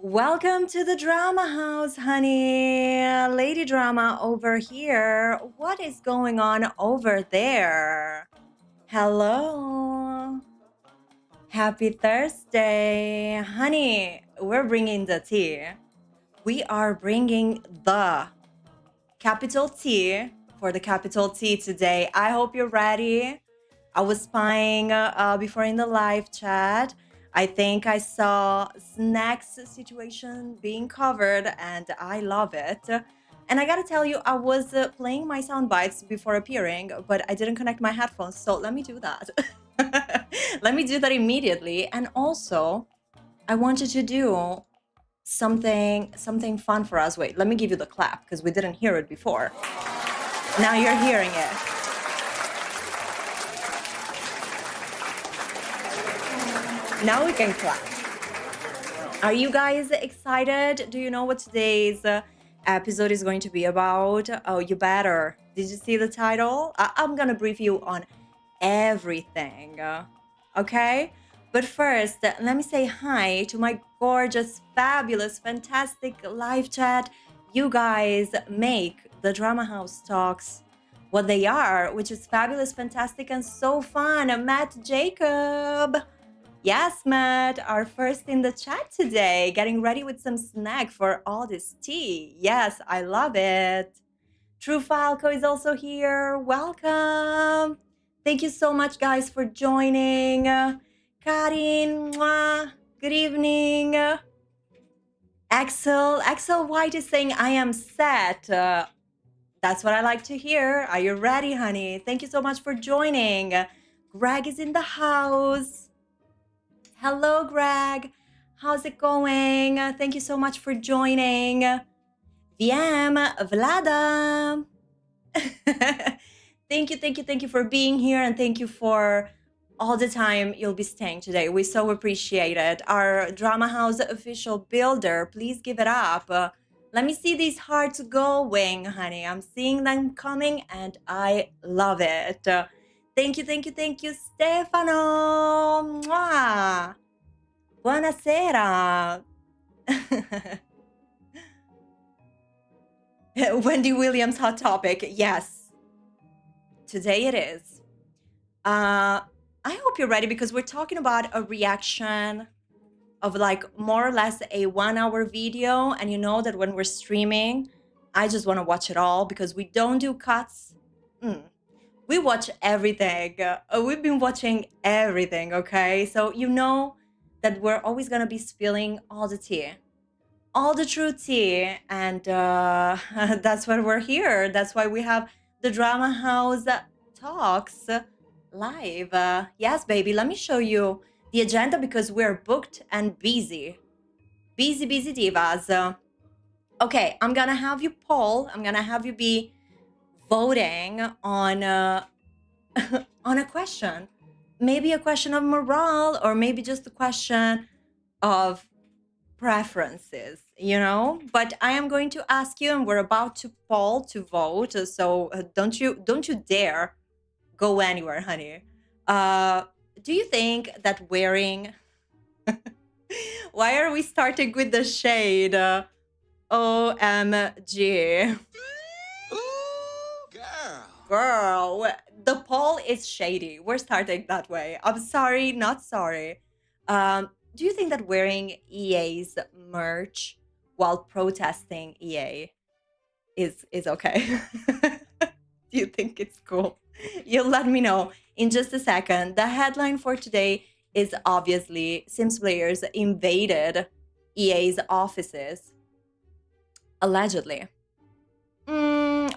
Welcome to the drama house, honey. Lady Drama over here. What is going on over there? Hello. Happy Thursday. Honey, we're bringing the tea. We are bringing the capital T for the capital T today. I hope you're ready. I was spying before in the live chat. I think I saw snacks situation being covered and I love it. And I gotta tell you, I was playing my sound bites before appearing, but I didn't connect my headphones. So let me do that. Let me do that immediately. And also, I wanted to do something fun for us. Wait, let me give you the clap because we didn't hear it before. Now you're hearing it. Now we can clap. Are you guys excited? Do you know what today's episode is going to be about? Oh, you better. Did you see the title? I'm gonna brief you on everything. Okay? But first, let me say hi to my gorgeous, fabulous, fantastic live chat. You guys make the Drama House Talks what they are, which is fabulous, fantastic, and so fun. Matt Jacob. Yes, Matt, our first in the chat today, getting ready with some snack for all this tea. Yes, I love it. True Falco is also here. Welcome. Thank you so much, guys, for joining. Karin, mwah, good evening. Axel White is saying, I am set. That's what I like to hear. Are you ready, honey? Thank you so much for joining. Greg is in the house. Hello, Greg. How's it going? Thank you so much for joining. VM, Vlada. Thank you for being here, and thank you for all the time you'll be staying today. We so appreciate it. Our Drama House official builder, please give it up. Let me see these hearts going, honey. I'm seeing them coming, and I love it. Thank you, Stefano. Mwah. Buonasera. Wendy Williams hot topic. Yes. Today it is. I hope you're ready because we're talking about a reaction of like more or less a 1 hour video. And you know that when we're streaming, I just want to watch it all because we don't do cuts. We watch everything. We've been watching everything, okay? So you know that we're always going to be spilling all the tea, all the true tea. And that's why we're here. That's why we have the Drama House Talks live. Yes, baby, let me show you the agenda because we're booked and busy. Busy divas. Okay, I'm going to have you poll. I'm going to have you be voting on on a question, maybe a question of morale or maybe just a question of preferences, you know. But I am going to ask you, and we're about to poll to vote, so don't you dare go anywhere, honey. Do you think that wearing why are we starting with the shade? OMG. Girl, the poll is shady. We're starting that way. I'm sorry, not sorry. Do you think that wearing EA's merch while protesting EA is okay? Do you think it's cool? You'll let me know in just a second. The headline for today is obviously Sims players invaded EA's offices. Allegedly.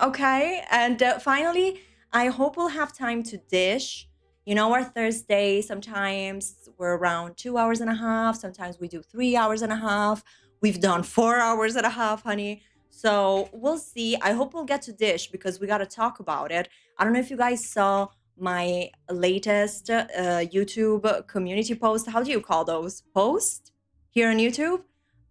Okay, and finally, I hope we'll have time to dish. You know, our Thursday, sometimes we're around 2 hours and a half. Sometimes we do 3 hours and a half. We've done 4 hours and a half, honey. So we'll see. I hope we'll get to dish because we got to talk about it. I don't know if you guys saw my latest YouTube community post. How do you call those? Post here on YouTube?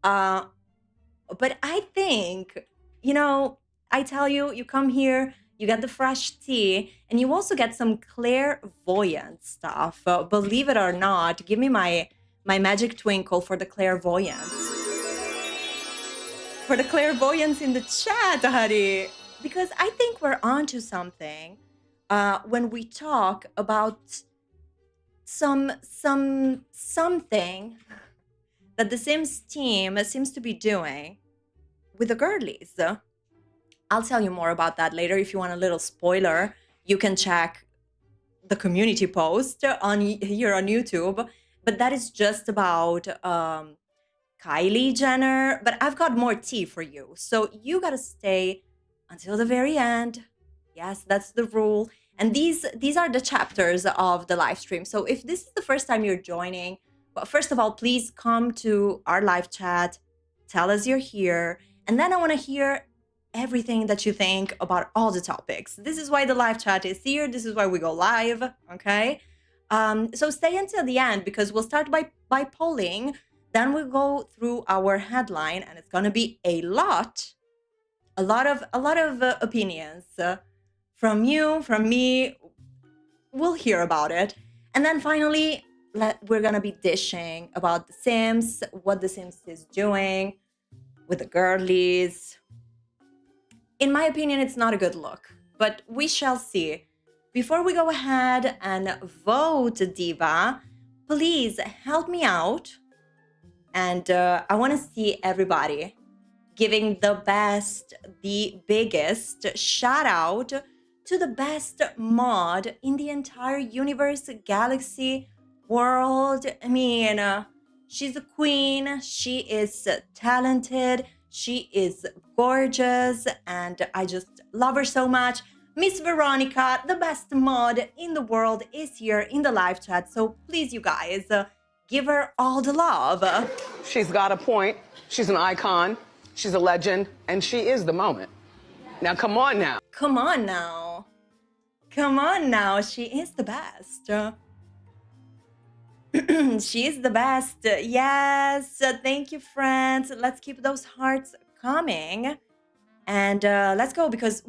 But I think, you know, I tell you, you come here, you get the fresh tea, and you also get some clairvoyant stuff. Believe it or not, give me my magic twinkle for the clairvoyance. for the clairvoyance in the chat, honey. Because I think we're onto something when we talk about something that the Sims team seems to be doing with the girlies. I'll tell you more about that later. If you want a little spoiler, you can check the community post on here on YouTube. But that is just about Kylie Jenner. But I've got more tea for you, so you gotta stay until the very end. Yes, that's the rule. And these are the chapters of the live stream. So if this is the first time you're joining, well, first of all, please come to our live chat. Tell us you're here, and then I want to hear everything that you think about all the topics. This is why the live chat is here. This is why we go live. Okay. So stay until the end because we'll start by polling. Then we'll go through our headline, and it's gonna be a lot of opinions from you, from me. We'll hear about it, and then finally we're gonna be dishing about the Sims, what the Sims is doing with the girlies. In my opinion, it's not a good look, but we shall see. Before we go ahead and vote, Diva, please help me out. And I want to see everybody giving the best, the biggest shout out to the best mod in the entire universe, galaxy, world. I mean, she's a queen. She is talented. She is gorgeous. And I just love her so much. Miss Veronica, the best mod in the world, is here in the live chat. So please, you guys, give her all the love. She's got a point. She's an icon. She's a legend. And she is the moment. Now, come on now. Come on now. Come on now. She is the best. She is the best. Yes. Thank you, friends. Let's keep those hearts coming. And let's go because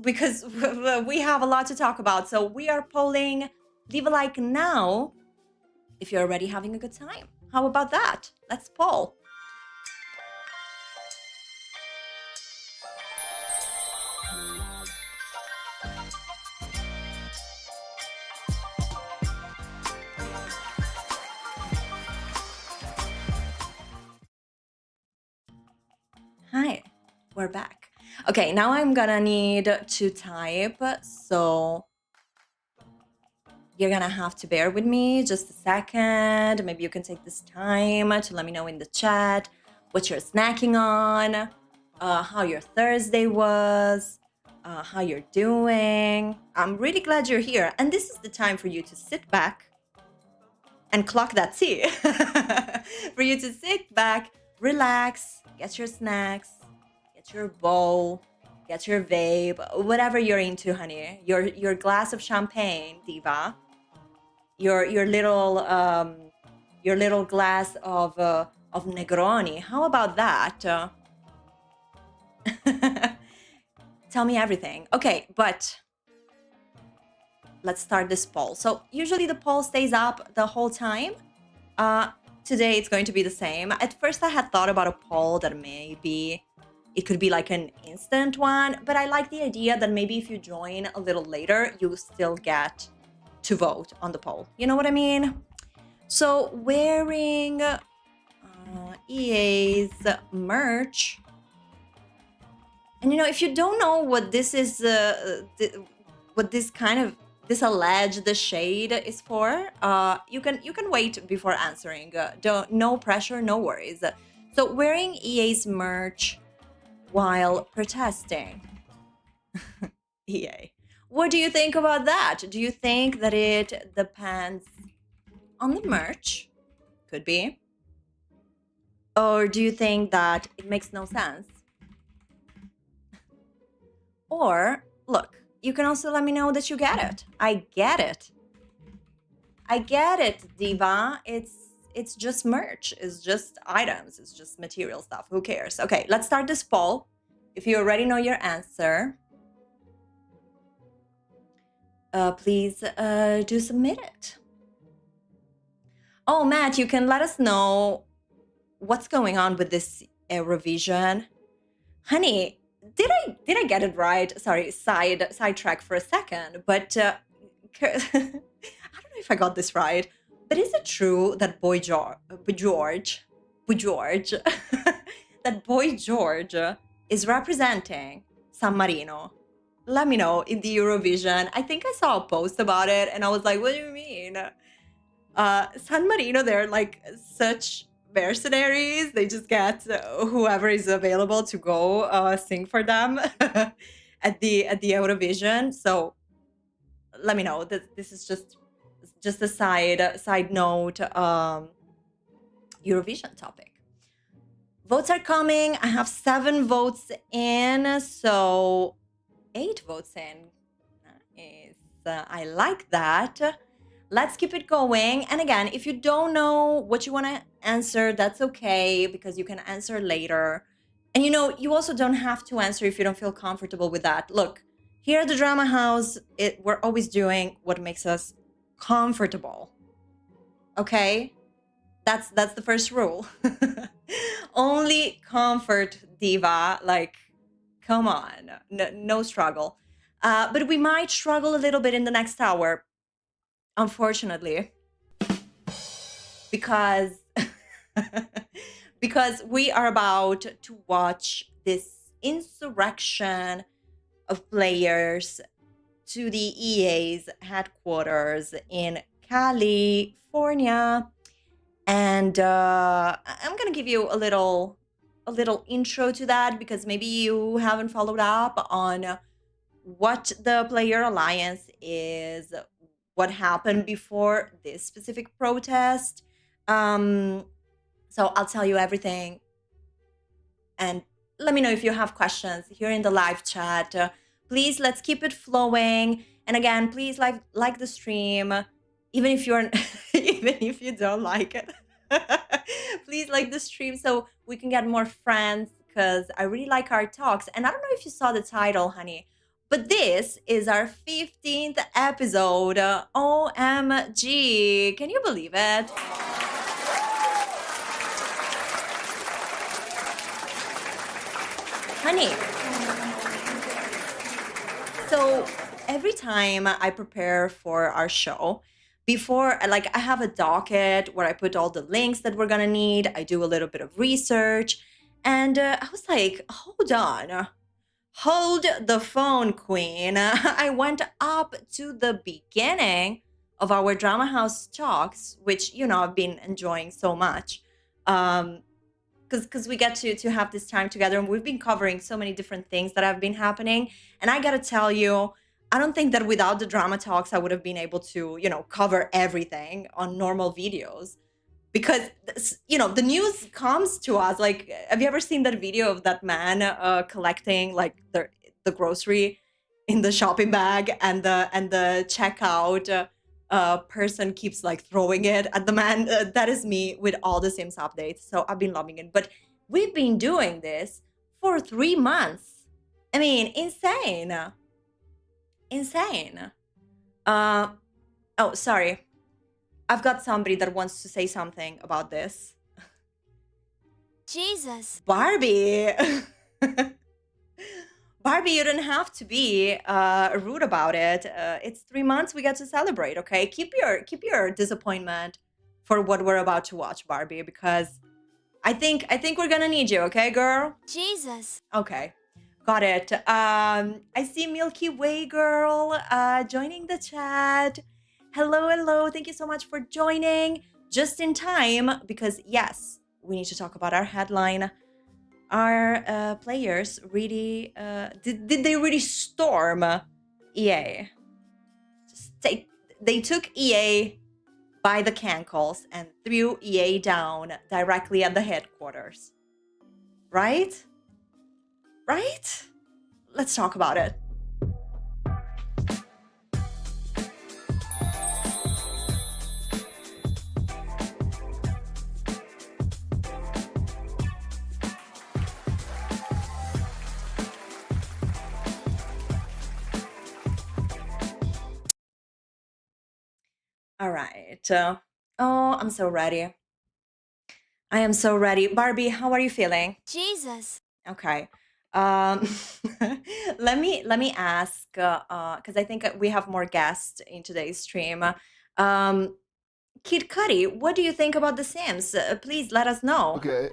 we have a lot to talk about. So we are polling. Leave a like now if you're already having a good time. How about that? Let's poll. Hi, we're back. Okay, now I'm gonna need to type, so you're gonna have to bear with me just a second. Maybe you can take this time to let me know in the chat what you're snacking on, how your Thursday was, how you're doing. I'm really glad you're here. And this is the time for you to sit back and clock that tea. For you to sit back, relax, get your snacks, get your bowl, get your vape, whatever you're into, honey. Your glass of champagne, Diva. Your little glass of Negroni. How about that? Tell me everything. Okay, but let's start this poll. So usually the poll stays up the whole time. Today it's going to be the same. At first I had thought about a poll that maybe it could be like an instant one, but I like the idea that maybe if you join a little later, you still get to vote on the poll. You know what I mean? So wearing EA's merch. And you know, if you don't know what this is, what this alleged shade is for, you can wait before answering. No pressure, no worries. So wearing EA's merch while protesting. EA. What do you think about that? Do you think that it depends on the merch? Could be. Or do you think that it makes no sense? Or, look, you can also let me know that you get it. I get it. I get it, Diva. It's just merch. It's just items. It's just material stuff. Who cares? Okay, let's start this poll. If you already know your answer, please do submit it. Oh, Matt, you can let us know what's going on with this Eurovision. Honey, did I get it right? Sorry, sidetrack for a second, but I don't know if I got this right. But is it true that Boy George, that Boy George is representing San Marino? Let me know in the Eurovision. I think I saw a post about it, and I was like, "What do you mean?" San Marino, they're like such mercenaries. They just get whoever is available to go sing for them at the Eurovision. So let me know. This is just a side note. Eurovision topic. Votes are coming. I have 7 votes in, so 8 votes in. Nice. I like that. Let's keep it going. And again, if you don't know what you want to answer, that's okay because you can answer later. And you also don't have to answer if you don't feel comfortable with that. Look, here at the Drama House, we're always doing what makes us comfortable. Okay? That's the first rule. Only comfort, diva. Like, come on, no struggle. But we might struggle a little bit in the next hour, unfortunately, because because we are about to watch this insurrection of players to the EA's headquarters in California. And I'm gonna give you a little intro to that because maybe you haven't followed up on what the Player Alliance is, what happened before this specific protest. Um, so I'll tell you everything, and let me know if you have questions here in the live chat. Please, let's keep it flowing. And again, please like the stream, even if you're even if you don't like it. Please like the stream so we can get more friends because I really like our talks. And I don't know if you saw the title, honey, but this is our 15th episode. OMG. Can you believe it? Honey, so every time I prepare for our show, before, like, I have a docket where I put all the links that we're gonna need. I do a little bit of research, and I was like, hold on, hold the phone, queen. I went up to the beginning of our Drama House talks, which I've been enjoying so much. Because we get to have this time together, and we've been covering so many different things that have been happening. And I gotta tell you, I don't think that without the drama talks I would have been able to cover everything on normal videos, because the news comes to us. Like, have you ever seen that video of that man collecting like the grocery in the shopping bag, and the checkout person keeps like throwing it at the man? That is me with all the Sims updates. So I've been loving it. But we've been doing this for 3 months. I mean, insane. uh oh, sorry, I've got somebody that wants to say something about this. Jesus. Barbie. Barbie, you don't have to be rude about it. It's 3 months, we get to celebrate. Okay, keep your disappointment for what we're about to watch, Barbie, because I think we're gonna need you. Okay, girl. Jesus. Okay, got it. I see Milky Way girl joining the chat. Hello, hello. Thank you so much for joining. Just in time, because yes, we need to talk about our headline. Our players really did they really storm EA? They took EA by the cankles and threw EA down directly at the headquarters. Right? Right? Let's talk about it. All right. Oh, I'm so ready. I am so ready. Barbie, how are you feeling? Jesus. Okay. Um, let me ask, because I think we have more guests in today's stream. Um, Kid Cudi, what do you think about The Sims? Please let us know. Okay.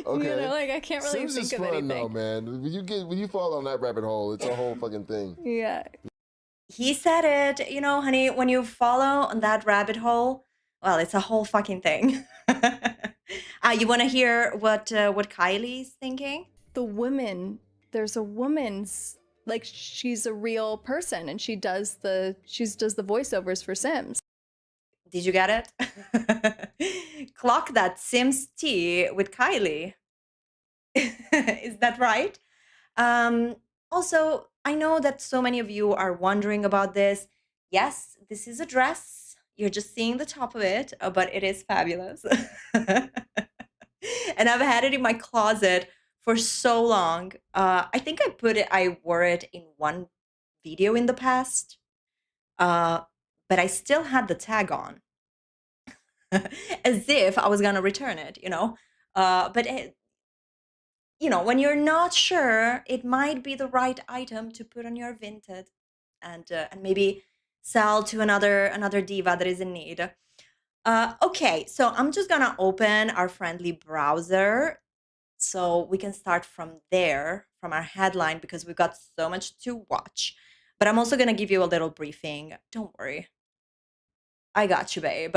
Okay. Like I can't really Sims is think of fun though, anything. man. When you fall on that rabbit hole, it's a whole fucking thing. Yeah. He said it, honey, when you follow on that rabbit hole, well, it's a whole fucking thing. You want to hear what Kylie's thinking? The woman, there's a woman's like she's a real person and she does the voiceovers for Sims. Did you get it? Clock that Sims tea with Kylie. Is that right? Um, Also, I know that so many of you are wondering about this. Yes, this is a dress. You're just seeing the top of it, but it is fabulous. And I've had it in my closet for so long. I think I wore it in one video in the past, uh, but I still had the tag on, as if I was gonna return it. But when you're not sure, it might be the right item to put on your Vinted, and maybe sell to another diva that is in need. Okay, so I'm just gonna open our friendly browser so we can start from there, from our headline, because we've got so much to watch. But I'm also gonna give you a little briefing. Don't worry, I got you, babe.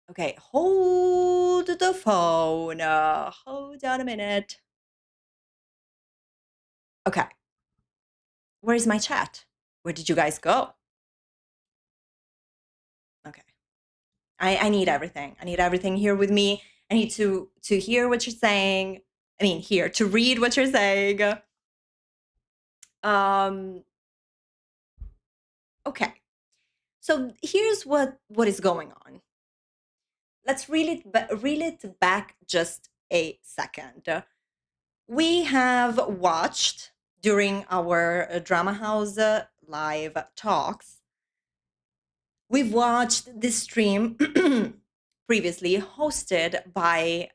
Okay, hold the phone. Hold on a minute. Okay, where's my chat? Where did you guys go? Okay, I need everything. I need everything here with me. I need to hear what you're saying. I mean, here to read what you're saying. Um. Okay. So here's what is going on. Let's reel it back just a second. We have watched during our Drama House live talks. We've watched this stream previously hosted by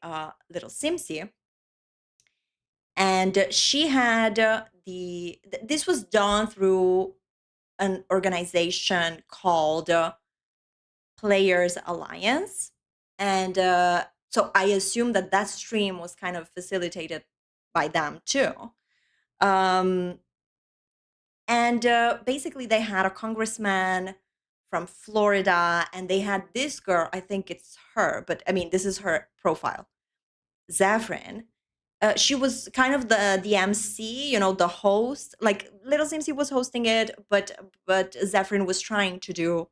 Little Simsy, and she had this was done through an organization called Players Alliance. And so I assume that stream was kind of facilitated by them too. Um, and basically, they had a congressman from Florida, and they had this girl. I think it's her, but I mean, this is her profile, Zafrin. She was kind of the MC, the host. Like Little Simsy was hosting it, but Zafrin was trying to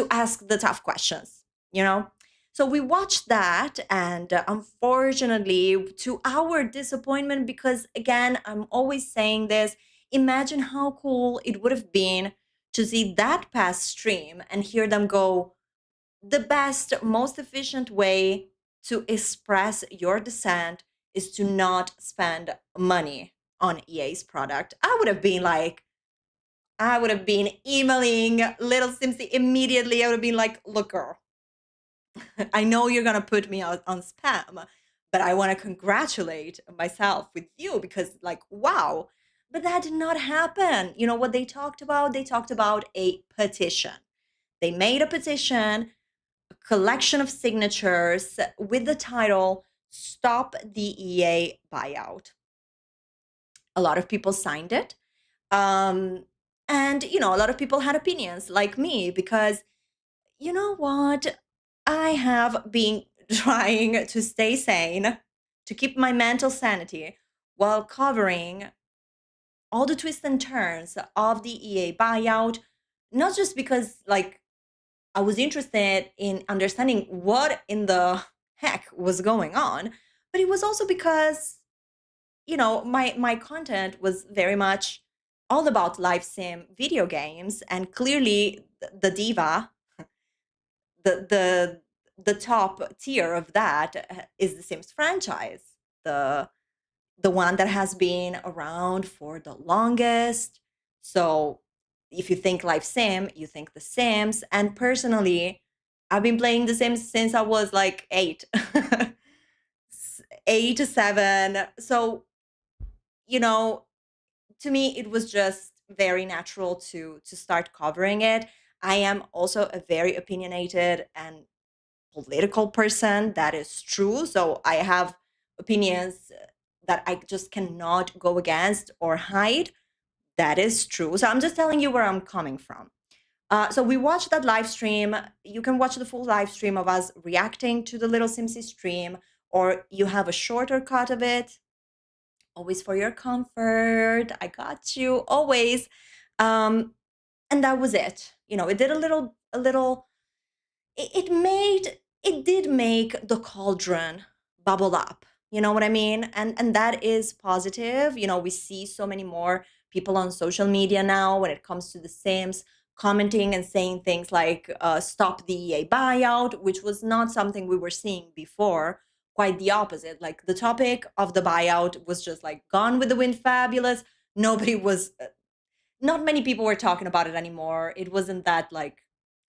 ask the tough questions, you know? So we watched that, and unfortunately, to our disappointment, because again, I'm always saying this, imagine how cool it would have been to see that past stream and hear them go, the best, most efficient way to express your dissent is to not spend money on EA's product. I would have been emailing Little Simsy immediately. I would have been like, look, girl, I know you're going to put me out on spam, but I want to congratulate myself with you because, like, wow. But that did not happen. You know what they talked about? They talked about a petition. They made a petition, a collection of signatures with the title Stop the EA Buyout. A lot of people signed it. Um, and, a lot of people had opinions like me because you know what? I have been trying to stay sane, to keep my mental sanity while covering all the twists and turns of the EA buyout, not just because like I was interested in understanding what in the heck was going on, but it was also because my content was very much all about live sim video games, and clearly the diva, the the top tier of that is the Sims franchise, the the one that has been around for the longest. So if you think live sim, you think the Sims, and personally, I've been playing the Sims since I was like 8. 8 to 7. So, you know, to me, it was just very natural to start covering it. I am also a very opinionated and political person. That is true. So I have opinions that I just cannot go against or hide. That is true. So I'm just telling you where I'm coming from. So we watched that live stream. You can watch the full live stream of us reacting to the Little Simsy stream, or you have a shorter cut of it. Always for your comfort. I got you always. And that was it. You know, it did a little. It did make the cauldron bubble up. You know what I mean? And that is positive. You know, we see so many more people on social media now when it comes to The Sims commenting and saying things like stop the EA buyout, which was not something we were seeing before. Quite the opposite. Like the topic of the buyout was just like gone with the wind, fabulous. Nobody was, not many people were talking about it anymore. It wasn't that like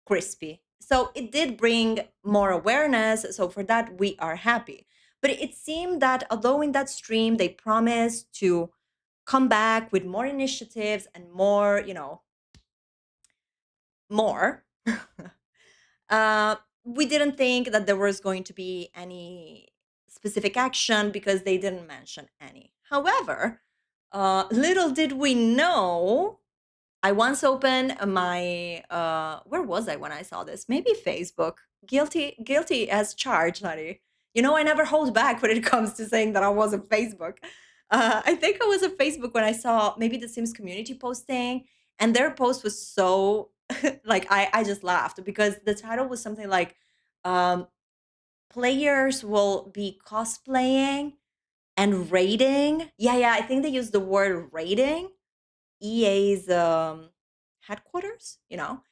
crispy. So it did bring more awareness. So for that, we are happy. But it seemed that although in that stream they promised to come back with more initiatives and more, you know, more, we didn't think that there was going to be any specific action because they didn't mention any. However, little did we know, I once opened my where was I when I saw this? Maybe Facebook. Guilty as charged, honey. You know, I never hold back when it comes to saying that I was on Facebook. I think I was on Facebook when I saw maybe the Sims community posting, and their post was so like I just laughed because the title was something like um, players will be cosplaying and raiding. Yeah, I think they used the word raiding EA's headquarters, you know?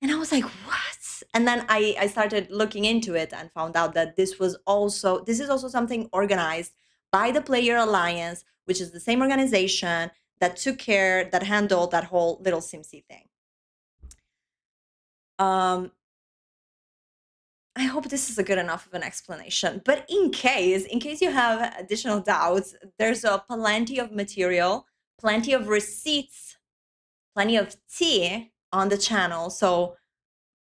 And I was like, what? And then I started looking into it and found out that this is also something organized by the Player Alliance, which is the same organization that handled that whole Little Simsy thing. Um, I hope this is a good enough of an explanation. But in case you have additional doubts, there's a plenty of material, plenty of receipts, plenty of tea on the channel. So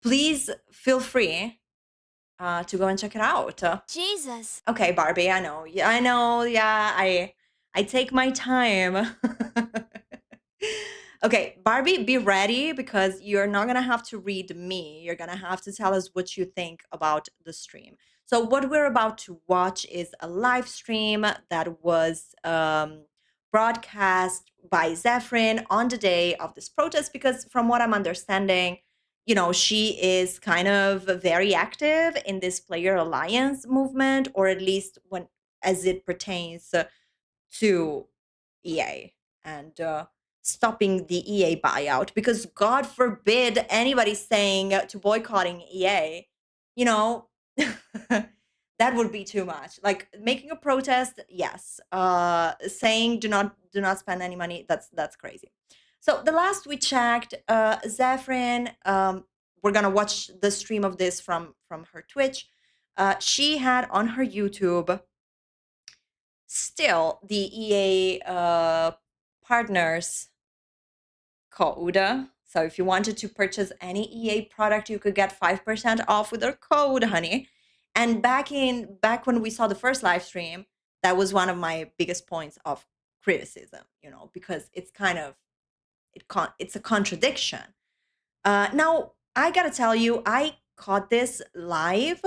please feel free to go and check it out. Jesus. Okay, Barbie, I know. Yeah, I know. Yeah, I take my time. Okay, Barbie, be ready because you're not gonna have to read me. You're gonna have to tell us what you think about the stream. So what we're about to watch is a live stream that was broadcast by Zephyrin on the day of this protest because from what I'm understanding, you know, she is kind of very active in this player alliance movement, or at least when as it pertains to EA and stopping the EA buyout. Because God forbid anybody saying to boycotting EA, you know, that would be too much. Like making a protest, yes. Saying do not spend any money, that's crazy. So the last we checked, Zephyrin, we're gonna watch the stream of this from her Twitch. She had on her YouTube still the EA partners code. So if you wanted to purchase any EA product, you could get 5% off with their code, honey. And back when we saw the first live stream, that was one of my biggest points of criticism, you know, because it's kind of it's a contradiction. Now I gotta tell you, I caught this live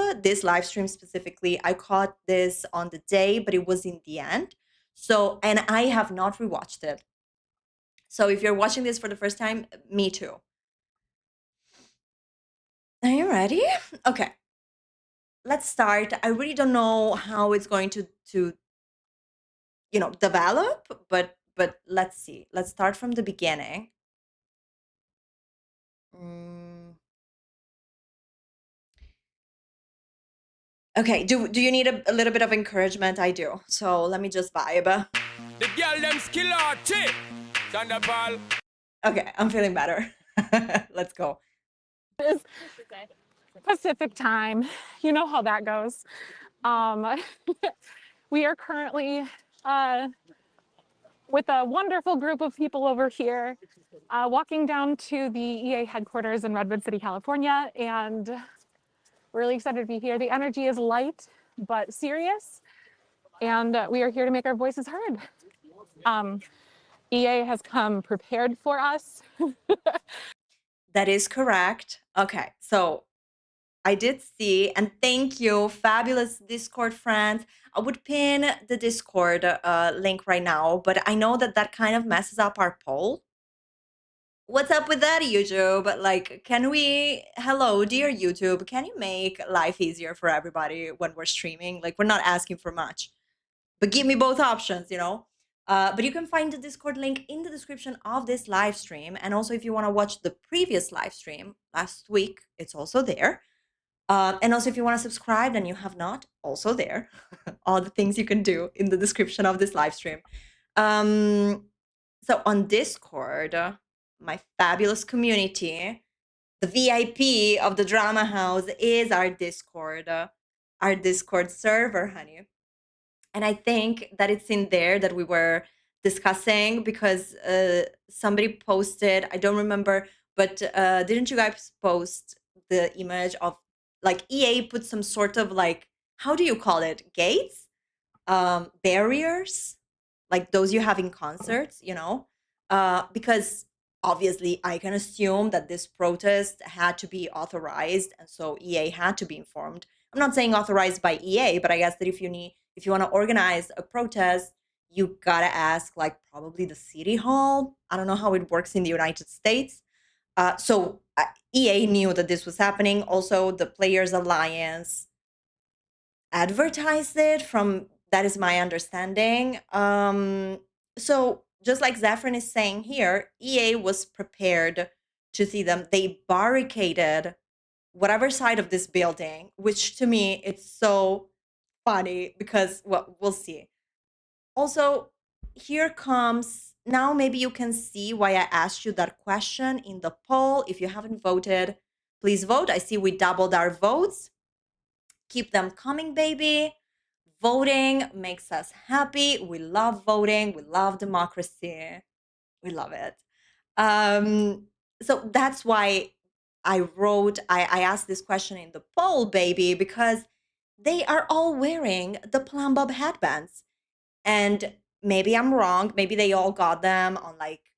stream specifically. I caught this on the day, but it was in the end. So, and I have not rewatched it. So if you're watching this for the first time, me too. Are you ready? Okay. Let's start. I really don't know how it's going to you know, develop, but let's see. Let's start from the beginning. Mm. Okay, do you need a little bit of encouragement? I do. So let me just vibe. The girl them skill out, chick. Thunderball. Okay, I'm feeling better. Let's go. Pacific time. You know how that goes. We are currently with a wonderful group of people over here walking down to the EA headquarters in Redwood City, California, and we're really excited to be here. The energy is light but serious, and we are here to make our voices heard. EA has come prepared for us. That is correct. Okay, so I did see, and thank you, fabulous Discord friends. I would pin the Discord link right now, but I know that that kind of messes up our poll. What's up with that, YouTube? Like, can we, hello, dear YouTube, can you make life easier for everybody when we're streaming? Like, we're not asking for much, but give me both options, you know? But you can find the Discord link in the description of this live stream. And also, if you want to watch the previous live stream last week, it's also there. And also, if you want to subscribe and you have not, also there. All the things you can do in the description of this live stream. So on Discord, my fabulous community, the VIP of the Drama House is our Discord server, honey. And I think that it's in there that we were discussing because somebody posted, I don't remember, but didn't you guys post the image of like EA put some sort of like, how do you call it? Gates? Barriers? Like those you have in concerts, you know? Because obviously I can assume that this protest had to be authorized, and so EA had to be informed. I'm not saying authorized by EA, but I guess that if you want to organize a protest, you gotta ask like probably the city hall. I don't know how it works in the United States. So EA knew that this was happening. Also, the Players Alliance advertised it from, that is my understanding. So just like Zephyrin is saying here, EA was prepared to see them. They barricaded whatever side of this building, which to me it's so funny because, well, we'll see. Also, here comes, now maybe you can see why I asked you that question in the poll. If you haven't voted, please vote. I see we doubled our votes. Keep them coming, baby. Voting makes us happy. We love voting. We love democracy. We love it. So that's why I asked this question in the poll, baby, because they are all wearing the Plumbob headbands. And maybe I'm wrong. Maybe they all got them on like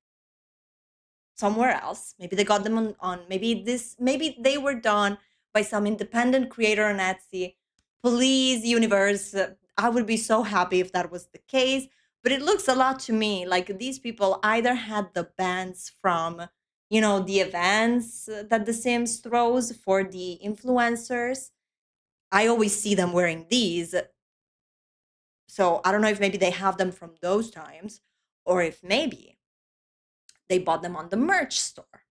somewhere else. Maybe they got them on maybe they were done by some independent creator on Etsy. Please, universe, I would be so happy if that was the case. But it looks a lot to me like these people either had the bands from, you know, the events that The Sims throws for the influencers. I always see them wearing these. So I don't know if maybe they have them from those times or if maybe they bought them on the merch store.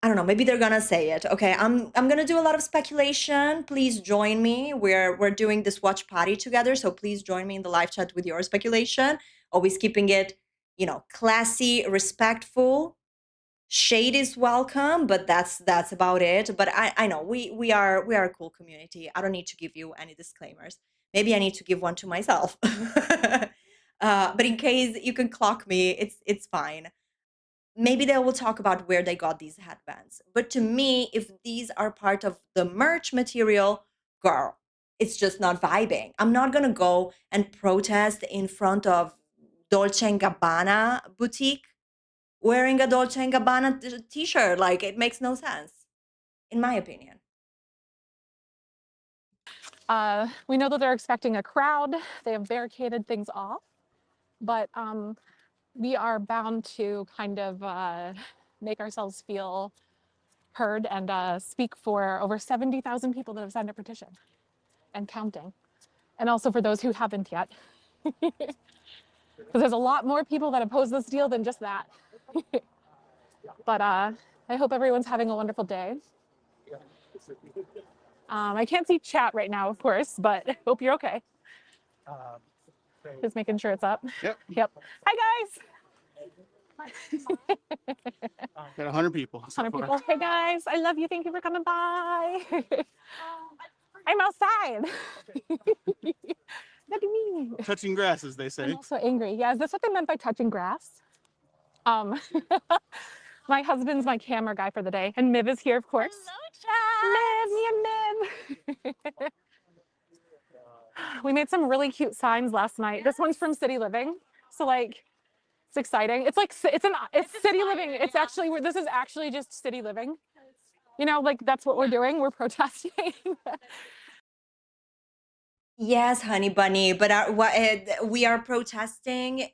I don't know, maybe they're gonna say it. Okay, I'm gonna do a lot of speculation. Please join me. We're doing this watch party together, so please join me in the live chat with your speculation. Always keeping it, you know, classy, respectful. Shade is welcome, but that's about it. But I know we are a cool community. I don't need to give you any disclaimers. Maybe I need to give one to myself. But in case you can clock me, it's fine. Maybe they will talk about where they got these headbands. But to me, if these are part of the merch material, girl, it's just not vibing. I'm not gonna go and protest in front of Dolce & Gabbana boutique wearing a Dolce & Gabbana t-shirt. Like, it makes no sense, in my opinion. We know that they're expecting a crowd. They have barricaded things off, but we are bound to kind of make ourselves feel heard and speak for over 70,000 people that have signed a petition and counting. And also for those who haven't yet. Because there's a lot more people that oppose this deal than just that. But I hope everyone's having a wonderful day. I can't see chat right now, of course, but I hope you're okay. Just making sure it's up. Yep. Hi, guys. Got 100 people. 100 people. Hey, guys. I love you. Thank you for coming by. I'm outside. Look at me. Touching grass, as they I'm say. also angry. Yeah, is this what they meant by touching grass? Um, my husband's my camera guy for the day, and Miv is here, of course. Hello, Miv, me and Miv. We made some really cute signs last night. This one's from City Living, so like it's exciting. It's like it's City Living. It's actually this is actually just City Living. You know, like that's what we're doing. We're protesting. Yes, honey bunny, but we are protesting.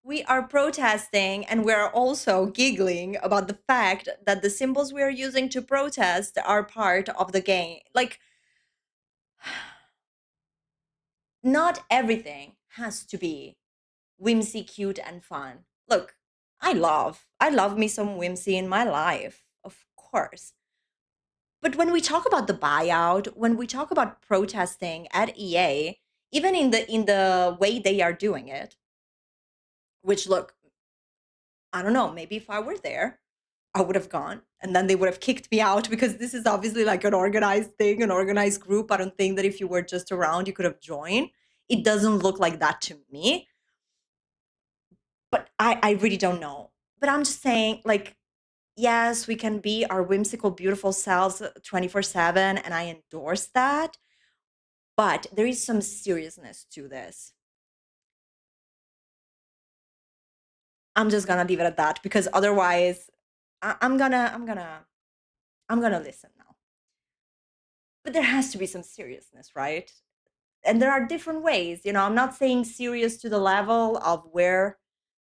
We are protesting and we're also giggling about the fact that the symbols we are using to protest are part of the game. Like, not everything has to be whimsy, cute, and fun. Look, I love me some whimsy in my life, of course. But when we talk about the buyout, when we talk about protesting at EA, even in the way they are doing it, which look, I don't know, maybe if I were there, I would have gone and then they would have kicked me out because this is obviously like an organized thing, an organized group. I don't think that if you were just around, you could have joined. It doesn't look like that to me. But I really don't know. But I'm just saying, like, yes, we can be our whimsical, beautiful selves 24/7, and I endorse that. But there is some seriousness to this. I'm just gonna leave it at that because otherwise, I'm gonna listen now. But there has to be some seriousness, right? And there are different ways. You know, I'm not saying serious to the level of where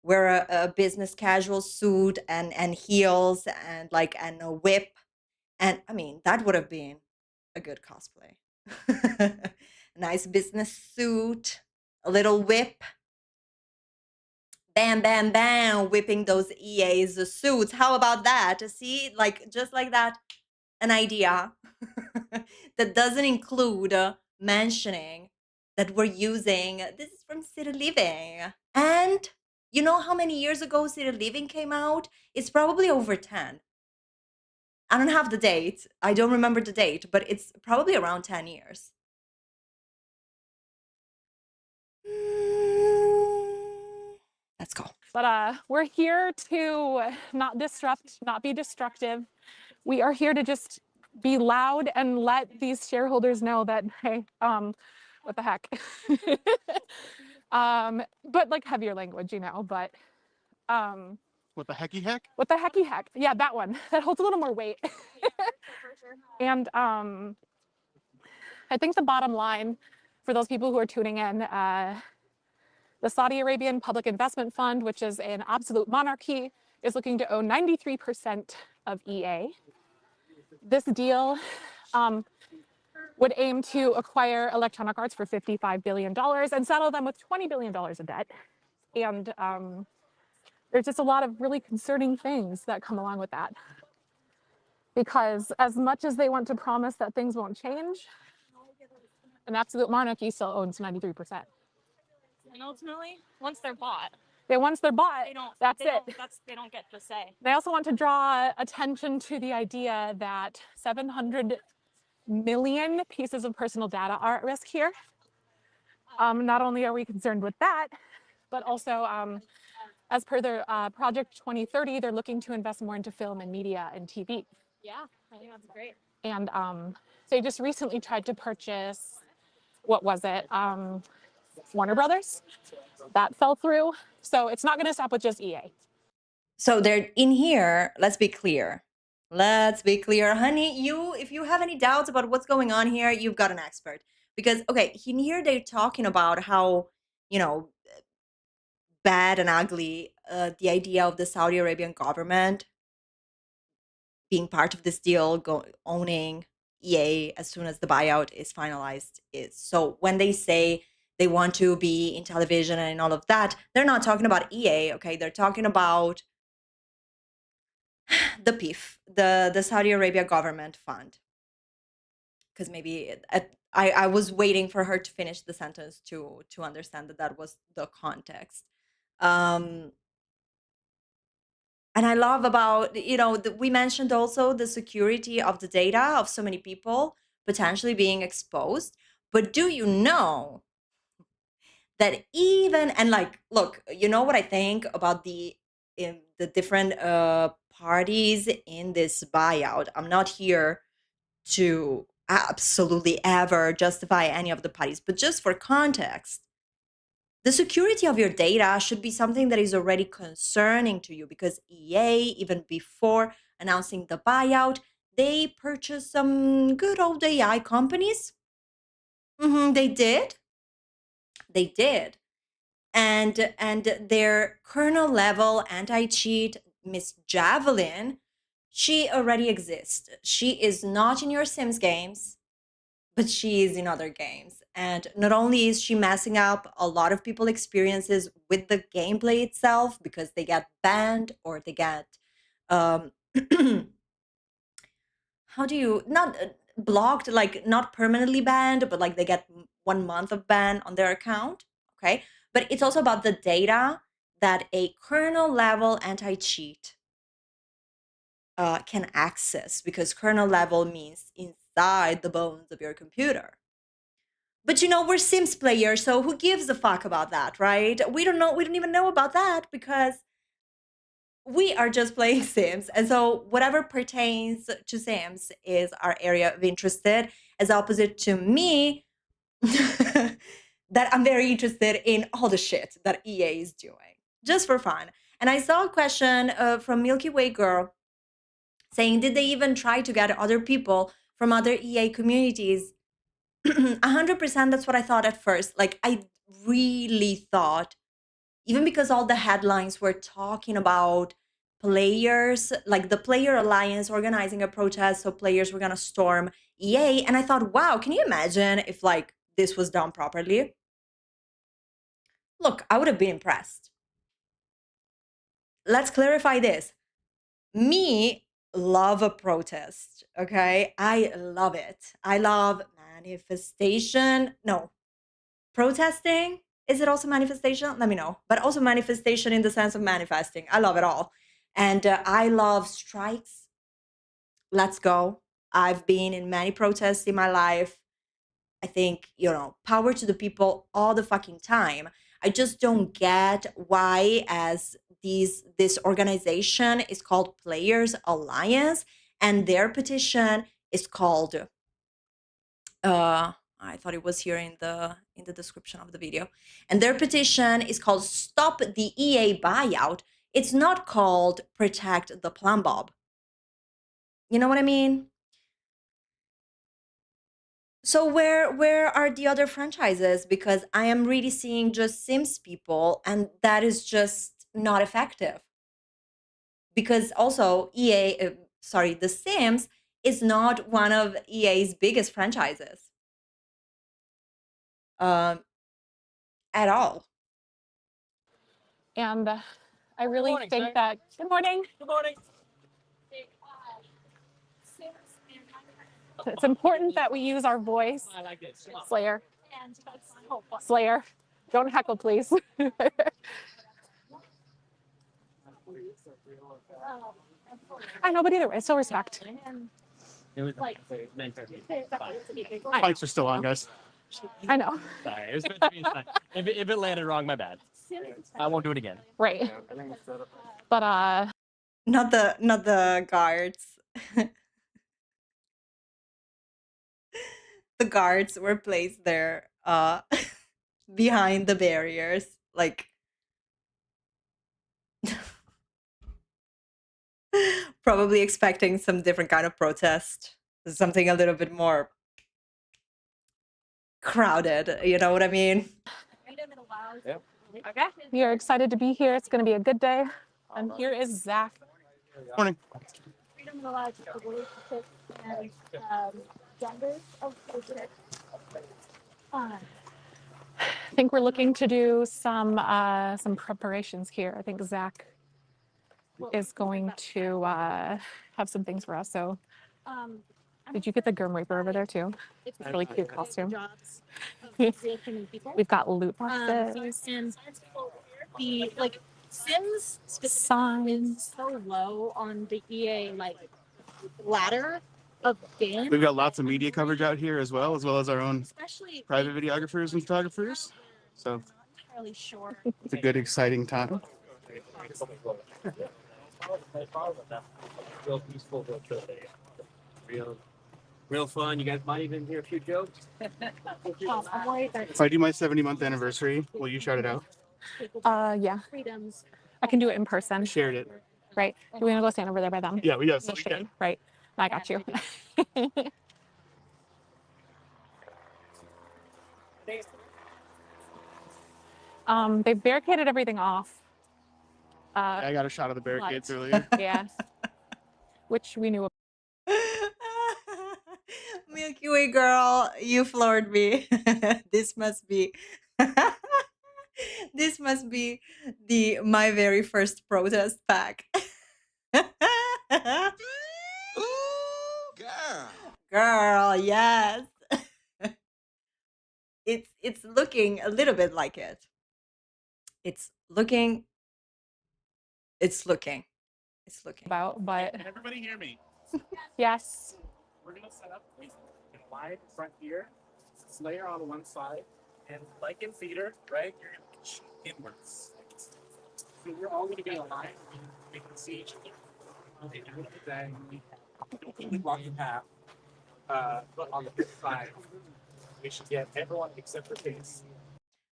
wear a business casual suit and heels and like and a whip. And I mean, that would have been a good cosplay. A nice business suit, a little whip, bam, bam, bam, whipping those EA's suits. How about that? See, like just like that, an idea that doesn't include mentioning that we're using this is from City Living. And you know how many years ago City Living came out? It's probably over 10. I don't have the date. I don't remember the date, but it's probably around 10 years. Let's go. But we're here to not disrupt, not be destructive. We are here to just be loud and let these shareholders know that, hey, what the heck. But like heavier language, you know, but What the hecky heck? what the hecky heck? Yeah, that one. That holds a little more weight. And I think the bottom line for those people who are tuning in, the Saudi Arabian Public Investment Fund, which is an absolute monarchy, is looking to own 93% of EA. This deal would aim to acquire Electronic Arts for $55 billion and settle them with $20 billion of debt. And there's just a lot of really concerning things that come along with that. Because as much as they want to promise that things won't change, an absolute monarchy still owns 93%. And ultimately, once they're bought, Once they're bought, that's they it. they don't get to say. They also want to draw attention to the idea that 700 million pieces of personal data are at risk here. Not only are we concerned with that, but also as per their Project 2030, they're looking to invest more into film and media and TV. Yeah, I think that's great. And they just recently tried to purchase, what was it? Warner Brothers. That fell through. So it's not going to stop with just EA. So they're in here. Let's be clear. Let's be clear, honey. If you have any doubts about what's going on here, you've got an expert. Because okay, in here they're talking about how, you know, bad and ugly the idea of the Saudi Arabian government being part of this deal, owning EA as soon as the buyout is finalized is. So when they say they want to be in television and all of that, they're not talking about EA, okay? They're talking about the PIF, the Saudi Arabia Government Fund. Because maybe I was waiting for her to finish the sentence to understand that that was the context. And I love about, you know, we mentioned also the security of the data of so many people potentially being exposed. But do you know that even and like look, you know what I think about the different parties in this buyout. I'm not here to absolutely ever justify any of the parties, but just for context, the security of your data should be something that is already concerning to you because EA, even before announcing the buyout, they purchased some good old AI companies. They did. They did. And their kernel level anti-cheat, Miss Javelin, she already exists. She is not in your Sims games, but she is in other games. And not only is she messing up a lot of people experiences with the gameplay itself because they get banned or they get um how do you not blocked, like not permanently banned, but like they get 1 month of ban on their account. Okay, but it's also about the data that a kernel level anti-cheat can access, because kernel level means inside the bones of your computer. But you know, we're Sims players, so who gives a fuck about that, right? We don't know, we don't even know about that because we are just playing Sims. And so whatever pertains to Sims is our area of interest, as opposite to me, that I'm very interested in all the shit that EA is doing, just for fun. And I saw a question from Milky Way Girl saying, did they even try to get other people from other EA communities? 100%, that's what I thought at first. Like, I really thought, even because all the headlines were talking about players, like the Player Alliance organizing a protest, so players were gonna storm EA. And I thought, wow, can you imagine if like this was done properly? Look, I would have been impressed. Let's clarify this. Me love a protest, okay? I love it. I love manifestation. No, protesting. Is it also manifestation? Let me know. But also manifestation in the sense of manifesting. I love it all. And I love strikes. Let's go. I've been in many protests in my life. I think, you know, power to the people all the fucking time. I just don't get why, as this organization is called Players Alliance and their petition is called I thought it was here in the description of the video. And their petition is called Stop the EA Buyout. It's not called Protect the Plumbob. You know what I mean? So where are the other franchises? Because I am really seeing just Sims people, and that is just not effective. Because also The Sims is not one of EA's biggest franchises. At all. And I really think that. Good morning. Good morning. It's important that we use our voice. I like this. Slayer. Slayer. Don't heckle, please. I know, but either way, still respect. Lights are still on, guys. I know. Sorry, it was meant to be fun. If it landed wrong, my bad. I won't do it again. Right. But Not the guards. The guards were placed there behind the barriers, like probably expecting some different kind of protest, something a little bit more crowded, you know what I mean? Yep. okay. We are excited to be here. It's going to be a good day. And here is Zach. Morning. Freedom allows relationships and genders of relationships. I think we're looking to do some preparations here. I think Zach is going to have some things for us. So, did you get the Grim Reaper over there too? It's a really cute costume. We've got loot boxes. And the like Sims specifically is so low on the EA like ladder of band, We've got lots of media coverage out here as well as our own especially private videographers and photographers. So I'm not entirely sure. it's a good, exciting time. Real peaceful, real fun. You guys might even hear a few jokes. I'm worried that If I do my 70-month anniversary, will you shout it out? Yeah, freedoms. I can do it in person. I shared it. Right. Do we want to go stand over there by them? Yeah, yes, The we shade, can. right. I got you. They barricaded everything off. I got a shot of the barricades earlier. Yeah. Which we knew Milky Way girl, you floored me. This must be this must be the my very first protest pack. Girl, yes. It's looking a little bit like it. It's looking it's looking. It's looking. about, but Can everybody hear me? yes. We're gonna set up in wide front here, Slayer on one side, and like in theater, right? You're gonna push inwards. So we're all gonna be aligned. We can see each other. They do it then. Don't completely block the path. But on the fifth side, we should get everyone except for Case.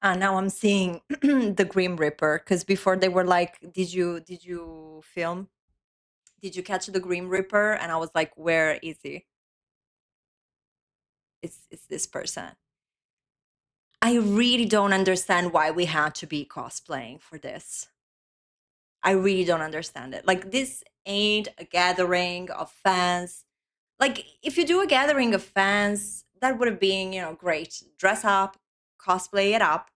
Now I'm seeing the Grim Reaper because before they were like, did you film? Did you catch the Grim Reaper? And I was like, where is he? It's this person. I really don't understand why we had to be cosplaying for this. I really don't understand it. Like, this ain't a gathering of fans. Like, if you do a gathering of fans, that would have been, great. Dress up, cosplay it up,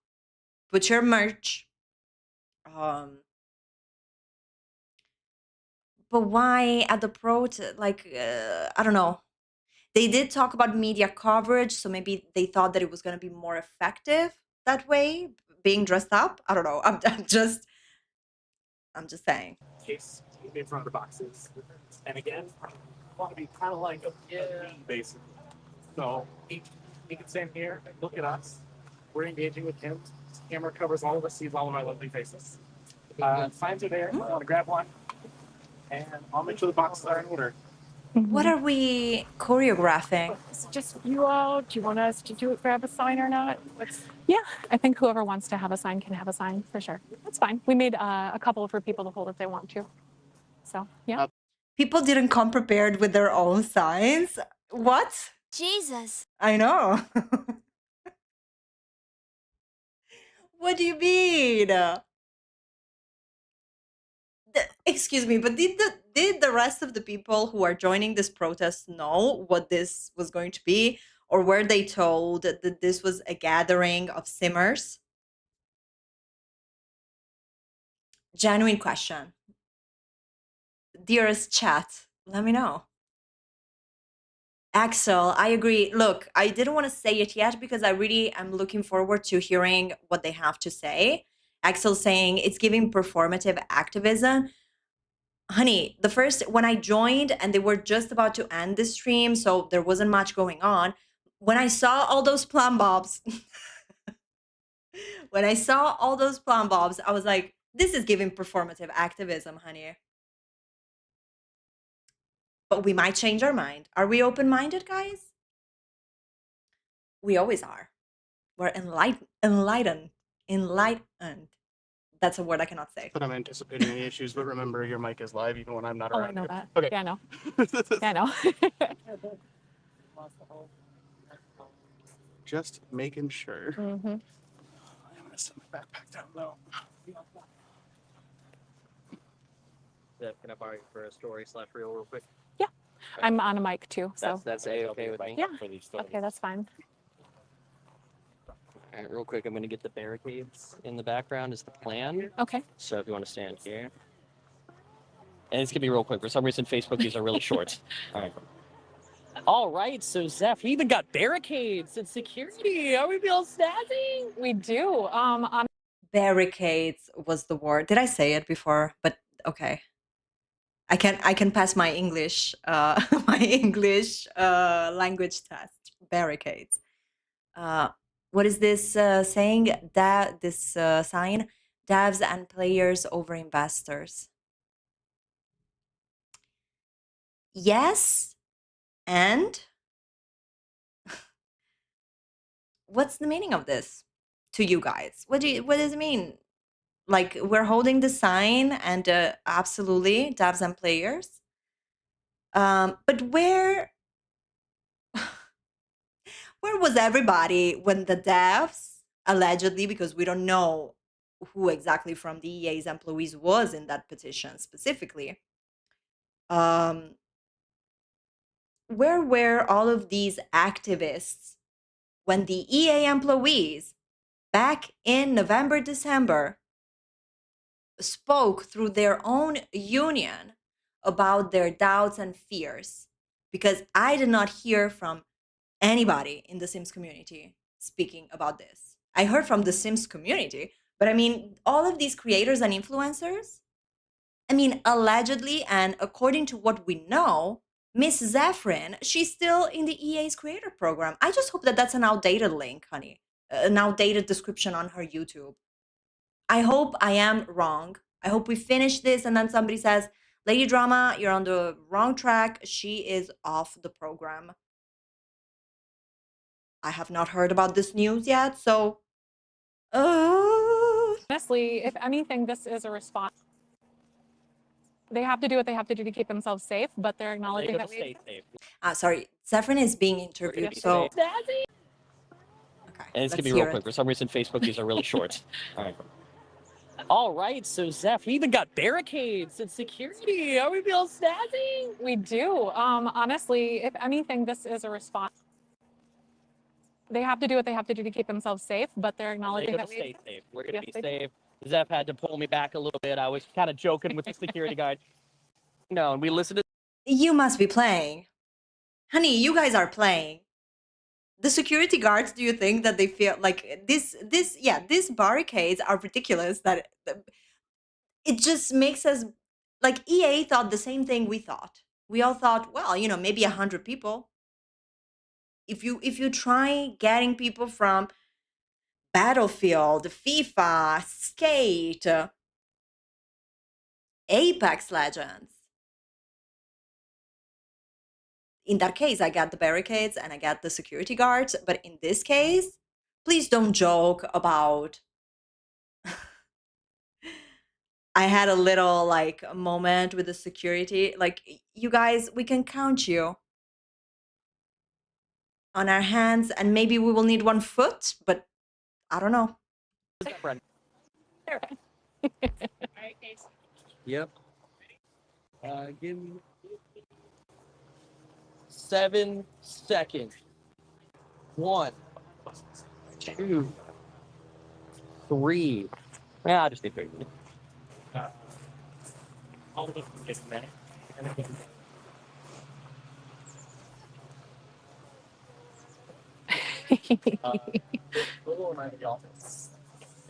put your merch. But why at the protest? Like, I don't know. They did talk about media coverage, so maybe they thought that it was going to be more effective that way, being dressed up. I don't know. I'm just saying. Case in front of the boxes. And again, I want to be kind of like a lead, basically. So he can stand here and look at us. We're engaging with him. Camera covers all of us, sees all of our lovely faces. Signs are there. I want to grab one. And I'll make sure the boxes are in order. What are we choreographing? Is it just you all? Do you want us to grab a sign or not? Yeah, I think whoever wants to have a sign can have a sign for sure. That's fine. We made a couple for people to hold if they want to. So, yeah. People didn't come prepared with their own signs. What? Jesus. I know. What do you mean? Excuse me, but did the rest of the people who are joining this protest know what this was going to be, or were they told that this was a gathering of simmers? Genuine question. Dearest chat, let me know. Axel, I agree. Look, I didn't want to say it yet because I really am looking forward to hearing what they have to say. Axel saying it's giving performative activism. Honey, when I joined and they were just about to end the stream, so there wasn't much going on. When I saw all those plum bobs, I was like, this is giving performative activism, honey. But we might change our mind. Are we open-minded, guys? We always are. We're enlightened. That's a word I cannot say. But I'm anticipating any issues, but remember your mic is live even when I'm not Oh, around. I know that. Okay. Yeah, I know. Yeah, I know. Just making sure. Mm-hmm. I'm gonna set my backpack down though. Can I borrow you for a story / reel real quick? Yeah. I'm on a mic too, so. That's A-okay with me. Yeah. Okay, that's fine. All right, real quick, I'm going to get the barricades in the background is the plan. Okay. So if you want to stand here. And it's going to be real quick. For some reason, Facebook, these are really short. All right. All right, so Zeph, we even got barricades and security. Are we feel snazzy? We do. On Barricades was the word. Did I say it before? But okay. I can pass my English my English language test. Barricades. Uh, what is this saying? That this sign: devs and players over investors. Yes, and what's the meaning of this to you guys? What does it mean? Like we're holding the sign, and absolutely devs and players. But where was everybody when the devs allegedly, because we don't know who exactly from the EA's employees was in that petition specifically, um, where were all of these activists when the EA employees back in November, December spoke through their own union about their doubts and fears? Because I did not hear from anybody in the Sims community speaking about this. I heard from the Sims community, but I mean, all of these creators and influencers, I mean, allegedly, and according to what we know, Miss Zephyrin, she's still in the EA's creator program. I just hope that that's an outdated link, honey, an outdated description on her YouTube. I hope I am wrong. I hope we finish this and then somebody says, Lady Drama, you're on the wrong track. She is off the program. I have not heard about this news yet, so Honestly, if anything, this is a response. They have to do what they have to do to keep themselves safe, but they're They're acknowledging gonna that we stay safe. sorry, Zephyrin is being We're gonna interviewed, be so safe. okay, And it's let's gonna be hear real it. quick. For some reason, Facebook are really short. All right. All right, so Zeph, we even got barricades and security. Are we feel snazzy? We do. Honestly, if anything, this is a response. They have to do what they have to do to keep themselves safe, but they're They're acknowledging gonna that we. stay safe. We're gonna Yes, be they do. safe. Zeph had to pull me back a little bit. I was kind of joking with the security guard. No, and we listened to. You must be playing. Honey, you guys are playing. The security guards, do you think that they feel like these barricades are ridiculous, that it just makes us like EA thought the same thing we thought. We all thought, well, maybe 100 people. If you try getting people from Battlefield, FIFA, Skate, Apex Legends. In that case, I got the barricades and I got the security guards. But in this case, please don't joke about. I had a little like moment with the security. Like, you guys, we can count you on our hands, and maybe we will need one foot, but I don't know. Yep. Give me 7 seconds. 1, 2, 3. Yeah, I'll just need 3. All of them get many. And then we'll arrive at the office.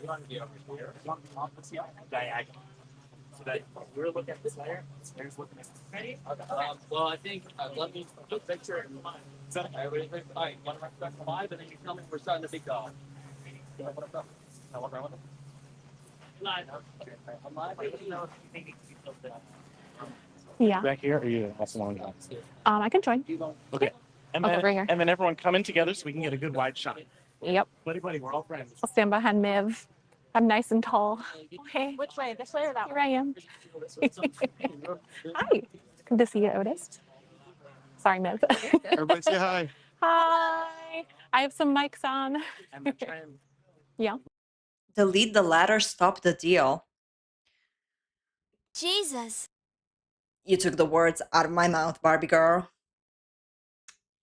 You want to be over here? You want the office here? Diagonal. So that we're looking at this layer, this layer's looking at this. Ready? Well, I think let me just make sure. Everybody's ready? All right, one of our stuff alive, and then you tell me we're starting the big dog. You know what I'm talking about? Walk around with them. Live. I'm live. Let me know if you think it can be built there. Yeah. Back here, or you also want to go? I can join. Okay. And I'll go then, over here. and then everyone come in together so we can get a good wide shot. Yep. Buddy, we're all friends. I'll stand behind Miv. I'm nice and tall. Okay. Which way? This way or that way? Here I am. Hi. Good to see you, Otis. Sorry, Miv. Everybody say hi. Hi. I have some mics on. And then try and Yeah. Delete the ladder, stop the deal. Jesus. You took the words out of my mouth, Barbie girl.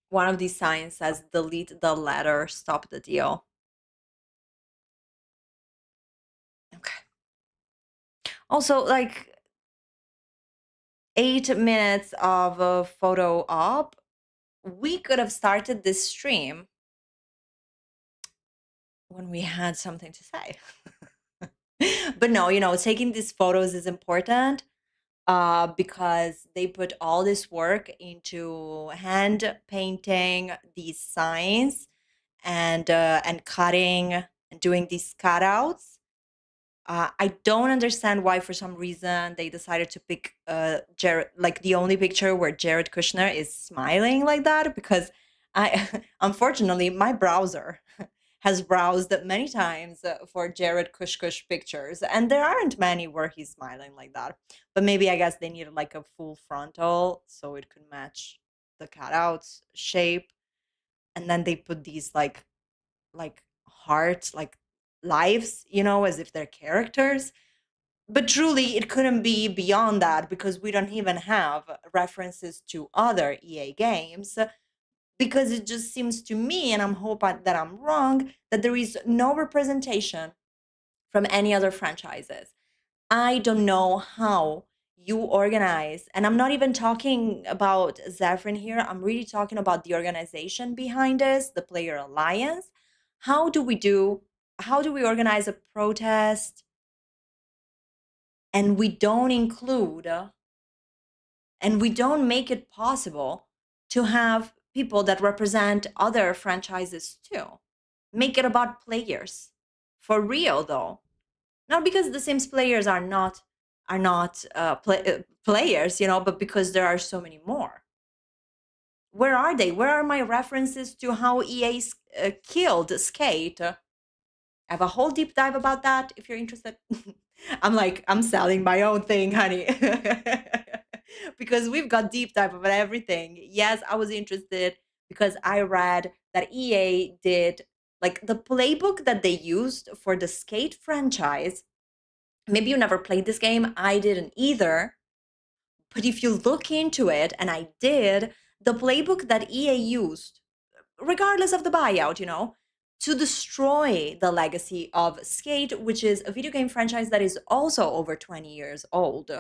One of these signs says, delete the ladder, stop the deal. Okay. Also, like 8 minutes of a photo op, we could have started this stream when we had something to say. But no, taking these photos is important. because they put all this work into hand painting these signs and cutting and doing these cutouts. I don't understand why, for some reason, they decided to pick Jared, like the only picture where Jared Kushner is smiling like that. Because unfortunately, my browser has browsed many times for Jared Kush pictures, and there aren't many where he's smiling like that. But maybe I guess they needed like a full frontal so it could match the cutouts shape, and then they put these like heart like lives, as if they're characters. But truly, it couldn't be beyond that because we don't even have references to other EA games. Because it just seems to me, and I'm hoping that I'm wrong, that there is no representation from any other franchises. I don't know how you organize, and I'm not even talking about Zephyrin here. I'm really talking about the organization behind this, the player alliance. How do we organize a protest and we don't include and we don't make it possible to have people that represent other franchises too? Make it about players. For real though. Not because the Sims players are not players, but because there are so many more. Where are they? Where are my references to how EA killed Skate? I have a whole deep dive about that if you're interested. I'm selling my own thing, honey. Because we've got deep dive about everything. Yes, I was interested because I read that EA did like the playbook that they used for the Skate franchise. Maybe you never played this game. I didn't either. But if you look into it, and I did, the playbook that EA used, regardless of the buyout, to destroy the legacy of Skate, which is a video game franchise that is also over 20 years old.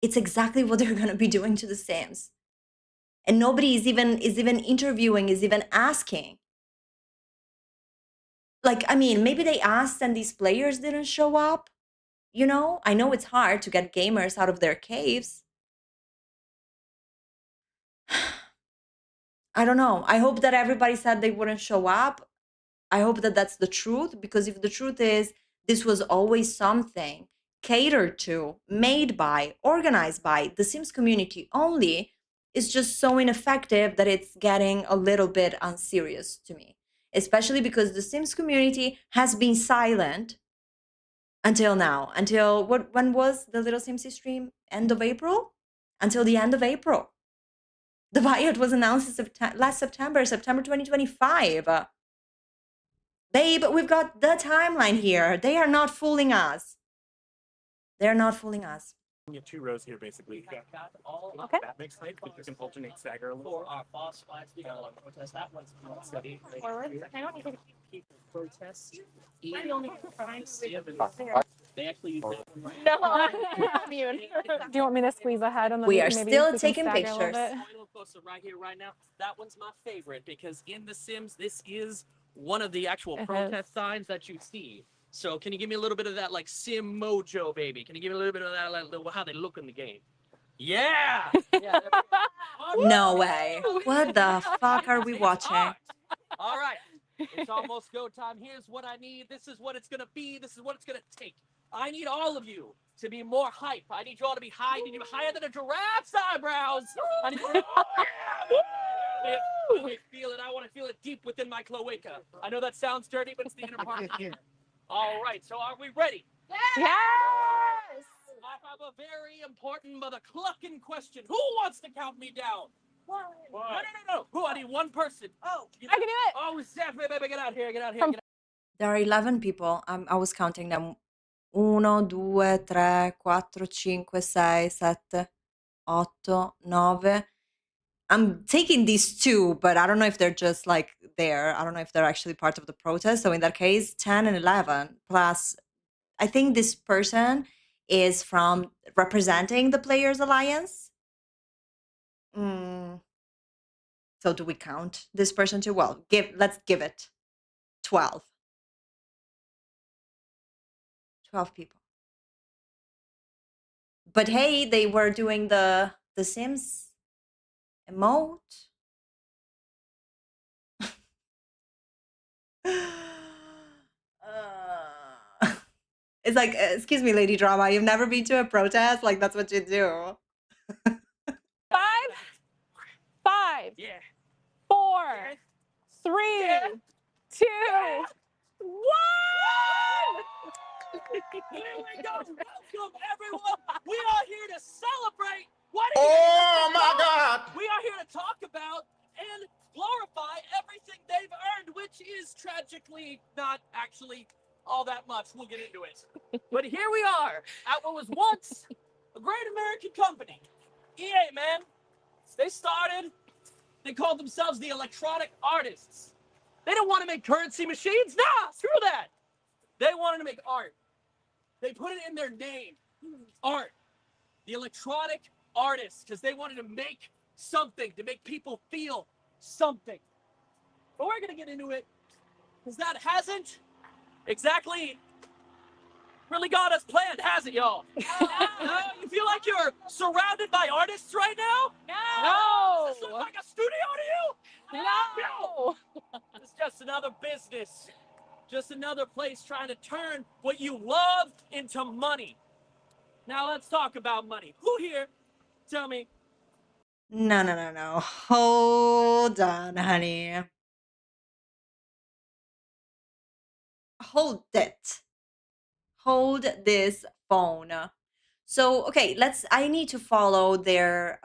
It's exactly what they're going to be doing to The Sims. And nobody is even interviewing, is even asking. Like, I mean, maybe they asked and these players didn't show up. I know it's hard to get gamers out of their caves. I don't know. I hope that everybody said they wouldn't show up. I hope that that's the truth, because if the truth is this was always something catered to, made by, organized by the Sims community only, is just so ineffective that it's getting a little bit unserious to me, especially because the Sims community has been silent until now. Until when was the Little Simsy stream? End of April? Until the end of April. The buyout was announced last September 2025. Babe, we've got the timeline here. They are not fooling us. They're not fooling us. You have 2 rows here, basically. Okay. That makes sense, but you can alternate stagger a little. For our boss fights, we got a protest. That one's Forward. I don't need to people protest. They actually use that. No, I'm immune. Do you want me to squeeze ahead and then We are maybe still we can taking stagger a little pictures. bit? Final closer right here, right now. That one's my favorite because in The Sims, this is one of the actual It protest signs that you see. So can you give me a little bit of that like Sim mojo, baby? Can you give me a little bit of that, like how they look in the game? Yeah. Yeah. No way. What the fuck are we watching? All right. It's almost go time. Here's what I need. This is what it's going to be. This is what it's going to take. I need all of you to be more hype. I need you all to be high. I need you to be higher than a giraffe's eyebrows. I need you to feel it. I want to feel it deep within my cloaca. I know that sounds dirty, but it's the inner part. All right. So are we ready? Yes! I have a very important mother clucking question. Who wants to count me down? No. Who? I need one person. Oh, I can do it. Oh, Zeph, baby, get out here. Get out here. From- Get out. There are 11 people. I was counting them. 1, 2, 3, 4, 5, 6, 7, 8, 9. I'm taking these 2, but I don't know if they're just like there. I don't know if they're actually part of the protest. So in that case, 10 and 11 plus, I think this person is from representing the Players Alliance. So do we count this person too? Well, let's give it 12. 12 people. But hey, they were doing the Sims emote. It's like, excuse me, Lady Drama, you've never been to a protest? Like, that's what you do. 5, Yeah. 4, 3, 2, 1. Here we go. Welcome, everyone. We are here to celebrate. What do you Oh my God! We are here to talk about and glorify everything they've earned, which is tragically not actually all that much. We'll get into it. But here we are at what was once a great American company. EA, man. They started, they called themselves the Electronic Artists. They didn't want to make currency machines. Nah, screw that. They wanted to make art. They put it in their name, art. The Electronic Artists, because they wanted to make something, to make people feel something. But we're going to get into it, because that hasn't exactly really got us planned, has it, y'all? No, you feel like you're surrounded by artists right now? No. Does this look like a studio to you? No. It's just another business. Just another place trying to turn what you love into money. Now let's talk about money. Who here, tell me, No. Hold on, honey. Hold it. Hold this phone. So, okay, I need to follow their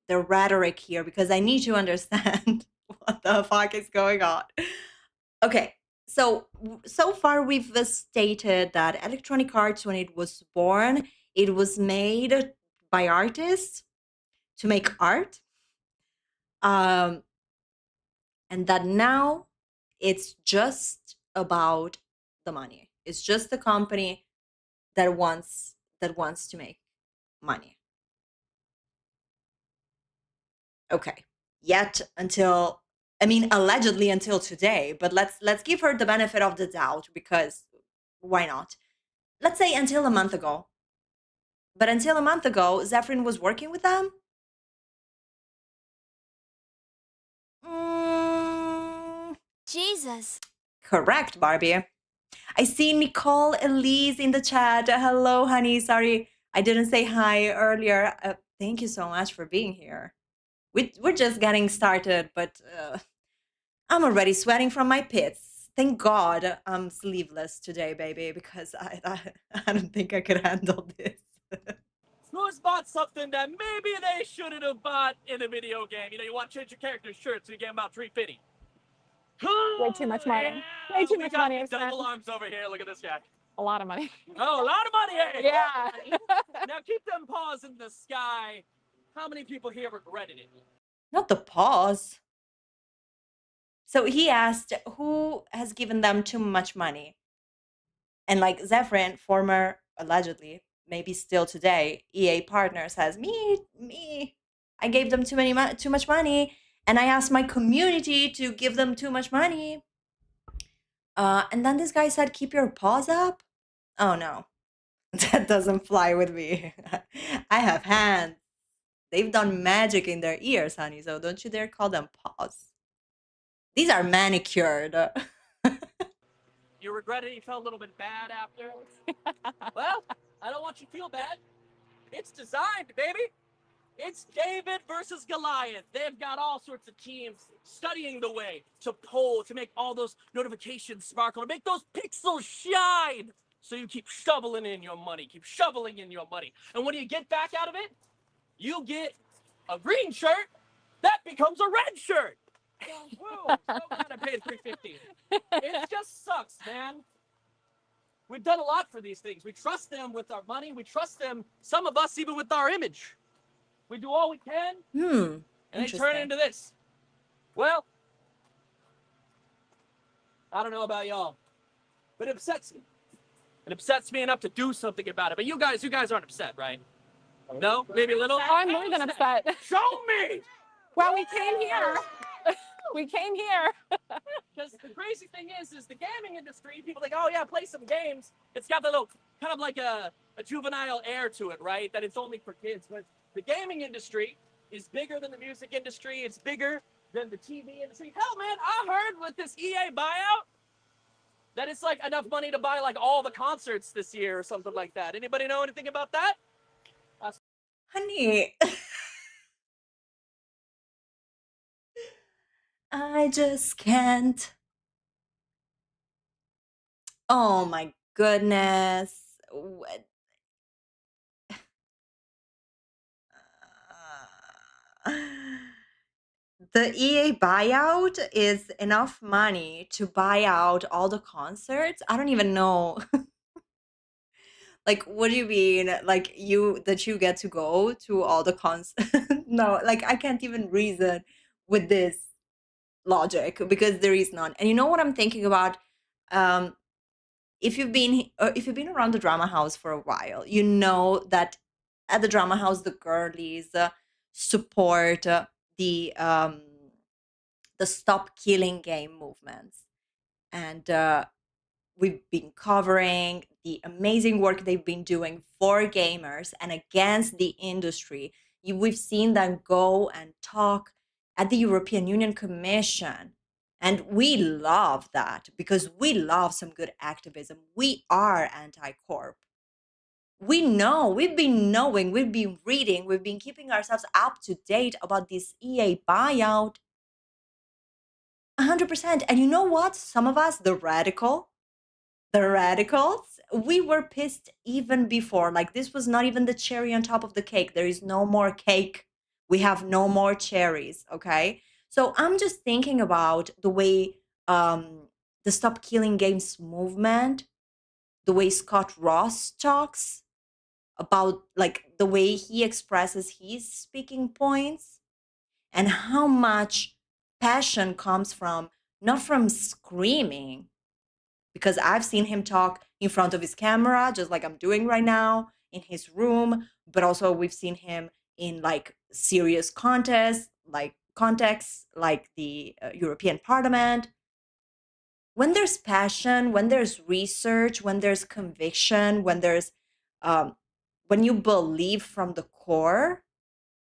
rhetoric here because I need to understand what the fuck is going on. Okay. So far we've stated that Electronic Arts, when it was born, it was made by artists to make art. And that now it's just about the money. It's just a company that wants to make money. Okay. Yet until, I mean, allegedly until today, but let's give her the benefit of the doubt because why not? Let's say until a month ago. But until a month ago, Zephyrin was working with them. Jesus. Correct, Barbie. I see Nicole Elise in the chat. Hello, honey. Sorry, I didn't say hi earlier. Thank you so much for being here. We're just getting started, but I'm already sweating from my pits. Thank God I'm sleeveless today, baby, because I don't think I could handle this. who's bought something that maybe they shouldn't have bought in a video game? You know, you want to change your character's shirt, so you get about $350. Way too much money. Way too much money. We got double arms over here. Look at this guy. A lot of money. Oh, a lot of money. Hey. Yeah. Now keep them paws in the sky. How many people here regretted it? Not the pause. So he asked who has given them too much money. And like Zephyrin, former, allegedly, maybe still today, EA partner says, me. I gave them too much money. And I asked my community to give them too much money. And then this guy said, keep your paws up. Oh no, that doesn't fly with me. I have hands. They've done magic in their ears, honey. So don't you dare call them paws. These are manicured. You regret it? You felt a little bit bad after? Well, I don't want you to feel bad. It's designed, baby. It's David versus Goliath. They've got all sorts of teams studying the way to pull, to make all those notifications sparkle, to make those pixels shine. So you keep shoveling in your money, keep shoveling in your money. And what do you get back out of it? You get a green shirt that becomes a red shirt. Woo, so glad I paid $350. It just sucks, man. We've done a lot for these things. We trust them with our money. We trust them, some of us, even with our image. We do all we can, and they turn it into this. Well, I don't know about y'all, but it upsets me. It upsets me enough to do something about it. But you guys aren't upset, right? No? Maybe a little? Oh, I'm more than upset. Show me! Well, we came here. We came here. Because the crazy thing is the gaming industry, people think, oh yeah, play some games. It's got the little, kind of like a a juvenile air to it, right? That it's only for kids. But the gaming industry is bigger than the music industry. It's bigger than the TV industry. Hell, man, I heard with this EA buyout that it's like enough money to buy like all the concerts this year or something like that. Anybody know anything about that? Honey, I just can't. Oh my goodness. The EA buyout is enough money to buy out all the concerts. I don't even know. Like, what do you mean? Like, you get to go to all the concerts? No, like, I can't even reason with this logic because there is none. And you know what I'm thinking about? Um, if you've been around the drama house for a while, you know that at the drama house the girlies support the stop killing game movements, and we've been covering the amazing work they've been doing for gamers and against the industry. We've seen them go and talk at the European Union Commission. And we love that because we love some good activism. We are anti corp. We know, we've been knowing, we've been reading, we've been keeping ourselves up to date about this EA buyout 100%. And you know what? Some of us, the radicals, we were pissed even before. Like, this was not even the cherry on top of the cake. There is no more cake. We have no more cherries. Okay. So I'm just thinking about the way the Stop Killing Games movement, the way Scott Ross talks about, like, the way he expresses his speaking points, and how much passion comes from, not from screaming, because I've seen him talk in front of his camera, just like I'm doing right now in his room, but also we've seen him in like serious contexts, like the European Parliament. When there's passion, when there's research, when there's conviction, um, when you believe from the core,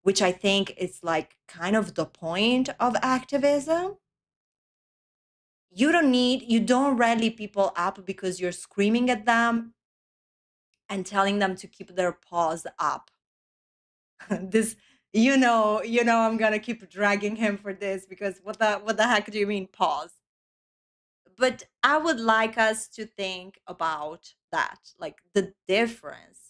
which I think is like kind of the point of activism, you don't rally people up because you're screaming at them and telling them to keep their paws up. This, I'm gonna keep dragging him for this because what the heck do you mean pause? But I would like us to think about that, like the difference.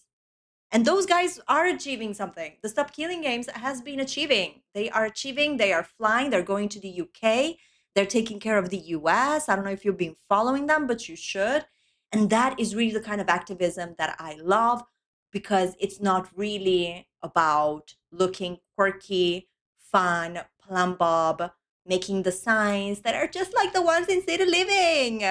And those guys are achieving something. The Stop Killing Games has been achieving. They are achieving, they are flying, they're going to the UK, they're taking care of the US. I don't know if you've been following them, but you should. And that is really the kind of activism that I love, because it's not really about looking quirky, fun, plum bob, making the signs that are just like the ones in City Living.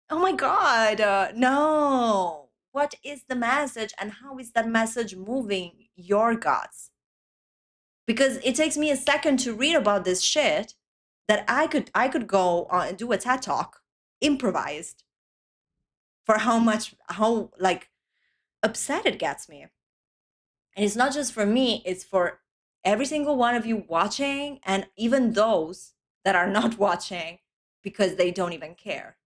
Oh my God, no. What is the message, and how is that message moving your guts? Because it takes me a second to read about this shit that I could go and do a TED talk improvised for how like upset it gets me. And it's not just for me, it's for every single one of you watching, and even those that are not watching because they don't even care.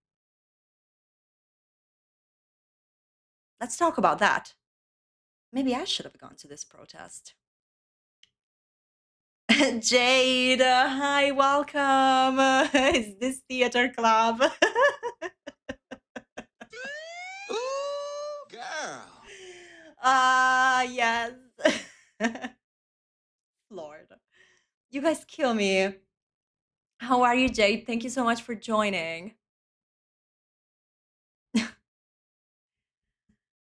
Let's talk about that. Maybe I should have gone to this protest. Jade, hi, welcome. Is this theater club? Ooh, girl. Yes. Lord. You guys kill me. How are you, Jade? Thank you so much for joining.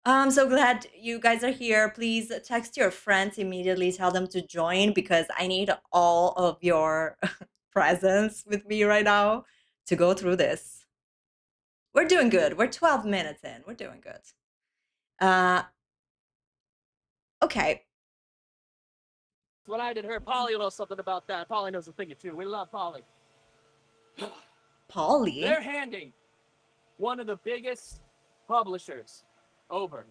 I'm so glad you guys are here. Please text your friends immediately. Tell them to join because I need all of your presence with me right now to go through this. We're doing good. We're 12 minutes in. We're doing good. Okay. When I did her, Polly knows something about that. Polly knows a thing or two. We love Polly. Polly? They're handing one of the biggest publishers over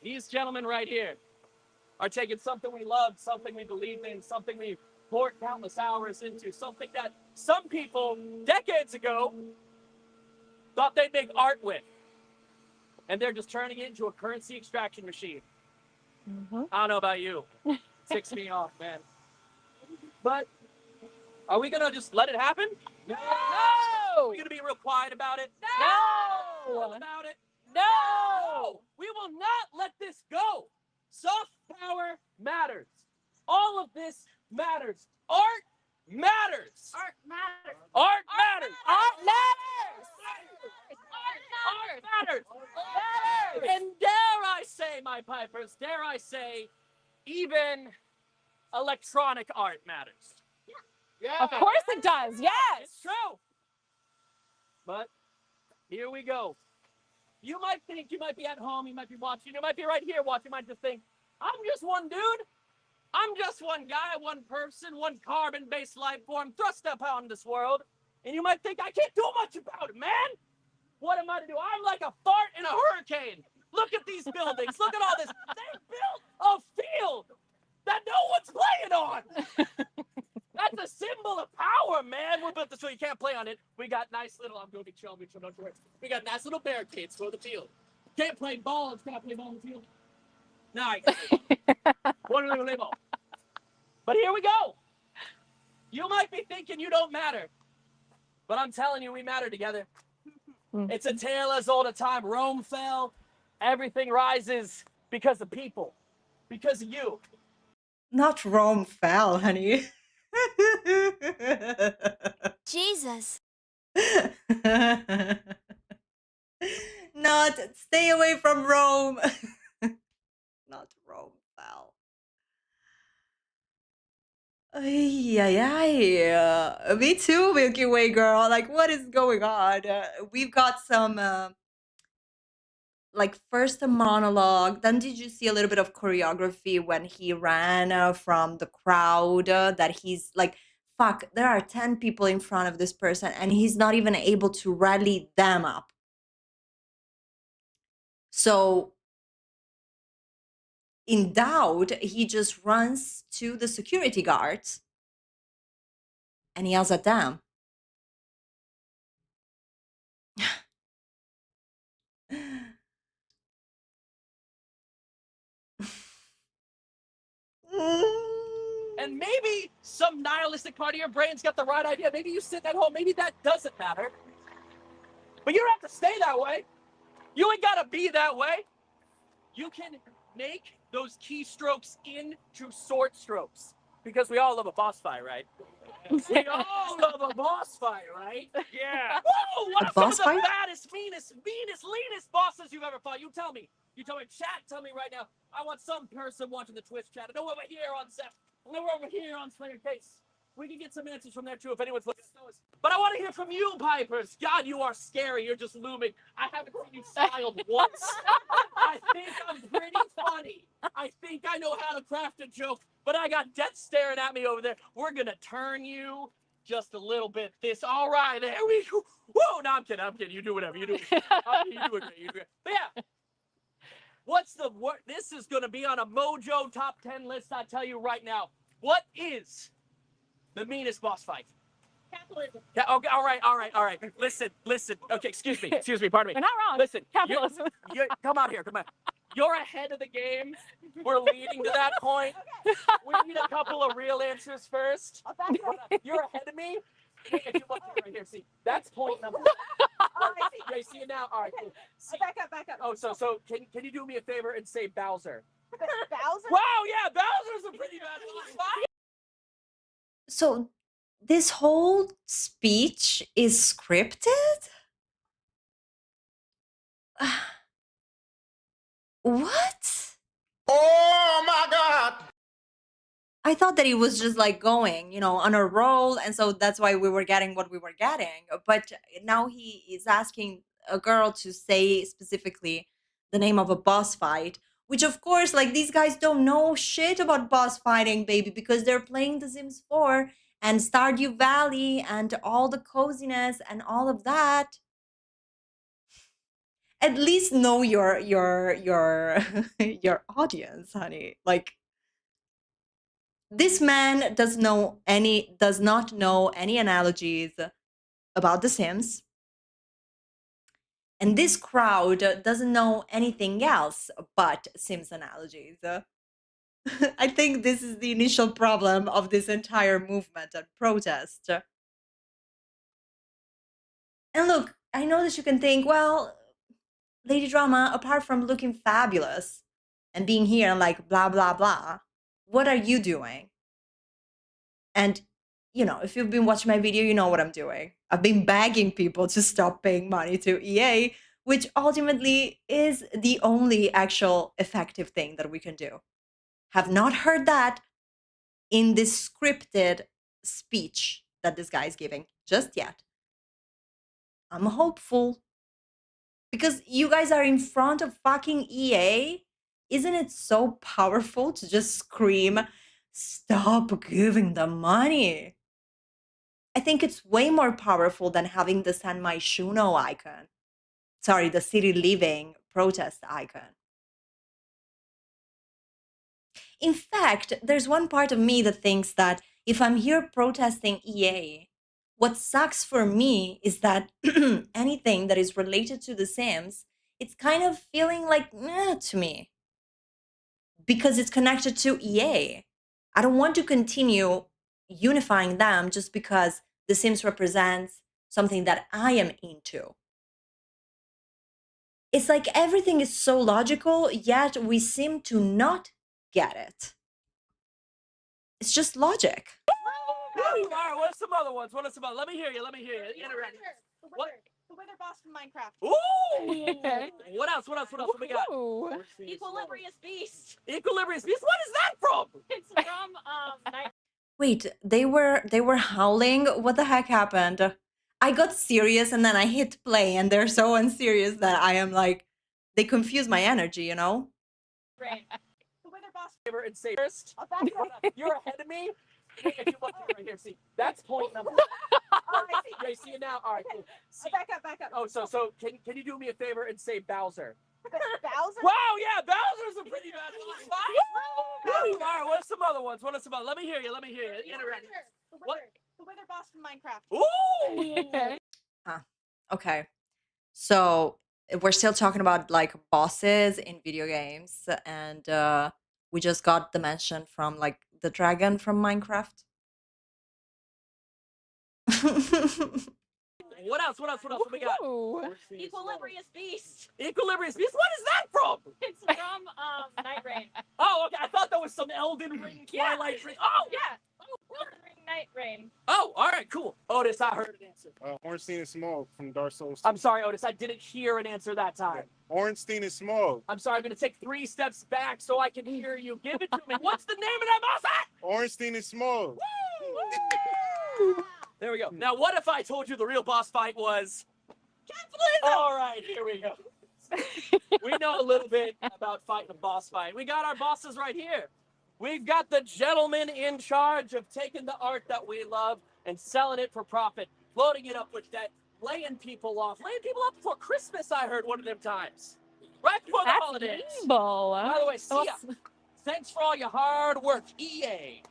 These gentlemen right here are taking something we loved, something we believed in, something we poured countless hours into, something that some people decades ago thought they'd make art with. And they're just turning it into a currency extraction machine. I don't know about you. Ticks me off, man. But are we gonna just let it happen? No! Are we gonna be real quiet about it? No! About it? No! We will not let this go. Soft power matters. All of this matters. Art matters. Art matters. Art matters. Art matters. Art matters. And dare I say, my pipers, dare I say, even electronic art matters. Yeah. Of course it does. Yes. It's true. But here we go. You might think, you might be at home, you might be watching, you might be right here watching, you might just think, I'm just one dude. I'm just one guy, one person, one carbon-based life form thrust upon this world. And you might think, I can't do much about it, man. What am I to do? I'm like a fart in a hurricane. Look at these buildings. Look at all this. They built a field that no one's playing on. That's a symbol of power, man. We're built this way. You can't play on it. We got nice little, I'm going to be chill, don't you worry. We got nice little barricades for the field. Can't play ball. Can't play ball in the field. No, I can't. What do we play ball? But here we go. You might be thinking you don't matter. But I'm telling you, we matter together. It's a tale as old as time. Rome fell. Everything rises because of people. Because of you. Not Rome fell, honey. Jesus. Not stay away from Rome. Not Rome fell. Ay, ay, ay. Me too, Milky Way girl. Like, what is going on? We've got some, like, first a monologue. Then did you see a little bit of choreography when he ran from the crowd? That he's like, fuck, there are 10 people in front of this person, and he's not even able to rally them up. So, in doubt, he just runs to the security guards and he yells at them. And maybe some nihilistic part of your brain's got the right idea. Maybe you sit at home. Maybe that doesn't matter. But you don't have to stay that way. You ain't got to be that way. You can make those keystrokes into sword strokes. Because we all love a boss fight, right? We all love a boss fight, right? Yeah. Whoa, what A are some of boss the fight? baddest, meanest, leanest bosses you've ever fought? You tell me. You tell me. Chat, tell me right now. I want some person watching the Twitch chat. I know over here on Zeph. I know over here on Slayer Case. We can get some answers from there too if anyone's looking at those. But I want to hear from you, Pipers. God, you are scary. You're just looming. I haven't seen you smiled once. I think I'm pretty funny. I think I know how to craft a joke, but I got death staring at me over there. We're gonna turn you just a little bit. All right, there we go. Whoa, no, I'm kidding. You do whatever. You do it. You do it great. You do it. But yeah. This is gonna be on a Mojo top 10 list. I tell you right now. What is the meanest boss fight? Capitalism. Yeah, okay, all right. Listen. Okay, excuse me, pardon me. You're not wrong. Listen, Capitalism. come out here, come on. You're ahead of the game. We're leading to that point. We need a couple of real answers first. I'll back you up. You're ahead of me. If you look right here, see, that's point number 1. Oh, I see. Yeah, you see it now? All right, cool. See, Back up. oh, so can you do me a favor and say Bowser? Bowser? Wow, yeah, Bowser's a pretty bad boss fight. So, this whole speech is scripted? What? Oh my God! I thought that he was just like going, on a roll, and so that's why we were getting what we were getting. But now he is asking a girl to say specifically the name of a boss fight, which of course, like, these guys don't know shit about boss fighting, baby, because they're playing The Sims 4 and Stardew Valley and all the coziness and all of that. At least know your your audience, honey. Like, this man does not know any analogies about The Sims, and this crowd doesn't know anything else but Sims analogies. I think this is the initial problem of this entire movement and protest. And look, I know that you can think, well, Lady Drama, apart from looking fabulous and being here and like blah blah blah, what are you doing? And you know, if you've been watching my video, you know what I'm doing. I've been begging people to stop paying money to EA, which ultimately is the only actual effective thing that we can do. Have not heard that in this scripted speech that this guy is giving just yet. I'm hopeful because you guys are in front of fucking EA. Isn't it so powerful to just scream, stop giving them money? I think it's way more powerful than having the San Myshuno icon. Sorry, the City Living protest icon. In fact, there's one part of me that thinks that if I'm here protesting EA, what sucks for me is that anything that is related to The Sims, it's kind of feeling like to me because it's connected to EA. I don't want to continue unifying them just because The Sims represents something that I am into. It's like everything is so logical, yet we seem to not get it. It's just logic. All right, what are some other ones? What are some other? Let me hear you. Let me hear you. What? The wither boss from Minecraft. Ooh! What else? What else? What else? What we got? Equilibrious Beast. Equilibrious Beast. What is that from? It's from Night. Wait, they were howling? What the heck happened? I got serious and then I hit play and they're so unserious that I am like, they confuse my energy, you know? Right. The wither boss. Favor and say first. I'll back up. You're ahead of me. If you look right here, see, that's point number. I see. Yeah, you see it now. All right, cool. See, Back up. oh, so can you do me a favor and say Bowser? Bowser? Wow, yeah, Bowser's a pretty bad boss fight. All right, what are some other ones? What are some other? Let me hear you. Let me hear you. What? The wither boss from Minecraft. Ooh! Okay. So we're still talking about like bosses in video games, and we just got the mention from like the dragon from Minecraft. What else? What else? What else? What we got? Equilibrious Beast. Equilibrious Beast. What is that from? It's from Night Rain. Oh, okay. I thought that was some Elden Ring Twilight Ring. Oh, Yeah. Night Rain. oh, all right, cool. Otis, I heard an answer. Ornstein is small from Dark Souls. I'm sorry, Otis. I didn't hear an answer that time. Ornstein is small. I'm sorry. I'm going to take 3 steps back so I can hear you. Give it to me. What's the name of that boss? Ornstein is small. There we go. Now, what if I told you the real boss fight was capitalism? All right, here we go. We know a little bit about fighting a boss fight. We got our bosses right here. We've got the gentleman in charge of taking the art that we love and selling it for profit, loading it up with debt, laying people off. Laying people up before Christmas, I heard one of them times. Right before the holidays. By the way, see ya. Thanks for all your hard work, EA.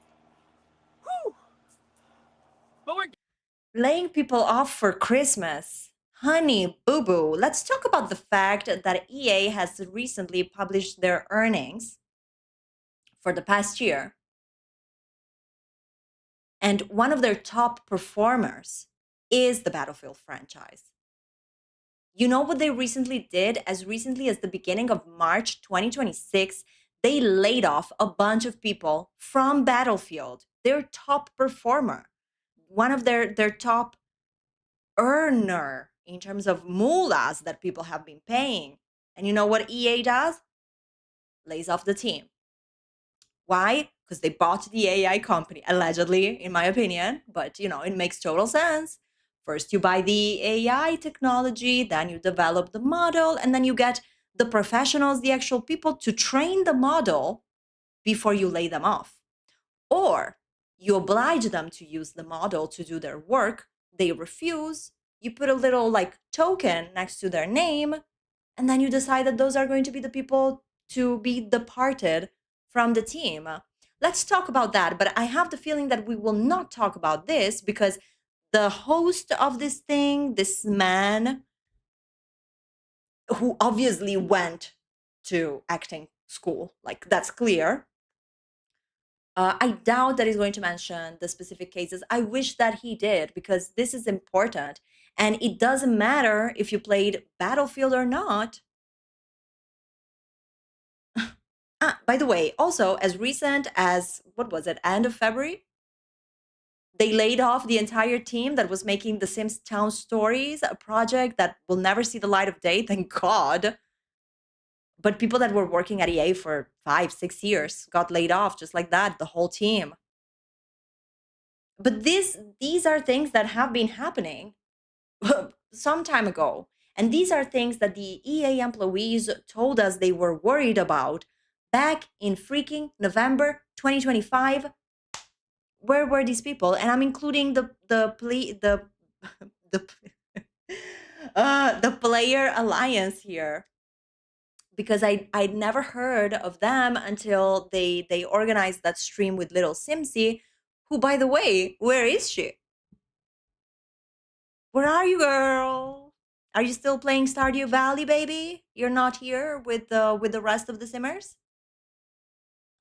Whew. But we're Laying people off for Christmas. Honey boo boo, let's talk about the fact that EA has recently published their earnings for the past year. And one of their top performers is the Battlefield franchise. You know what they recently did? As recently as the beginning of March 2026, they laid off a bunch of people from Battlefield, their top performer, one of their top earner in terms of mullahs that people have been paying. And you know what EA does? Lays off the team. Why? Because they bought the AI company, allegedly, in my opinion. But, you know, it makes total sense. First, you buy the AI technology, then you develop the model, and then you get the professionals, the actual people to train the model before you lay them off. Or you oblige them to use the model to do their work. They refuse. You put a little like token next to their name, and then you decide that those are going to be the people to be departed from the team. Let's talk about that, but I have the feeling that we will not talk about this because the host of this thing, this man who obviously went to acting school, like that's clear. I doubt that he's going to mention the specific cases. I wish that he did because this is important. And it doesn't matter if you played Battlefield or not. By the way, also as recent as, what was it, end of February? They laid off the entire team that was making the Sims Town Stories, a project that will never see the light of day, thank God. But people that were working at EA for 5-6 years got laid off just like that, the whole team. But these are things that have been happening some time ago. And these are things that the EA employees told us they were worried about back in freaking November 2025. Where were these people? And I'm including the player alliance here because I'd never heard of them until they organized that stream with Little Simsy, who, by the way, where is she? Where are you, girl? Are you still playing Stardew Valley, baby? You're not here with the rest of the Simmers?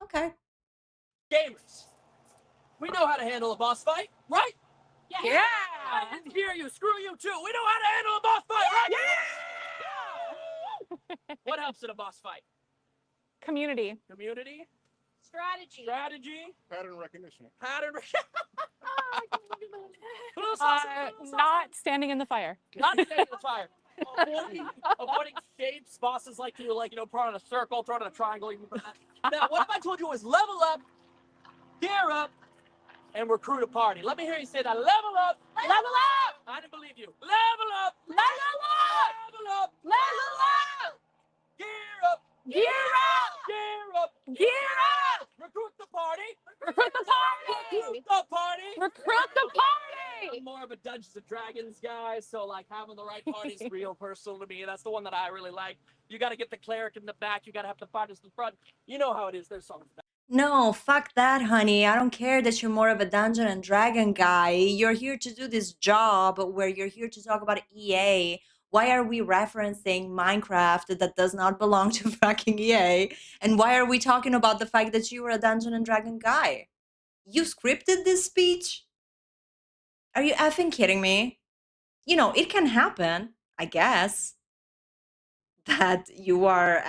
Okay. Gamers, we know how to handle a boss fight, right? Yeah. I didn't hear you. Screw you too. We know how to handle a boss fight, right? Yeah. What helps in a boss fight? Community. Community, Strategy. strategy, Pattern recognition. pattern. Who else has it? Who else has Not standing in the fire. it? Not standing in the fire. Avoiding shapes. Bosses like to put on a circle, throw it in a triangle. You can put that. Now, what if I told you was level up, gear up, and recruit a party? Let me hear you say that. Level up. Level up. I didn't believe you. Level up. Level up. Level up. Level up. Gear up. Gear up. Gear up. Gear up. Recruit the party. Recruit the party. Recruit the party. Recruit the party. I'm more of a Dungeons and Dragons guy, so like having the right party is real personal to me. That's the one that I really like. You got to get the cleric in the back. You got to have the fighters in the front. You know how it is. There's songs. No, fuck that, honey. I don't care that you're more of a Dungeon and Dragon guy. You're here to do this job where you're here to talk about EA. Why are we referencing Minecraft that does not belong to fucking EA? And why are we talking about the fact that you were a Dungeon and Dragon guy? You scripted this speech? Are you effing kidding me? You know, it can happen, I guess, that you are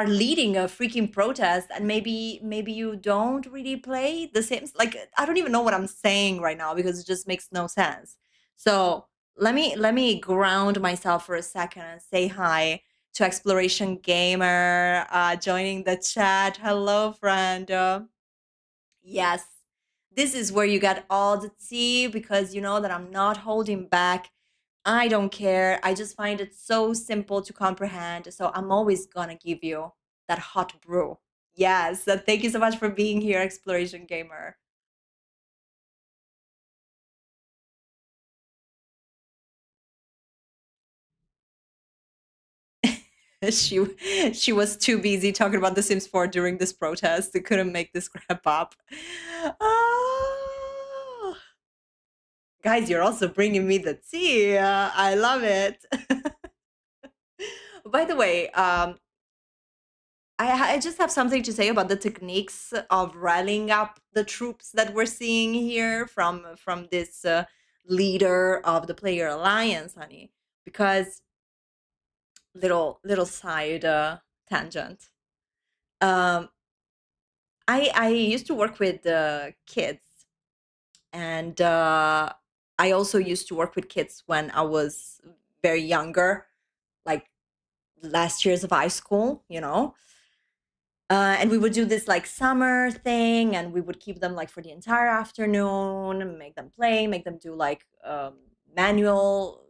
leading a freaking protest and maybe you don't really play the Sims. Like, I don't even know what I'm saying right now because it just makes no sense. So let me ground myself for a second and say hi to Exploration Gamer joining the chat. Hello, friend. Yes, this is where you get all the tea because you know that I'm not holding back. I don't care. I just find it so simple to comprehend. So I'm always gonna give you that hot brew. Yes. So thank you so much for being here, Exploration Gamer. She was too busy talking about The Sims 4 during this protest. They couldn't make this crap up. Oh. Guys, you're also bringing me the tea. I love it. By the way, I just have something to say about the techniques of rallying up the troops that we're seeing here from this leader of the Player Alliance, honey. Because little side tangent. I used to work with kids, and I also used to work with kids when I was very younger, like last years of high school, you know. And we would do this like summer thing, and we would keep them like for the entire afternoon, make them play, make them do like manual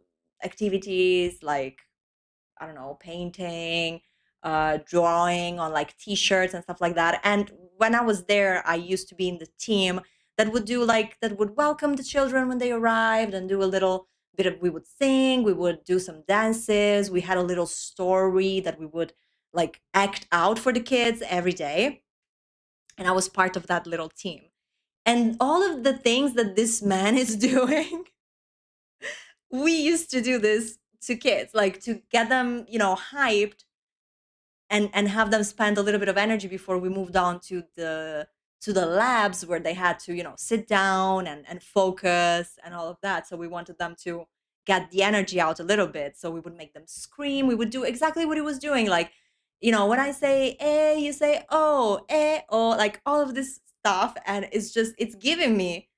activities, like I don't know, painting, drawing on like t-shirts and stuff like that. And when I was there, I used to be in the team that would welcome the children when they arrived and do a little we would sing, we would do some dances, we had a little story that we would like act out for the kids every day, and I was part of that little team. And all of the things that this man is doing, we used to do this to kids, like to get them, hyped and have them spend a little bit of energy before we moved on to the labs where they had to, sit down and focus and all of that. So we wanted them to get the energy out a little bit. So we would make them scream. We would do exactly what he was doing. Like, when I say eh, you say oh, eh, oh, like all of this stuff. And it's giving me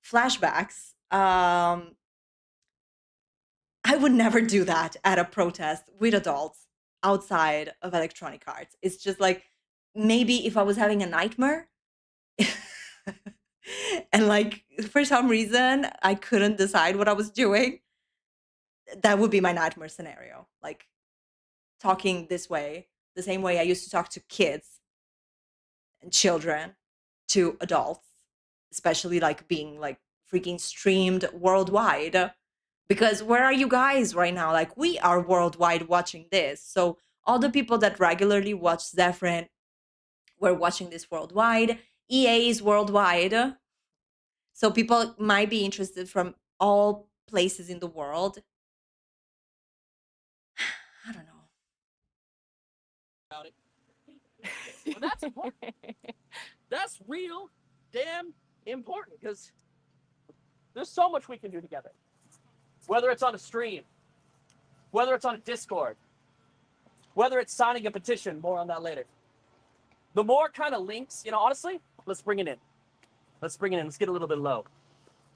flashbacks. I would never do that at a protest with adults outside of Electronic Arts. It's just like maybe if I was having a nightmare and like for some reason I couldn't decide what I was doing, that would be my nightmare scenario. Like talking this way, the same way I used to talk to kids and children, to adults, especially like being like freaking streamed worldwide. Because where are you guys right now? Like we are worldwide watching this. So all the people that regularly watch Zephyrin, we're watching this worldwide. EA is worldwide. So people might be interested from all places in the world. I don't know. About it. Well, that's important. That's real damn important because there's so much we can do together. Whether it's on a stream, whether it's on a Discord, whether it's signing a petition, more on that later. The more kind of links, honestly, let's bring it in. Let's bring it in. Let's get a little bit low.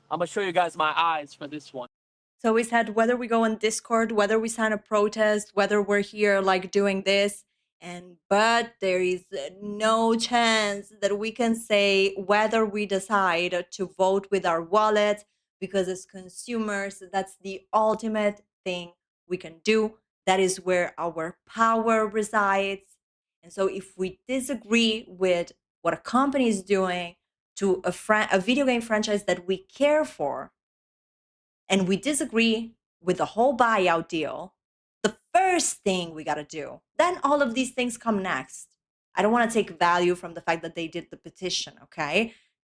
I'm going to show you guys my eyes for this one. So we said whether we go on Discord, whether we sign a protest, whether we're here like doing this, but there is no chance that we can say whether we decide to vote with our wallet, because as consumers, that's the ultimate thing we can do. That is where our power resides. And so if we disagree with what a company is doing to a video game franchise that we care for, and we disagree with the whole buyout deal, the first thing we got to do, then all of these things come next. I don't want to take value from the fact that they did the petition, okay?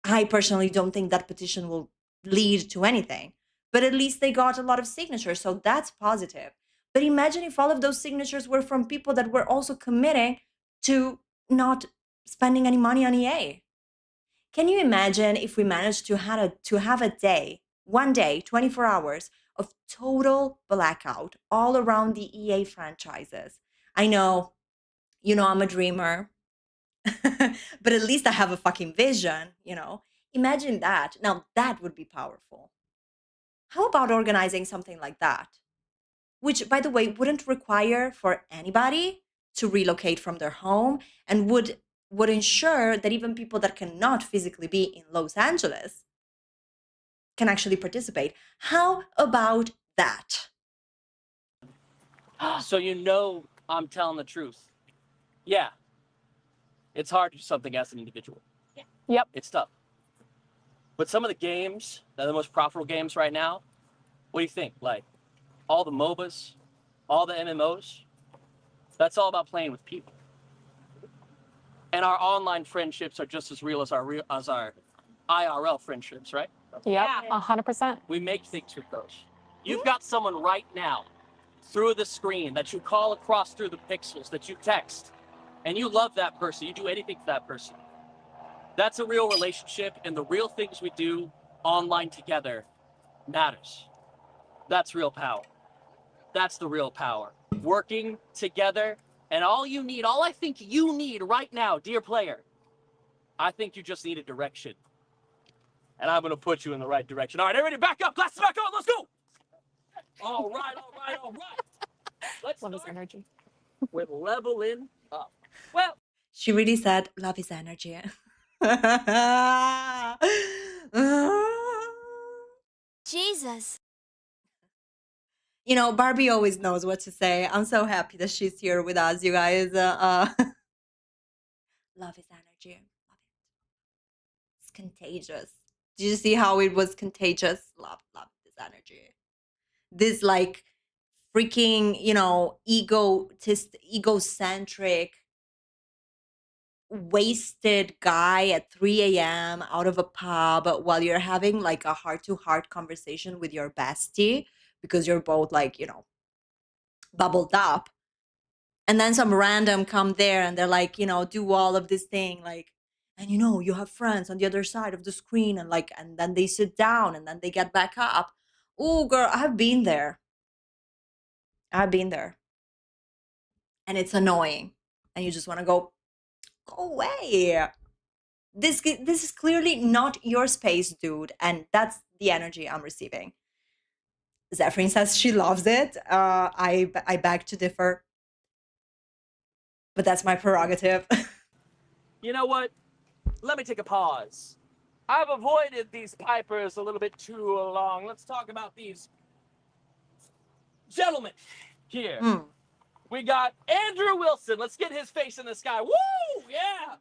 I personally don't think that petition will lead to anything, but at least they got a lot of signatures, so that's positive. But imagine if all of those signatures were from people that were also committing to not spending any money on EA. Can you imagine if we managed to have a day, one day, 24 hours of total blackout all around the EA franchises? I know, I'm a dreamer, but at least I have a fucking vision, Imagine that. Now that would be powerful. How about organizing something like that? Which, by the way, wouldn't require for anybody to relocate from their home and would ensure that even people that cannot physically be in Los Angeles can actually participate. How about that? So I'm telling the truth. Yeah. It's hard to do something as an individual. Yeah. Yep. It's tough. But some of the games that are the most profitable games right now, what do you think? Like all the MOBAs, all the MMOs, that's all about playing with people. And our online friendships are just as real as our IRL friendships, right? Yeah, 100%. We make things with those. You've got someone right now through the screen that you call across through the pixels, that you text, and you love that person. You do anything for that person. That's a real relationship, and the real things we do online together matters. That's real power. That's the real power. Working together, and all I think you need right now, dear player, I think you just need a direction. And I'm gonna put you in the right direction. All right, everybody back up, glasses back on, let's go! All right. Let's Love his start energy. with leveling up. Well, She really said, love is energy. Jesus. Barbie always knows what to say. I'm so happy that she's here with us, you guys. Love is energy. Love it. It's contagious. Did you see how it was contagious? Love is energy. this like freaking, egocentric, wasted guy at 3 a.m. out of a pub while you're having like a heart-to-heart conversation with your bestie because you're both like, bubbled up. And then some random come there and they're like, do all of this thing like, and you have friends on the other side of the screen and like, and then they sit down and then they get back up. Oh, girl, I've been there. I've been there. And it's annoying. And you just want to go away. This is clearly not your space, dude. And that's the energy I'm receiving. Zephyrin says she loves it. I beg to differ. But that's my prerogative. You know what? Let me take a pause. I've avoided these pipers a little bit too long. Let's talk about these gentlemen here. We got Andrew Wilson. Let's get his face in the sky. Woo! Yeah.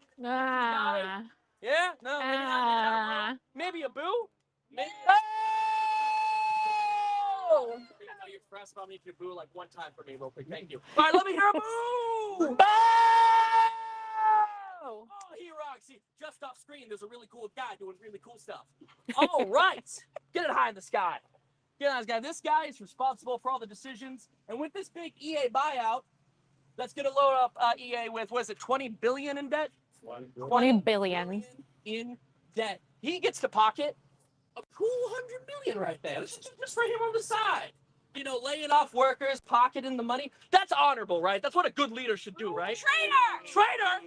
Yeah? No? Maybe a boo? Maybe. Oh! I know you're pressed on me. If you boo like one time for me real quick. Thank you. All right, let me hear a boo! Oh, he rocks. Just off screen, there's a really cool guy doing really cool stuff. All right. Get it high in the sky. Get it high in the sky. This guy is responsible for all the decisions. And with this big EA buyout, that's going to load up EA with, what is it, 20 billion in debt? 20 billion in debt. He gets to pocket a cool 100 million right there. This is just for him on the side. Laying off workers, pocketing the money. That's honorable, right? That's what a good leader should do, right? Traitor!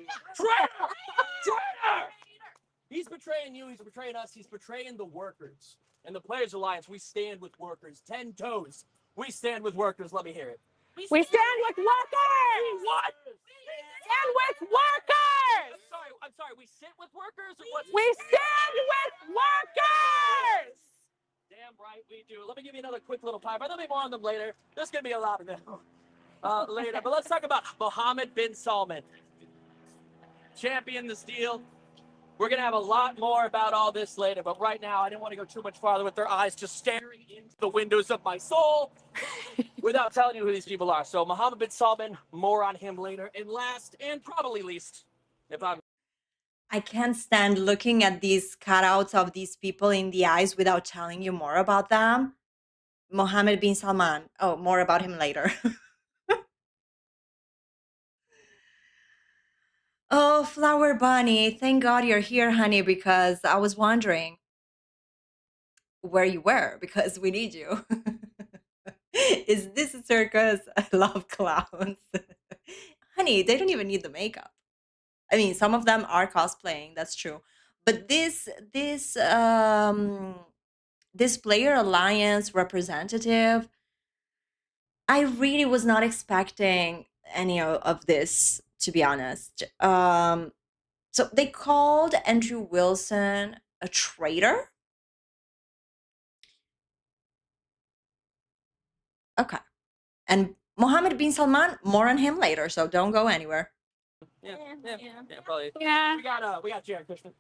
He's betraying you. He's betraying us. He's betraying the workers. And the Players Alliance, we stand with workers. 10 toes. We stand with workers. Let me hear it. We stand with workers! What? Stand with workers! I'm sorry. We sit with workers or what? We stand with workers! Damn right we do. Let me give you another quick little pipe. There'll be more on them later. There's going to be a lot of them later. But let's talk about Mohammed bin Salman. Champion the Steel. We're going to have a lot more about all this later. But right now, I didn't want to go too much farther with their eyes just staring into the windows of my soul without telling you who these people are. So Mohammed bin Salman, more on him later. And last, and probably least, I can't stand looking at these cutouts of these people in the eyes without telling you more about them. Mohammed bin Salman. Oh, more about him later. Oh, Flower Bunny. Thank God you're here, honey, because I was wondering where you were because we need you. Is this a circus? I love clowns. Honey, they don't even need the makeup. I mean, some of them are cosplaying, that's true. But this Player Alliance representative, I really was not expecting any of this, to be honest. So they called Andrew Wilson a traitor? Okay. And Mohammed bin Salman, more on him later, so don't go anywhere. Yeah, probably. Yeah. We got Jared Kushner.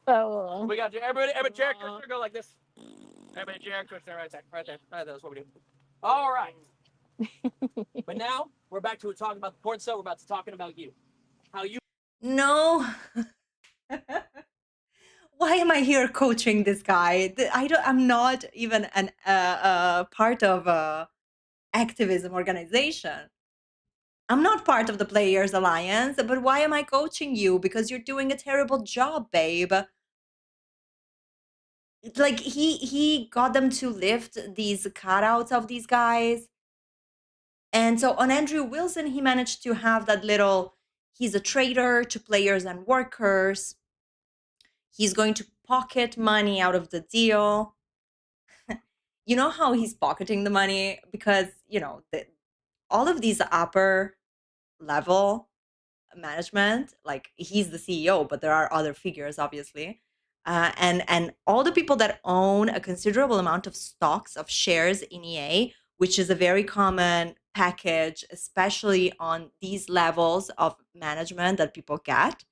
Oh. We got everybody. Jared Kushner, go like this. Everybody, Jared Kushner, right there. That's what we do. All right. But now we're back to talking about the porn star. We're about to talking about you. How you? No. Why am I here coaching this guy? I'm not even an part of a activism organization. I'm not part of the Players Alliance, but why am I coaching you? Because you're doing a terrible job, babe. Like he got them to lift these cutouts of these guys. And so on Andrew Wilson, he managed to have that little, he's a traitor to players and workers. He's going to pocket money out of the deal. You know how he's pocketing the money? Because, all of these upper level management, like he's the CEO, but there are other figures, obviously. And all the people that own a considerable amount of stocks of shares in EA, which is a very common package, especially on these levels of management that people get.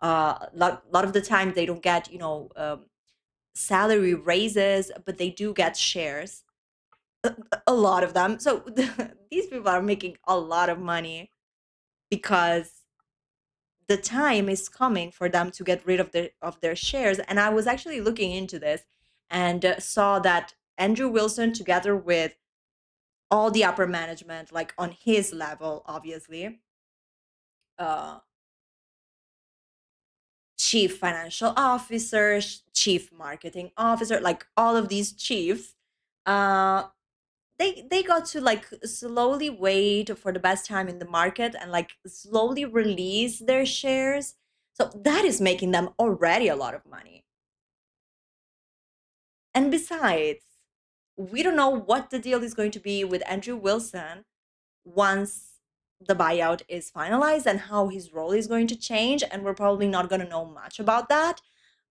Lot of the time they don't get, salary raises, but they do get shares. a lot of them. So these people are making a lot of money because the time is coming for them to get rid of their shares. And I was actually looking into this and saw that Andrew Wilson, together with all the upper management, like on his level, obviously, uh, chief financial officer, chief marketing officer, like all of these chiefs, uh, they got to like slowly wait for the best time in the market and like slowly release their shares. So that is making them already a lot of money. And besides, we don't know what the deal is going to be with Andrew Wilson once the buyout is finalized and how his role is going to change. And we're probably not going to know much about that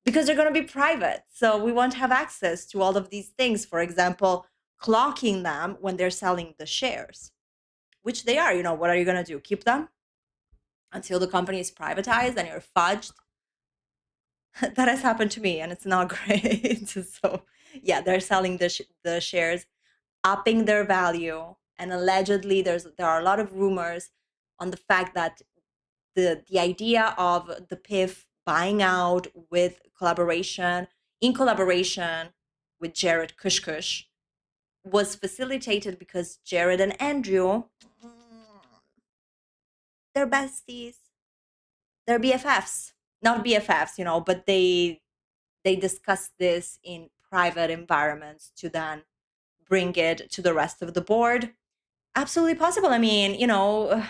because they're going to be private. So we won't have access to all of these things. For example, clocking them when they're selling the shares, which they are. You know, what are you going to do? Keep them until the company is privatized and you're fudged? That has happened to me and it's not great. So yeah, they're selling the shares, upping their value, and allegedly there are a lot of rumors on the fact that the idea of the PIF buying out with collaboration in collaboration with Jared Kushkush was facilitated because Jared and Andrew, they're besties, they're BFFs, not BFFs, you know, but they discuss this in private environments to then bring it to the rest of the board. Absolutely possible. I mean, you know,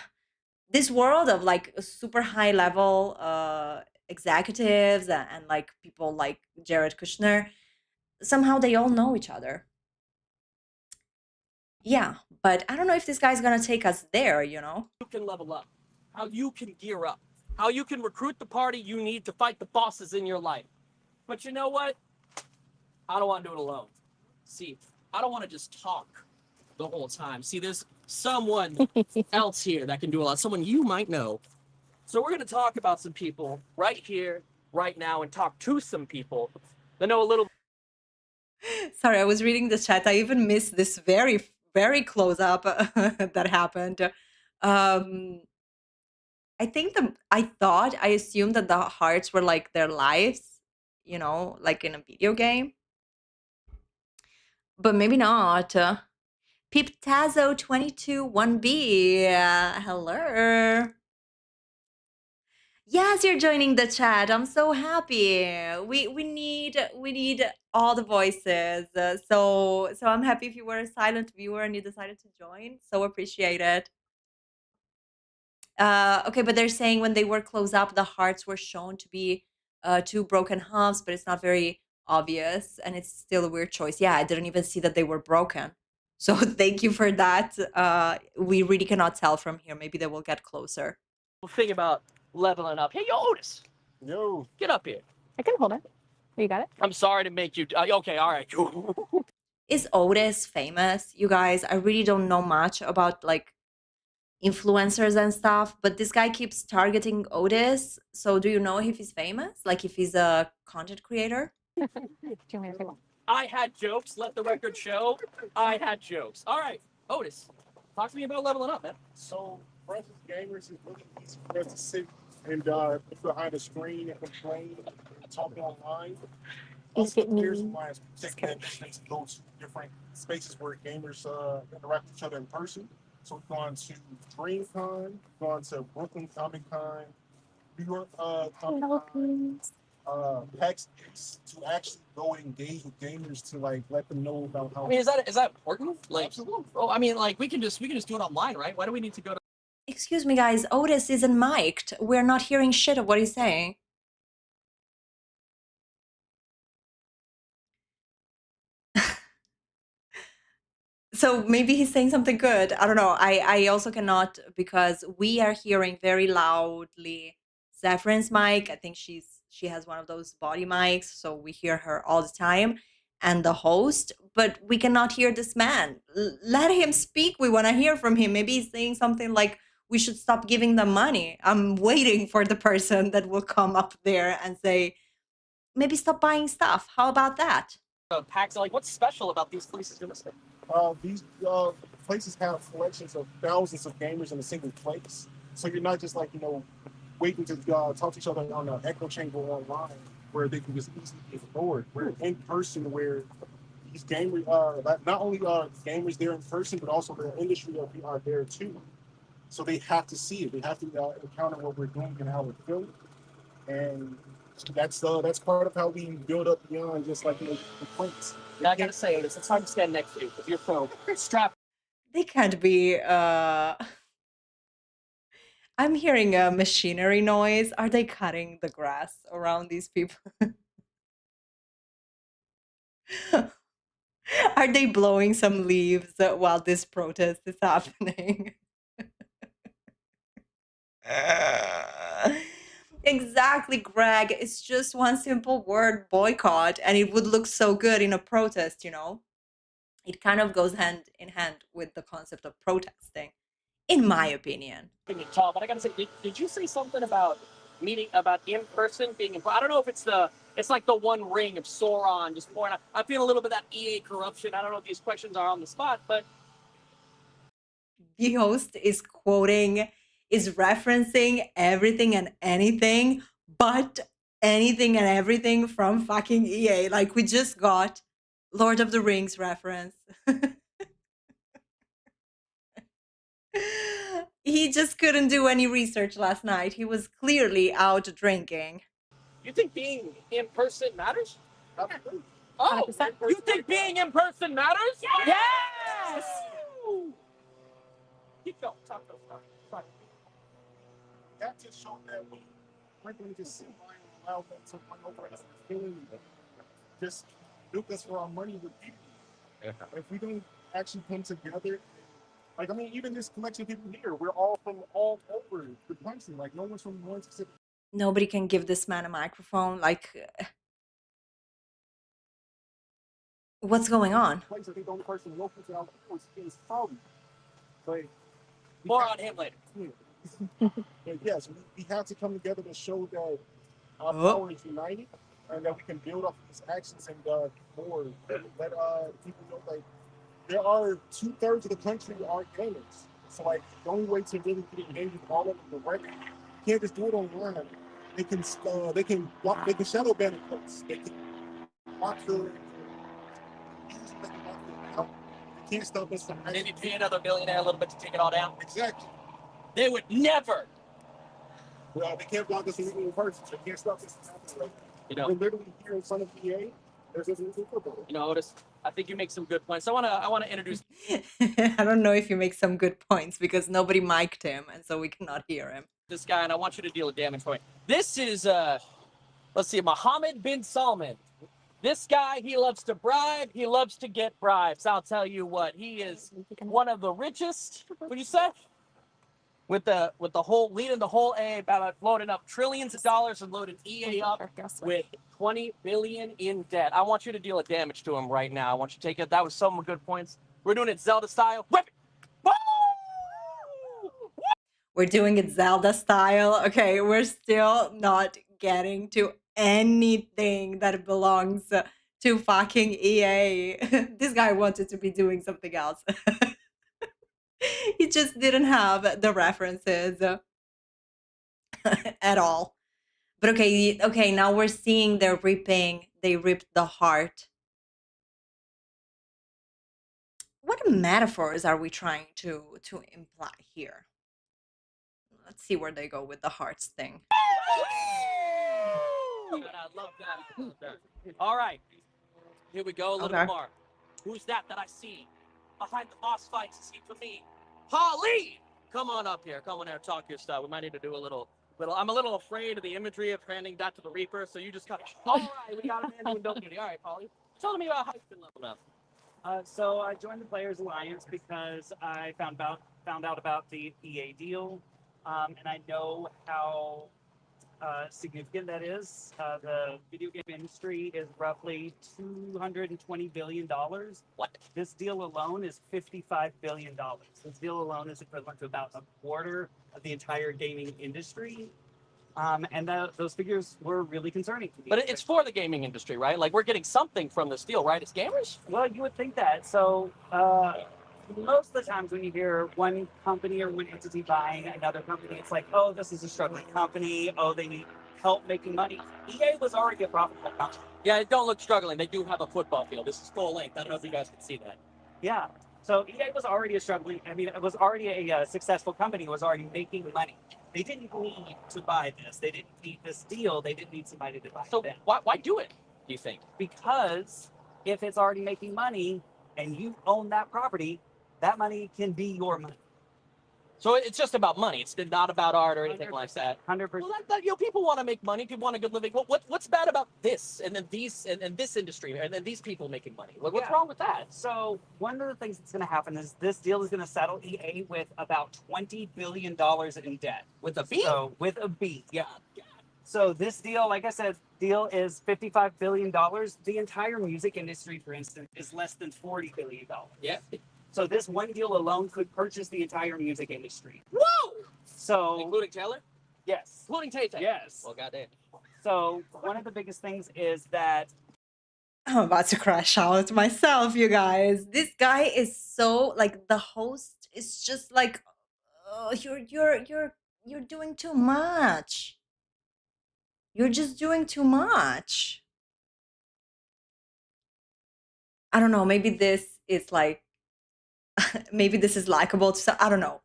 this world of like super high level executives and like people like Jared Kushner, somehow they all know each other. Yeah, but I don't know if this guy's gonna take us there, you know? You can level up, how you can gear up, how you can recruit the party you need to fight the bosses in your life. But you know what? I don't want to do it alone. See, I don't want to just talk the whole time. See, there's someone else here that can do a lot, someone you might know. So we're going to talk about some people right here, right now, and talk to some people that know a little. Sorry, I was reading the chat. I even missed this very close up that happened. I think I assumed that the hearts were like their lives, you know, like in a video game. But maybe not. Piptazo 22 1B. Hello. Yes, you're joining the chat. I'm so happy. We need all the voices. So I'm happy if you were a silent viewer and you decided to join. So appreciate it. Okay, but they're saying when they were close up, the hearts were shown to be two broken halves, but it's not very obvious, and it's still a weird choice. Yeah, I didn't even see that they were broken. So thank you for that. We really cannot tell from here. Maybe they will get closer. Thing about leveling up. Hey, yo, Otis. Yo. Get up here. I can hold it. You got it? I'm sorry to make you. Okay, all right. Is Otis famous? You guys, I really don't know much about like influencers and stuff, but this guy keeps targeting Otis. So do you know if he's famous? Like if he's a content creator? Do you want me to take one? I had jokes. Let the record show. I had jokes. All right, Otis, talk to me about leveling up, man. So, for us as gamers, it's really easy for us to sit and put behind a screen and complain and talk online. Also, here's why it's particularly interesting to go to different spaces where gamers interact with each other in person. So we've gone to DreamCon, we've gone to Brooklyn Comic Con, New York Comic Con, PAX East, to actually go and engage with gamers to like let them know about how. I mean, is that important? Like, Absolutely. oh, I mean, like we can just do it online, right? Why do we need to go to? Excuse me, guys. Otis isn't mic'd. We're not hearing shit of what he's saying. So maybe he's saying something good. I don't know. I also cannot, because we are hearing very loudly Zephyryn's mic. I think she has one of those body mics, so we hear her all the time, and the host, but we cannot hear this man. Let him speak. We want to hear from him. Maybe he's saying something like we should stop giving them money. I'm waiting for the person that will come up there and say, maybe stop buying stuff. How about that? PAX? Like, what's special about these places? These places have collections of thousands of gamers in a single place. So you're not just like, waiting to talk to each other on an echo chamber online where they can just easily be ignored. We're in person where these gamers not only are gamers there in person, but also the industry are there too. So they have to see it. They have to encounter what we're doing and how we're feeling. And that's part of how we build up beyond just like complaints. Now I gotta say, it's hard to stand next to you with your phone strapped. They can't be. I'm hearing a machinery noise. Are they cutting the grass around these people? Are they blowing some leaves while this protest is happening? Exactly, Greg. It's just one simple word, boycott, and it would look so good in a protest, It kind of goes hand in hand with the concept of protesting, in my opinion. Tall, but I gotta say, did you say something about in person being? I don't know if it's like the One Ring of Sauron just pouring out. I feel a little bit of that EA corruption. I don't know if these questions are on the spot, but The host is referencing everything and anything, but anything and everything from fucking EA. Like we just got Lord of the Rings reference. He just couldn't do any research last night. He was clearly out drinking. you think being in person matters? Oh, 100%. you think being in person matters? Yes! Keep going. Talk. That just showed that we frankly just sit by and allow them to run over us and just nuke us for our money repeatedly. If we don't actually come together, even this collection of people here, we're all from all over the country. Like, no one's from one specific Nobody can give this man a microphone. Like, what's going on? place. I think the only person local to our is Saudi. But More on him later. But yes, we have to come together to show that our power is united and that we can build off of these actions and more. Let people know, like, there are 2/3 of the country are gamers. So, like, the only way to really get engaged with all of them directly, you can't just do it online. They can shadow ban the posts. They can block the they can't stop us from Maybe pay another billionaire a little bit to take it all down. Exactly. They would never. Well, they can't block us from illegal persons. They can't stop us from happening. You We're literally here in front of EA. There's this illegal football. Otis, I think you make some good points. I wanna introduce. I don't know if you make some good points because nobody mic'd him and so we cannot hear him. This guy, and I want you to deal with damage for me. This is let's see, Mohammed bin Salman. This guy, he loves to bribe. He loves to get bribes. I'll tell you what, he is one of the richest. What do you say? With the whole leading the whole A about loading up trillions of dollars and loading EA up with 20 billion in debt. I want you to deal with damage to him right now. I want you to take it. That was some good points. We're doing it Zelda style. Whip it. We're doing it Zelda style. Okay, we're still not getting to anything that belongs to fucking EA. This guy wanted to be doing something else. He just didn't have the references at all. But okay, now we're seeing they're ripping. They ripped the heart. What metaphors are we trying to imply here? Let's see where they go with the hearts thing. I love that. All right. Here we go. A little bit more. Who's that I see? Behind the boss fights, is he for me? Holly! Come on up here. Come on here. Talk your stuff. We might need to do a little. I'm a little afraid of the imagery of handing that to the Reaper, so you just got. All right, we got a man doing double duty. All right, Polly. Tell me about how you've been leveled up. So I joined the Players Alliance because I found out about the EA deal, and I know how significant that is. The video game industry is roughly $220 billion. What? This deal alone is $55 billion. This deal alone is equivalent to about a quarter of the entire gaming industry. And those figures were really concerning to me. But it's for the gaming industry, right? Like we're getting something from this deal, right? As gamers. Well, you would think that. So most of the times when you hear one company or one entity buying another company, it's like, oh, this is a struggling company. Oh, they need help making money. EA was already a profitable company. Yeah, it don't look struggling. They do have a football field. This is full length. I don't know if you guys can see that. Yeah. So EA was already it was already a successful company. It was already making money. They didn't need to buy this. They didn't need this deal. They didn't need somebody to buy it. So why do it, do you think? Because if it's already making money and you own that property, that money can be your money. So it's just about money. It's not about art or anything like that. 100%. Well, people want to make money. People want a good living. What's bad about this? And then and this industry, and then these people making money. What's wrong with that? So one of the things that's going to happen is this deal is going to settle EA with about $20 billion in debt. With a B? So with a B, yeah. So this deal, like I said, deal is $55 billion. The entire music industry, for instance, is less than $40 billion. Yeah. So this one deal alone could purchase the entire music industry. Whoa! So including Taylor? Yes. Including Tay-Tay? Yes. Well, goddamn. So one of the biggest things is that I'm about to crash out myself, you guys. This guy is so like the host is just like, oh, you're doing too much. You're just doing too much. I don't know. Maybe this is like, maybe this is likable to some. I don't know.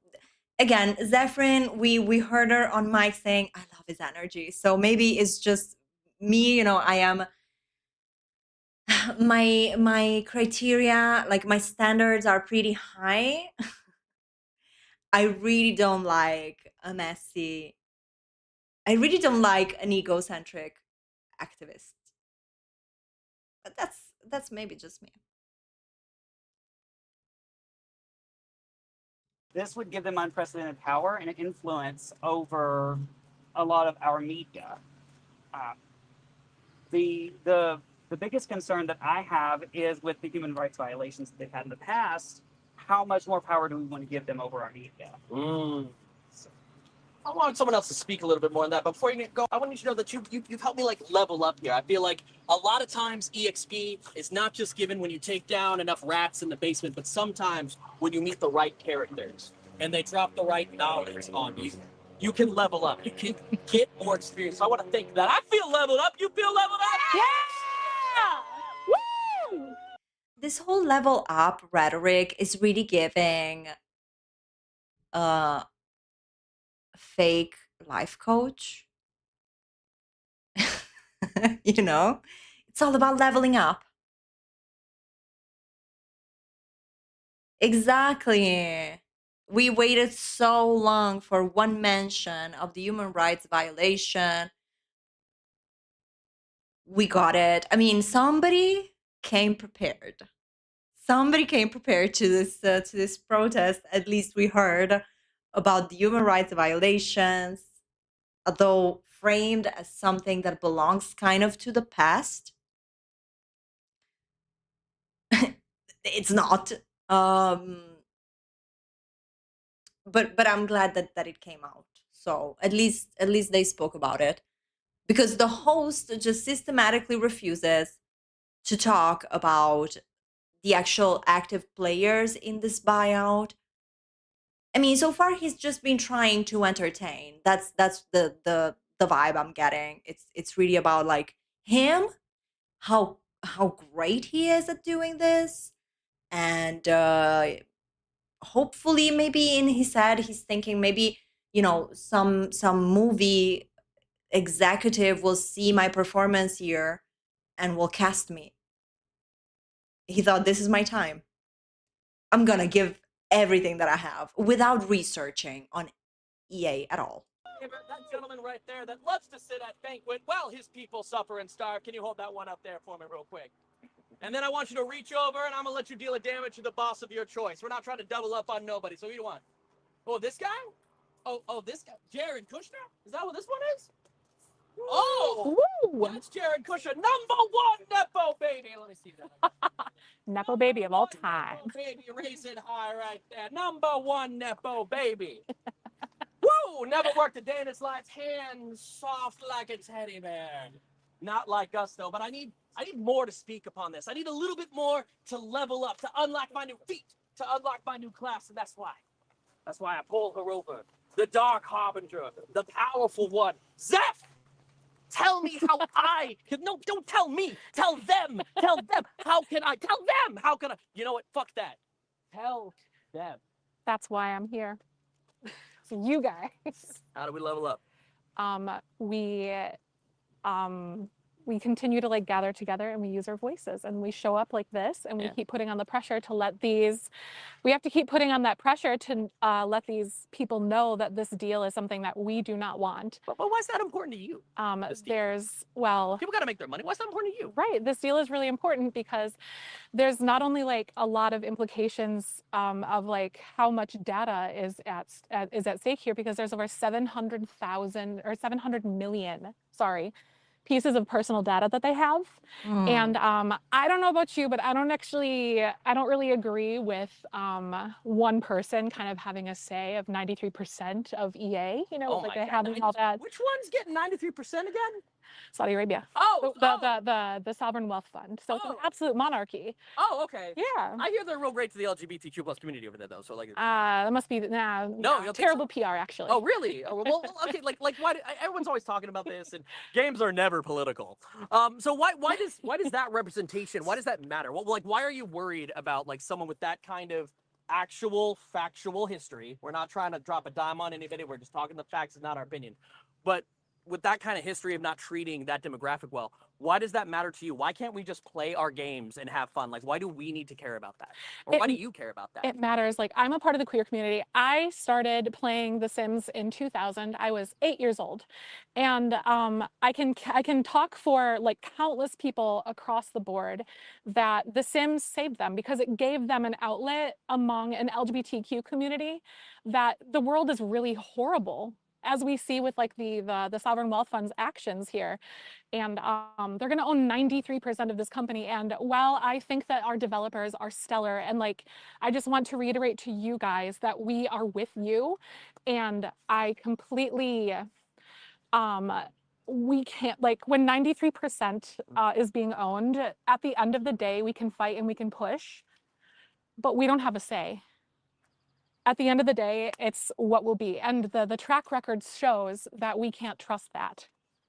Again, Zephyrin, we heard her on mic saying, "I love his energy." So maybe it's just me. You know, I am. My criteria, like my standards, are pretty high. I really don't like a messy. I really don't like an egocentric activist. But that's maybe just me. this would give them unprecedented power and influence over a lot of our media. The biggest concern that I have is with the human rights violations that they've had in the past. How much more power do we want to give them over our media? I want someone else to speak a little bit more on that. But before you go, I want you to know that you've helped me like level up here. I feel like a lot of times EXP is not just given when you take down enough rats in the basement, but sometimes when you meet the right characters and they drop the right knowledge on you, you can level up. You can get more experience. So I want to thank that. I feel leveled up. You feel leveled up? Yeah! Woo! This whole level up rhetoric is really giving fake life coach. You know, it's all about leveling up. Exactly. We waited so long for one mention of the human rights violation. We got it. I mean, somebody came prepared. Somebody came prepared to this protest. At least we heard about the human rights violations, although framed as something that belongs kind of to the past. It's not. But I'm glad that it came out. So at least they spoke about it, because the host just systematically refuses to talk about the actual active players in this buyout. I mean, so far he's just been trying to entertain. That's the vibe I'm getting. It's really about like him, how great he is at doing this, and hopefully maybe in his head he's thinking maybe, you know, some movie executive will see my performance here and will cast me. He thought, this is my time. I'm gonna give everything that I have without researching on EA at all. That gentleman right there that loves to sit at banquet while his people suffer and starve. Can you hold that one up there for me real quick? And then I want you to reach over and I'm gonna let you deal a damage to the boss of your choice. We're not trying to double up on nobody. So who do you want? Oh, this guy? Oh, this guy. Jared Kushner? Is that what this one is? Oh, Woo! that's Jared Kushner, #1 Nepo baby. Let me see that. Nepo baby of all time. Nepo baby, raise it high right there. #1 Nepo baby. Woo! Who never worked a day in his life, hands soft like a teddy bear. Not like us though, but I need more to speak upon this. I need a little bit more to level up, to unlock my new feat, to unlock my new class, and that's why I pulled her over. The Dark Harbinger, the powerful one, Zeph. Tell me how I can. No, don't tell me. Tell them. Tell them. How can I? Tell them. How can I? You know what? Fuck that. Tell them. That's why I'm here. So you guys. How do we level up? We continue to like gather together and we use our voices and we show up like this and we keep putting on the pressure to let these, we have to keep putting on that pressure to let these people know that this deal is something that we do not want. But why is that important to you? People got to make their money. Why is that important to you? Right. This deal is really important because there's not only like a lot of implications of like how much data is at stake here, because there's over 700,000 or 700 million, pieces of personal data that they have. And I don't know about you, but I don't really agree with one person kind of having a say of 93% of EA, you know, like they having all that. Which one's getting 93% again? Saudi Arabia. Oh, the Sovereign Wealth Fund. So it's an absolute monarchy. Oh, okay. Yeah. I hear they're real great to the LGBTQ plus community over there, though. So like, that must be terrible PR, actually. Oh, really? Oh, well, okay. Like, why? Everyone's always talking about this, and games are never political. So why does that representation? Why does that matter? Well, like, why are you worried about like someone with that kind of actual factual history? We're not trying to drop a dime on anybody. We're just talking the facts and not our opinion. But with that kind of history of not treating that demographic well, why does that matter to you? Why can't we just play our games and have fun? Like, why do we need to care about that? Or why do you care about that? It matters. Like, I'm a part of the queer community. I started playing The Sims in 2000. I was 8 years old. And I can talk for like countless people across the board that The Sims saved them because it gave them an outlet among an LGBTQ community that the world is really horrible, as we see with like the Sovereign Wealth Fund's actions here. And they're going to own 93% of this company. And while I think that our developers are stellar, and like, I just want to reiterate to you guys that we are with you. And I completely, we can't, like, when 93% is being owned, at the end of the day, we can fight and we can push, but we don't have a say. At the end of the day, it's what will be. And the track record shows that we can't trust that.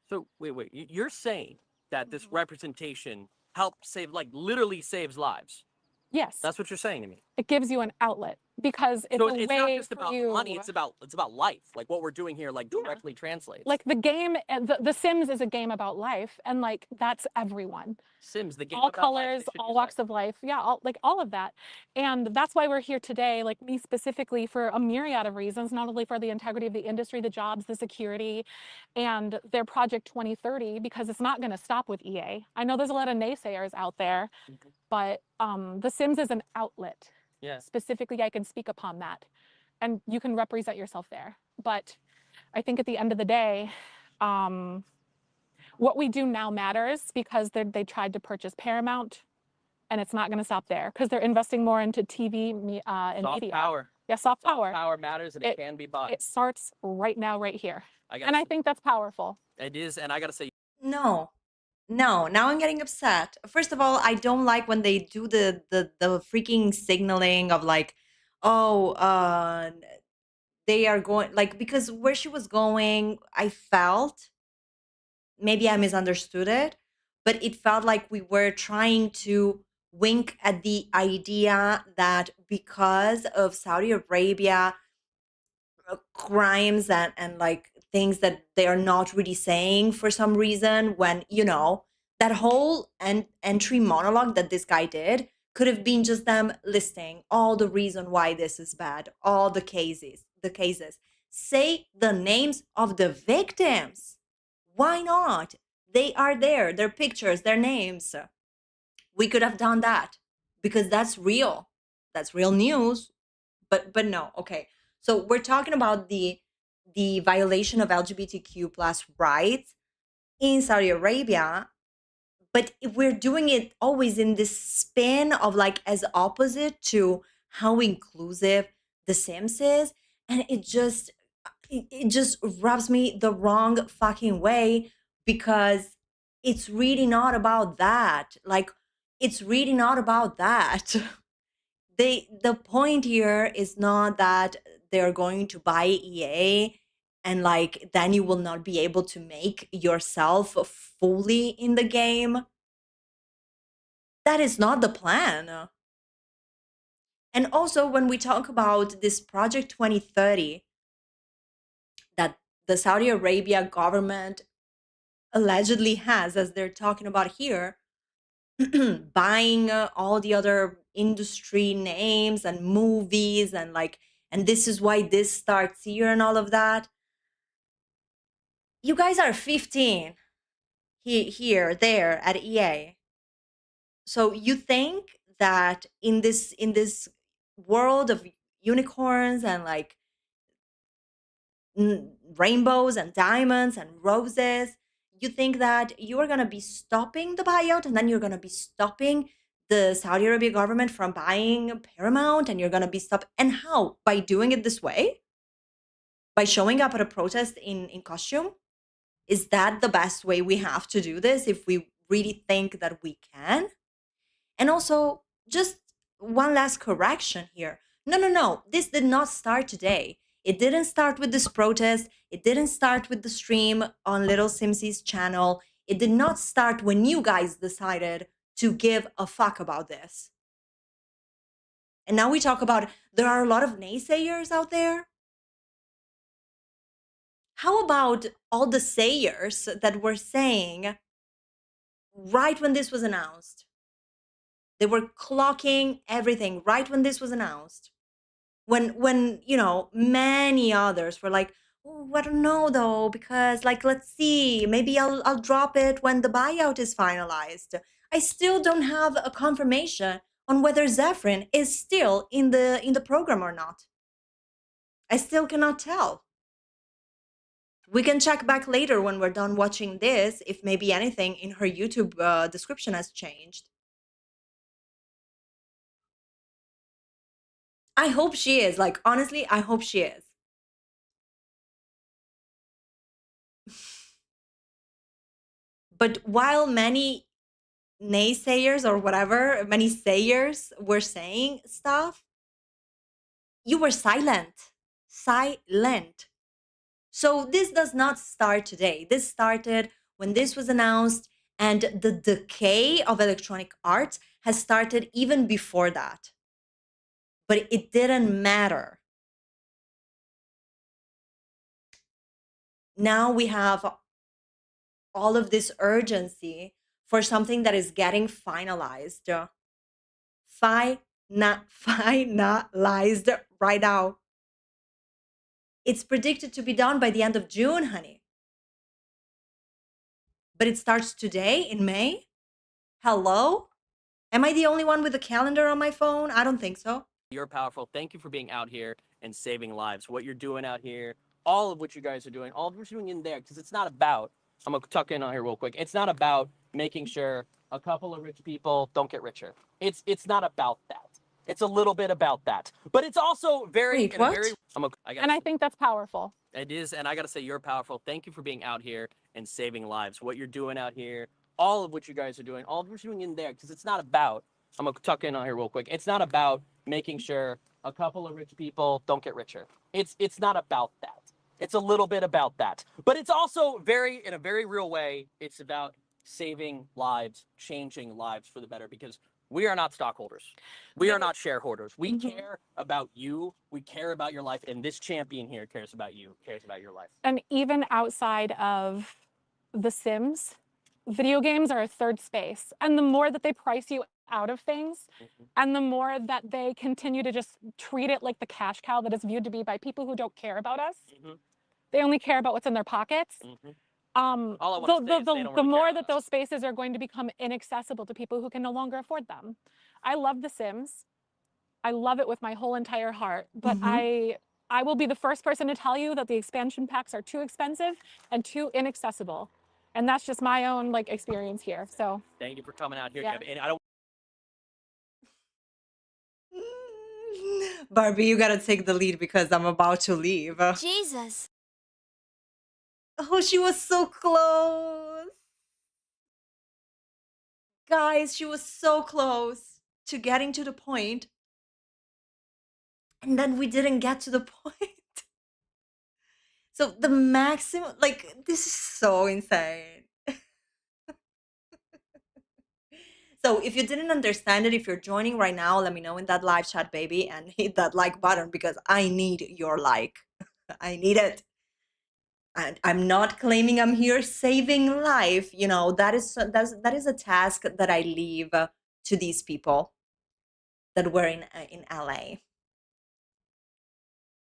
So wait, you're saying that this representation helps save, like literally saves lives? Yes. That's what you're saying to me. It gives you an outlet because it's So a it's way not just for about you. money, it's about life. Like what we're doing here, like directly translates. Like the game, the Sims is a game about life, and like that's everyone. Sims, the game All about life, colors, they should all use walks of life, yeah, all of that. And that's why we're here today, like me specifically, for a myriad of reasons, not only for the integrity of the industry, the jobs, the security, and their Project 2030, because it's not going to stop with EA. I know there's a lot of naysayers out there, but The Sims is an outlet. Yeah. Specifically, I can speak upon that, and you can represent yourself there. But I think at the end of the day, what we do now matters because they tried to purchase Paramount, and it's not going to stop there because they're investing more into TV and soft media. power. Yeah, soft power. Power matters, and it can be bought. It starts right now, right here. I think that's powerful. It is, and I gotta say, No, now I'm getting upset. First of all, I don't like when they do the freaking signaling of like, oh, they are going, like, because where she was going, I felt, maybe I misunderstood it, but it felt like we were trying to wink at the idea that because of Saudi Arabia crimes and like things that they are not really saying for some reason, when that whole entry monologue that this guy did could have been just them listing all the reason why this is bad, all the cases. Say the names of the victims. Why not? They are there, their pictures, their names. We could have done that because that's real news. But no. Okay, so we're talking about the violation of LGBTQ plus rights in Saudi Arabia, but if we're doing it always in this spin of like as opposite to how inclusive The Sims is, and it just, it just rubs me the wrong fucking way, because it's really not about that. Like, it's really not about that. The point here is not that they're going to buy EA and like then you will not be able to make yourself fully in the game. That is not the plan. And also, when we talk about this Project 2030 that the Saudi Arabia government allegedly has, as they're talking about here, buying all the other industry names and movies, and like, and this is why this starts here and all of that. You guys are 15 here, there at EA. So you think that in this world of unicorns and like rainbows and diamonds and roses, you think that you are going to be stopping the buyout, and then you're going to be stopping the Saudi Arabia government from buying Paramount, and you're going to be stopped? And how? By doing it this way? By showing up at a protest in costume? Is that the best way we have to do this if we really think that we can? And also, just one last correction here. No. This did not start today. It didn't start with this protest. It didn't start with the stream on Little Simsy's channel. It did not start when you guys decided to give a fuck about this. And now we talk about there are a lot of naysayers out there. How about all the sayers that were saying right when this was announced? They were clocking everything right when this was announced. When you know, many others were like, oh, I don't know though, because like, let's see, maybe I'll drop it when the buyout is finalized. I still don't have a confirmation on whether Zephyrin is still in the program or not. I still cannot tell. We can check back later when we're done watching this if maybe anything in her YouTube description has changed. I hope she is. Like, honestly, I hope she is. But while many naysayers or whatever, many sayers were saying stuff, you were silent. Silent. So this does not start today. This started when this was announced, and the decay of Electronic Arts has started even before that. But it didn't matter. Now we have all of this urgency for something that is getting finalized. Finalized right now. It's predicted to be done by the end of June, honey. But it starts today in May? Hello? Am I the only one with a calendar on my phone? I don't think so. You're powerful. Thank you for being out here and saving lives. What you're doing out here, all of what you guys are doing, all of what you're doing in there, because it's not about, I'm going to tuck in on here real quick. It's not about making sure a couple of rich people don't get richer. It's not about that. It's a little bit about that. But it's also very... Wait, what? I think that's powerful. It is, and I got to say, you're powerful. Thank you for being out here and saving lives. What you're doing out here, all of what you guys are doing, all of what you're doing in there, because it's not about, I'm going to tuck in on here real quick. It's not about making sure a couple of rich people don't get richer. It's not about that. It's a little bit about that. But it's also very, in a very real way, it's about saving lives, changing lives for the better, because we are not stockholders. We are not shareholders. We care about you. We care about your life. And this champion here cares about you, cares about your life. And even outside of The Sims, video games are a third space. And the more that they price you out of things, and the more that they continue to just treat it like the cash cow that is viewed to be by people who don't care about us, they only care about what's in their pockets. The more that those spaces are going to become inaccessible to people who can no longer afford them. I love The Sims. I love it with my whole entire heart, but I will be the first person to tell you that the expansion packs are too expensive and too inaccessible. And that's just my own like experience here. So thank you for coming out here, Yeah. Kevin. And I don't Barbie, you gotta take the lead because I'm about to leave. Jesus. Oh, she was so close. Guys, she was so close to getting to the point. And then we didn't get to the point. So the maximum, like, this is so insane. So if you didn't understand it, if you're joining right now, let me know in that live chat, baby, and hit that like button because I need your like. I need it. And I'm not claiming I'm here saving life. You know, that is a task that I leave to these people that were in LA.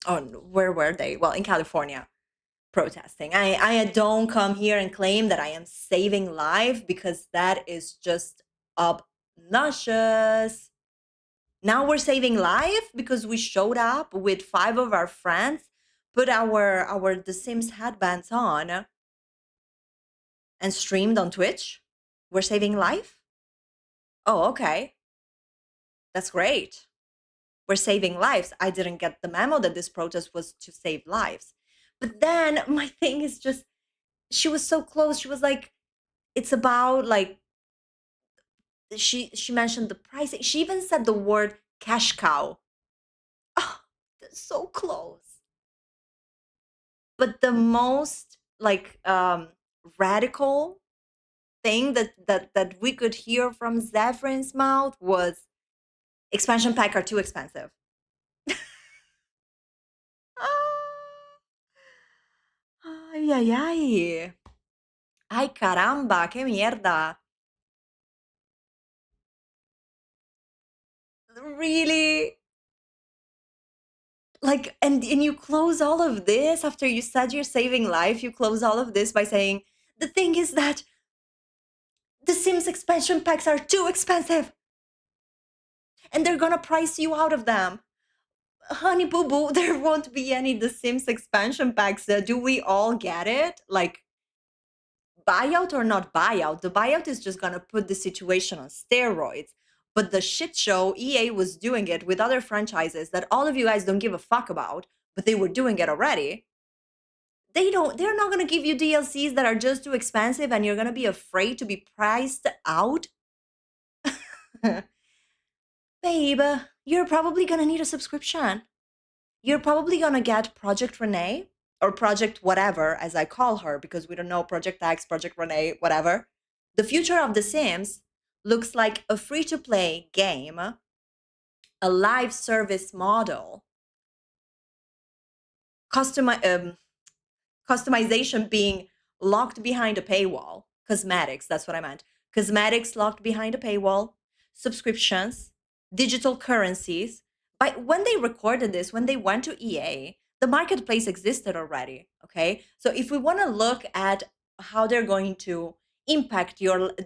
Oh, where were they? Well, in California, protesting. I don't come here and claim that I am saving life because that is just obnoxious. Now we're saving life because we showed up with 5 of our friends, put our The Sims headbands on, and streamed on Twitch. We're saving life? Oh, okay. That's great. We're saving lives. I didn't get the memo that this protest was to save lives. But then my thing is just, she was so close. She was like, it's about like, she mentioned the pricing. She even said the word cash cow. Oh, that's so close. But the most like radical thing that we could hear from Zephyrin's mouth was expansion pack are too expensive. Ay, ay, ay. Ay, caramba, qué mierda. Really? Like, and you close all of this after you said you're saving life, you close all of this by saying, the thing is that the Sims expansion packs are too expensive. And they're gonna price you out of them. Honey boo boo, there won't be any The Sims expansion packs. Do we all get it? Like, buyout or not buyout, the buyout is just gonna put the situation on steroids. But the shit show, EA was doing it with other franchises that all of you guys don't give a fuck about, but they were doing it already. They're not gonna give you DLCs that are just too expensive and you're gonna be afraid to be priced out. Babe, you're probably gonna need a subscription. You're probably gonna get Project Renee, or Project whatever, as I call her, because we don't know Project X, Project Renee, whatever. The future of The Sims looks like a free-to-play game, a live service model, customization being locked behind a paywall, cosmetics, that's what I meant. Cosmetics locked behind a paywall, subscriptions, digital currencies. When they recorded this, when they went to EA, the marketplace existed already, okay? So if we want to look at how they're going to impact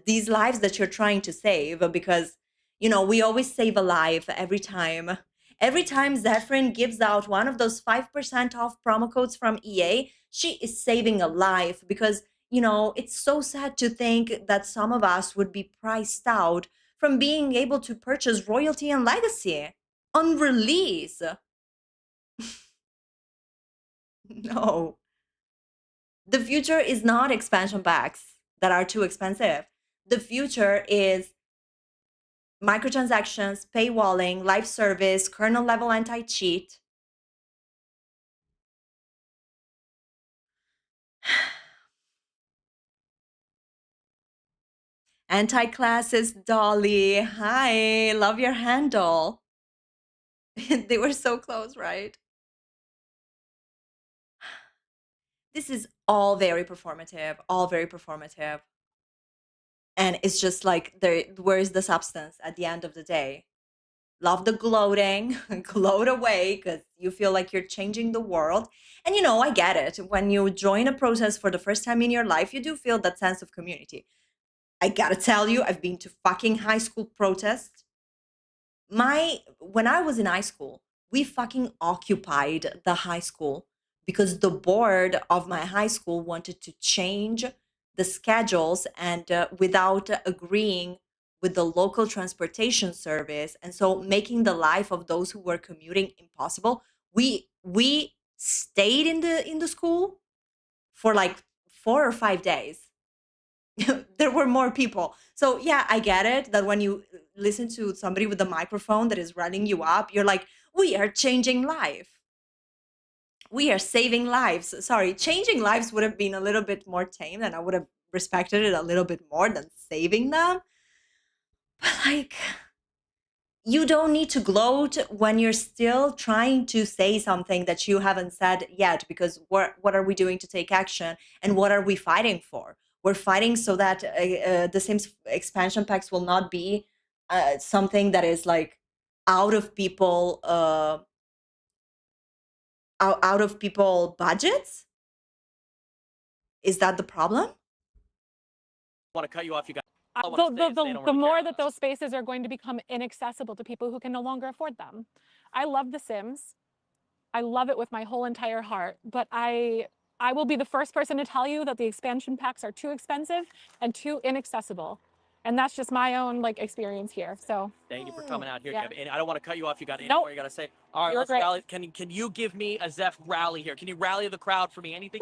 these lives that you're trying to save, because, you know, we always save a life every time Zephyrin gives out one of those 5% off promo codes from EA, she is saving a life because, you know, it's so sad to think that some of us would be priced out from being able to purchase Royalty and Legacy on release. No. The future is not expansion packs that are too expensive. The future is microtransactions, paywalling, live service, kernel level anti-cheat. Anti-classes, Dolly. Hi, love your handle. They were so close, right? This is all very performative, all very performative. And it's just like, where's the substance at the end of the day? Love the gloating, gloat away because you feel like you're changing the world. And you know, I get it. When you join a protest for the first time in your life, you do feel that sense of community. I gotta tell you, I've been to fucking high school protests. When I was in high school, we fucking occupied the high school because the board of my high school wanted to change the schedules and without agreeing with the local transportation service, and so making the life of those who were commuting impossible. We stayed in the school for like 4 or 5 days. There were more people. So yeah, I get it that when you listen to somebody with a microphone that is running you up, you're like, we are changing life. We are saving lives. Sorry, changing lives would have been a little bit more tame and I would have respected it a little bit more than saving them. But like, you don't need to gloat when you're still trying to say something that you haven't said yet, because what are we doing to take action and what are we fighting for? We're fighting so that the Sims expansion packs will not be something that is like out of people out of people budgets. Is that the problem? Want to cut you off? You got. The more that those spaces are going to become inaccessible to people who can no longer afford them. I love The Sims. I love it with my whole entire heart, but I will be the first person to tell you that the expansion packs are too expensive and too inaccessible. And that's just my own like experience here. So thank you for coming out here, yeah. Kevin. And I don't want to cut you off. You got any Nope. more you got to say? All right, You're let's great. rally. Can you give me a Zeph rally here? Can you rally the crowd for me? Anything?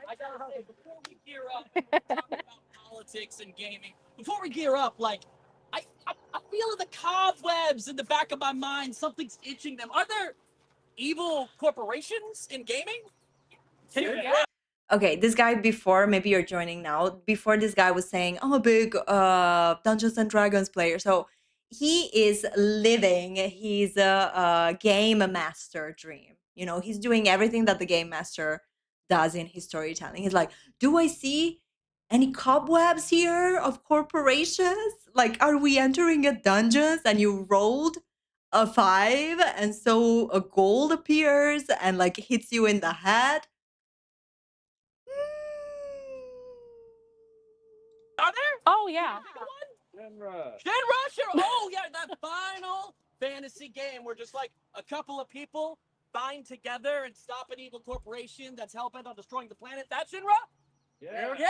I gotta say, before we gear up, talk about politics and gaming. Before we gear up, like I feel the cobwebs in the back of my mind. Something's itching them. Are there evil corporations in gaming? Can you? Yeah. Okay, this guy before, maybe you're joining now. Before this guy was saying, I'm a big Dungeons and Dragons player. So he is living his game master dream. You know, he's doing everything that the game master does in his storytelling. He's like, do I see any cobwebs here of corporations? Like, are we entering a dungeon and you rolled a 5 and so a gold appears and like hits you in the head? Are there? Oh yeah. Shenrush. Oh yeah, that final fantasy game where just like a couple of people bind together and stop an evil corporation that's hell-bent on destroying the planet. That's Shenrush? Yeah. Yeah.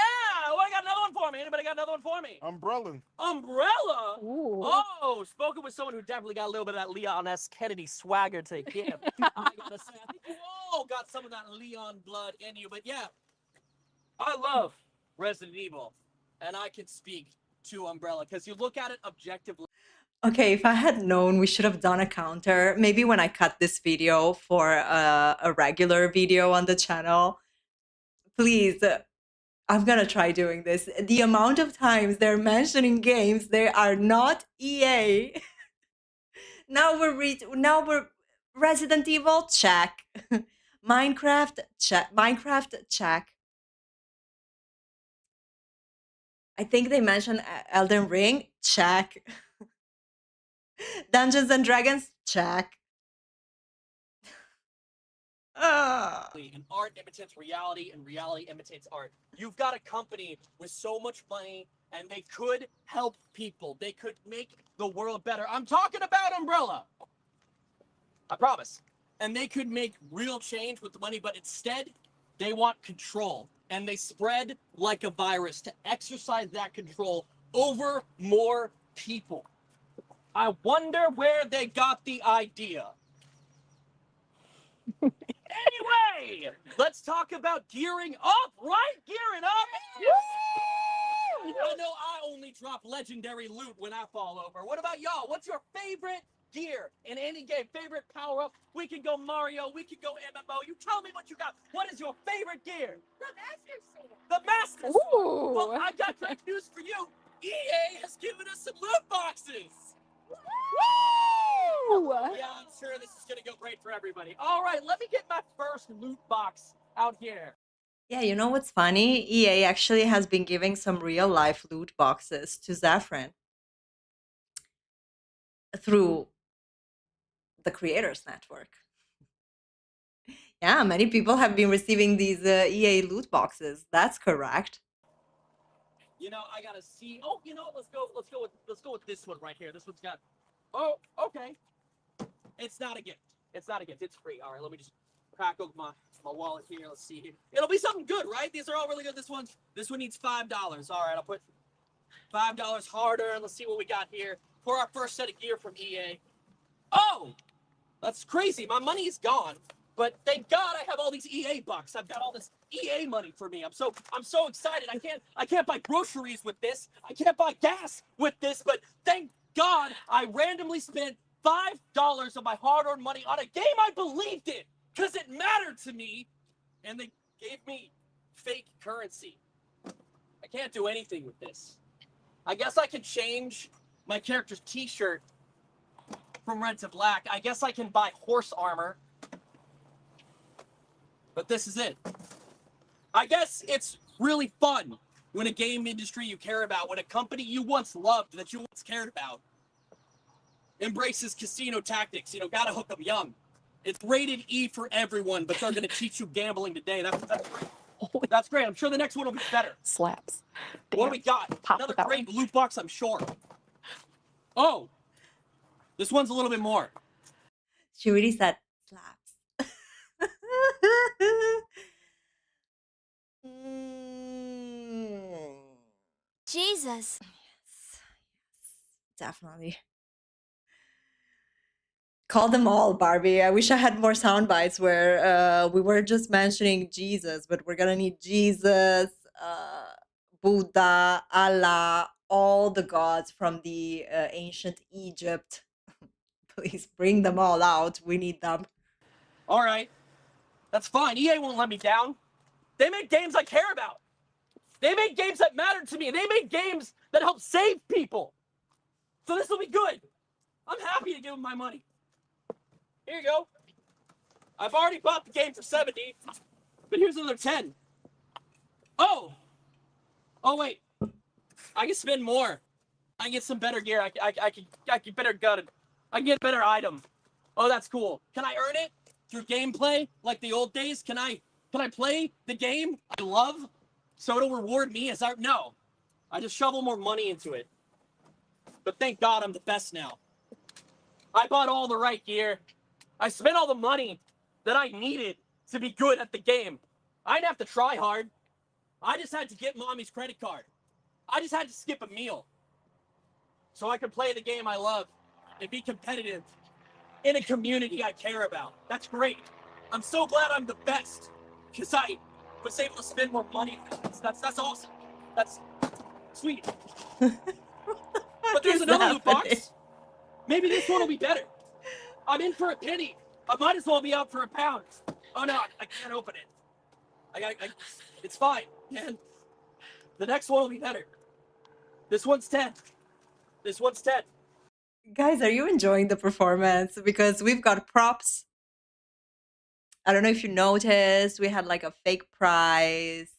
Oh, I got another one for me. Anybody got another one for me? Umbrella. Umbrella? Ooh. Oh, spoken with someone who definitely got a little bit of that Leon S. Kennedy swagger to him. I gotta say, I think you all got some of that Leon blood in you. But yeah, I love Resident Evil, and I can speak to Umbrella because you look at it objectively. Okay, if I had known, we should have done a counter. Maybe when I cut this video for a regular video on the channel. Please, I'm gonna try doing this. The amount of times they're mentioning games, they are not EA. Now we're Resident Evil, check. Minecraft, check. Minecraft, check. I think they mentioned Elden Ring, check. Dungeons and Dragons, check. And art imitates reality, and reality imitates art. You've got a company with so much money, and they could help people. They could make the world better. I'm talking about Umbrella. I promise. And they could make real change with the money, but instead, they want control. And they spread like a virus to exercise that control over more people. I wonder where they got the idea. Anyway, let's talk about gearing up, right? Gearing up. I know I only drop legendary loot when I fall over. What about y'all? What's your favorite gear in any game? Favorite power-up? We can go Mario. We can go MMO. You tell me what you got. What is your favorite gear? The Master Sword. The Master Sword. Ooh. Well, I got great news for you. EA has given us some loot boxes. Woo! Yeah, I'm sure this is going to go great for everybody. All right, let me get my first loot box out here. Yeah, you know what's funny? EA actually has been giving some real life loot boxes to Zephyrin through the Creators Network. Yeah, many people have been receiving these EA loot boxes. That's correct. You know, I gotta see. Oh, you know what? Let's go with this one right here. This one's got. Oh, okay. It's not a gift. It's not a gift. It's free. All right, let me just crack open my wallet here. Let's see here. It'll be something good, right? These are all really good. This one needs $5. All right, I'll put $5 harder, and let's see what we got here for our first set of gear from EA. Oh, that's crazy. My money is gone. But thank God I have all these EA bucks. I've got all this EA money for me. I'm so excited. I can't buy groceries with this. I can't buy gas with this. But thank God I randomly spent $5 of my hard-earned money on a game I believed in because it mattered to me, and they gave me fake currency. I can't do anything with this. I guess I can change my character's T-shirt from red to black. I guess I can buy horse armor. But this is it. I guess it's really fun when a game industry you care about, when a company you once loved, that you once cared about, embraces casino tactics. You know, gotta hook them young. It's rated E for everyone, but they're gonna teach you gambling today. That's great. That's great. I'm sure the next one will be better. Slaps. What do we got? Another great loot box, I'm sure. Oh, this one's a little bit more. She really said slaps. Jesus. Yes, definitely. Call them all, Barbie. I wish I had more sound bites where we were just mentioning Jesus, but we're gonna need Jesus, Buddha, Allah, all the gods from the ancient Egypt. Please bring them all out. We need them. All right. That's fine. EA won't let me down. They make games I care about. They make games that matter to me. They make games that help save people. So this will be good. I'm happy to give them my money. Here you go. I've already bought the game for 70, but here's another 10. Oh, wait. I can spend more. I can get some better gear. I can better gun. I can get a better item. Oh, that's cool. Can I earn it through gameplay like the old days? Can I play the game I love so it'll reward me as no. I just shovel more money into it. But thank God I'm the best now. I bought all the right gear. I spent all the money that I needed to be good at the game. I didn't have to try hard. I just had to get mommy's credit card. I just had to skip a meal so I could play the game I love and be competitive in a community I care about. That's great. I'm so glad I'm the best because I was able to spend more money. That's awesome. That's sweet. But there's another loot box. Maybe this one will be better. I'm in for a penny. I might as well be out for a pound. Oh no, I can't open it. It's fine. And the next one will be better. This one's 10. This one's 10. Guys, are you enjoying the performance? Because we've got props. I don't know if you noticed, we had like a fake prize.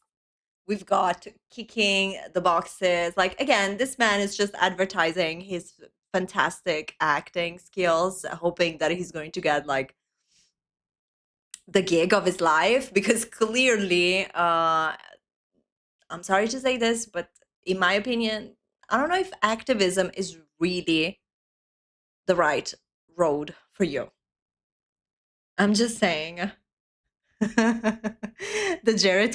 We've got kicking the boxes. Like, again, this man is just advertising his fantastic acting skills, hoping that he's going to get like the gig of his life. Because clearly, I'm sorry to say this, but in my opinion, I don't know if activism is really the right road for you. I'm just saying. the Jared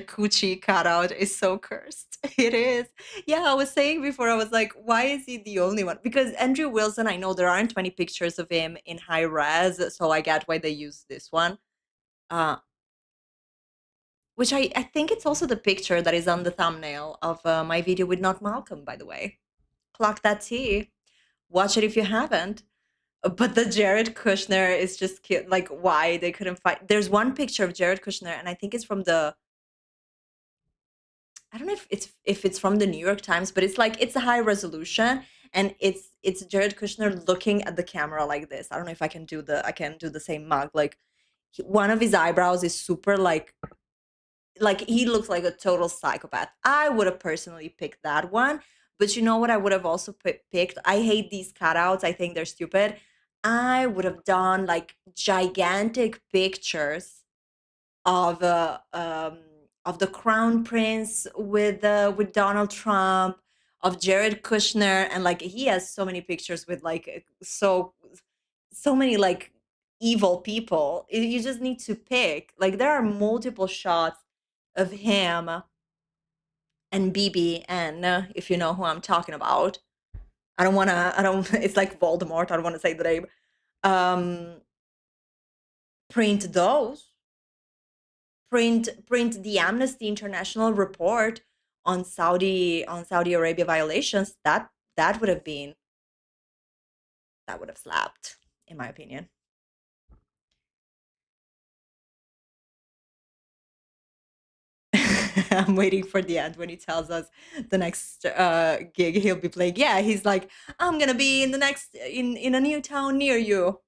Cucci cutout is so cursed. It is. Yeah, I was saying before, I was like, why is he the only one? Because Andrew Wilson, I know there aren't 20 pictures of him in high res, so I get why they use this one. Which I think it's also the picture that is on the thumbnail of my video with Not Malcolm, by the way. Clock that T. Watch it if you haven't. But the Jared Kushner is just cute. Like, why they couldn't find. There's one picture of Jared Kushner, and I think it's from the. I don't know if it's from the New York Times, but it's like it's a high resolution, and it's Jared Kushner looking at the camera like this. I don't know if I can do the same mug. Like, one of his eyebrows is super like he looks like a total psychopath. I would have personally picked that one. But you know what I would have also picked? I hate these cutouts. I think they're stupid. I would have done like gigantic pictures of the Crown Prince with Donald Trump, of Jared Kushner, and like he has so many pictures with like so many like evil people. You just need to pick. Like there are multiple shots of him and BBN, if you know who I'm talking about. It's like Voldemort. I don't want to say the name. print those. Print the Amnesty International report on Saudi Arabia violations. That would have slapped, in my opinion. I'm waiting for the end when he tells us the next gig he'll be playing. Yeah, he's like, I'm gonna be in the next in a new town near you.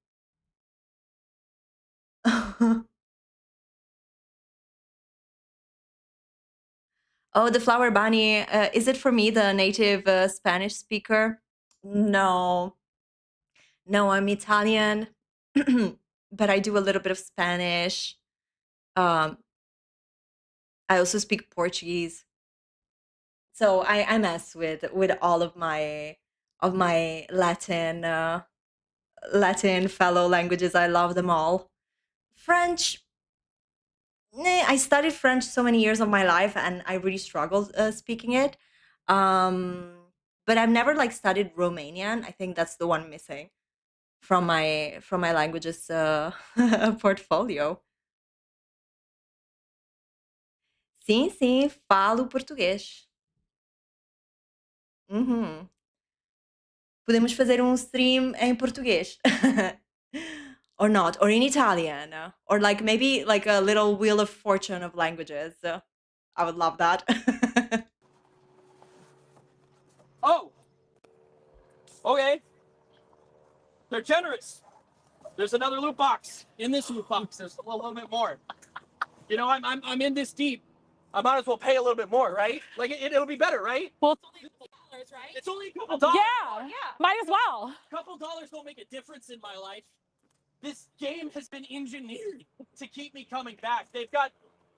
Oh, the flower bunny. Is it for me, the native Spanish speaker? No, no, I'm Italian, but I do a little bit of Spanish. Um, I also speak Portuguese, so I mess with all of my Latin fellow languages. I love them all. French, I studied French so many years of my life, and I really struggled speaking it. Um, but I've never like studied Romanian. I think that's the one missing from my languages portfolio. Sim, sim, falo português. Uhum. Podemos fazer um stream em português. Or not, or in Italian, or like maybe like a little wheel of fortune of languages. I would love that. Oh, okay. They're generous. There's another loot box. In this loot box, there's a little bit more. You know, I'm in this deep. I might as well pay a little bit more, right? Like it'll be better, right? Well, it's only $2, right? It's only a couple dollars. Yeah, might as well. A couple dollars don't make a difference in my life. This game has been engineered to keep me coming back. They've got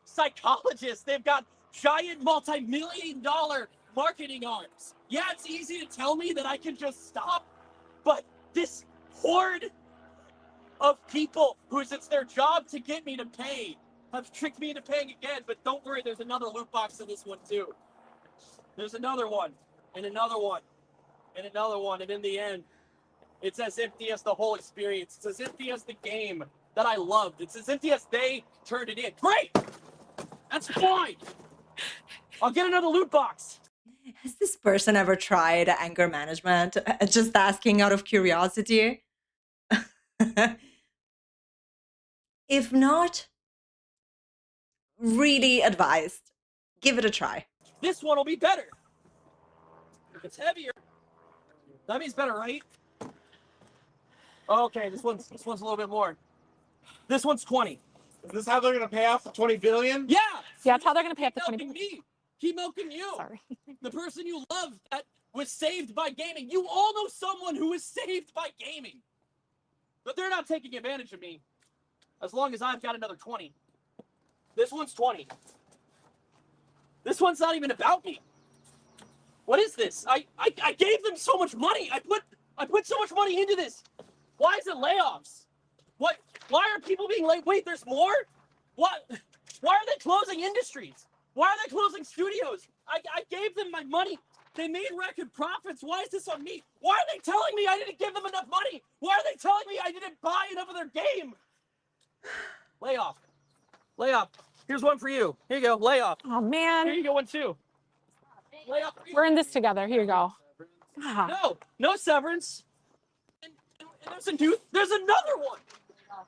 psychologists. They've got giant multi-million-dollar marketing arms. Yeah, it's easy to tell me that I can just stop, but this horde of people whose it's their job to get me to pay have tricked me into paying again. But don't worry, there's another loot box in this one too. There's another one, and another one, and another one, and in the end, it's as empty as the whole experience. It's as empty as the game that I loved. It's as empty as they turned it in. Great! That's fine. I'll get another loot box. Has this person ever tried anger management? Just asking out of curiosity. If not, really advised. Give it a try. This one will be better. If it's heavier, that means better, right? Okay, this one's a little bit more. This one's 20. Is this how they're gonna pay off the 20 billion? Yeah. Yeah, that's how they're gonna pay up the 20 Keep billion. milking me. Keep milking you. Sorry. The person you love that was saved by gaming. You all know someone who was saved by gaming. But they're not taking advantage of me. As long as I've got another 20. This one's 20. This one's not even about me. What is this? I gave them so much money. I put so much money into this. Why is it layoffs? What? Why are people being laid? Wait, there's more? What? Why are they closing industries? Why are they closing studios? I gave them my money. They made record profits. Why is this on me? Why are they telling me I didn't give them enough money? Why are they telling me I didn't buy enough of their game? Layoff. Layoff. Here's one for you. Here you go. Layoff. Oh man. Here you go, one too. Layoff. We're in this together. Here you go. No, no severance. And there's another one.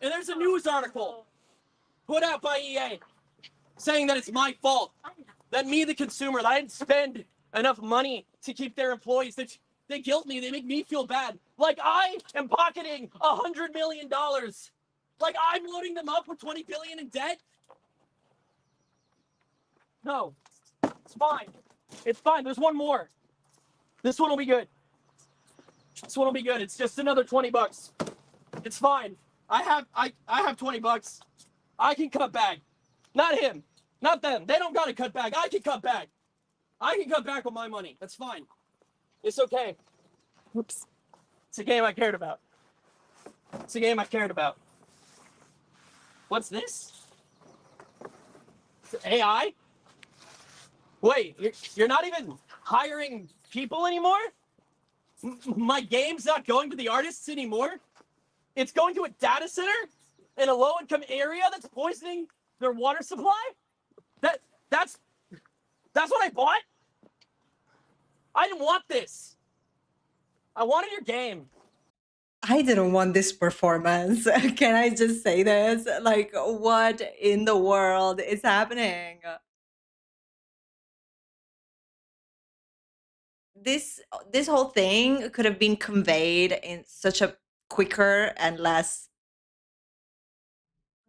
And there's a news article put out by EA saying that it's my fault. That me, the consumer, that I didn't spend enough money to keep their employees. They guilt me. They make me feel bad. Like I am pocketing $100 million. Like I'm loading them up with 20 billion in debt. No, it's fine. It's fine. There's one more. This one will be good. This one will be good. It's just another 20 bucks. It's fine. I have 20 bucks. I can cut back. Not him. Not them. They don't gotta cut back. I can cut back. I can cut back with my money. That's fine. It's okay. Oops. It's a game I cared about. It's a game I cared about. What's this? It's AI? Wait, you're not even hiring people anymore? My game's not going to the artists anymore? It's going to a data center? in a low-income area that's poisoning their water supply? That's what I bought? I didn't want this. I wanted your game. I didn't want this performance. Can I just say this? Like, what in the world is happening? This whole thing could have been conveyed in such a quicker and less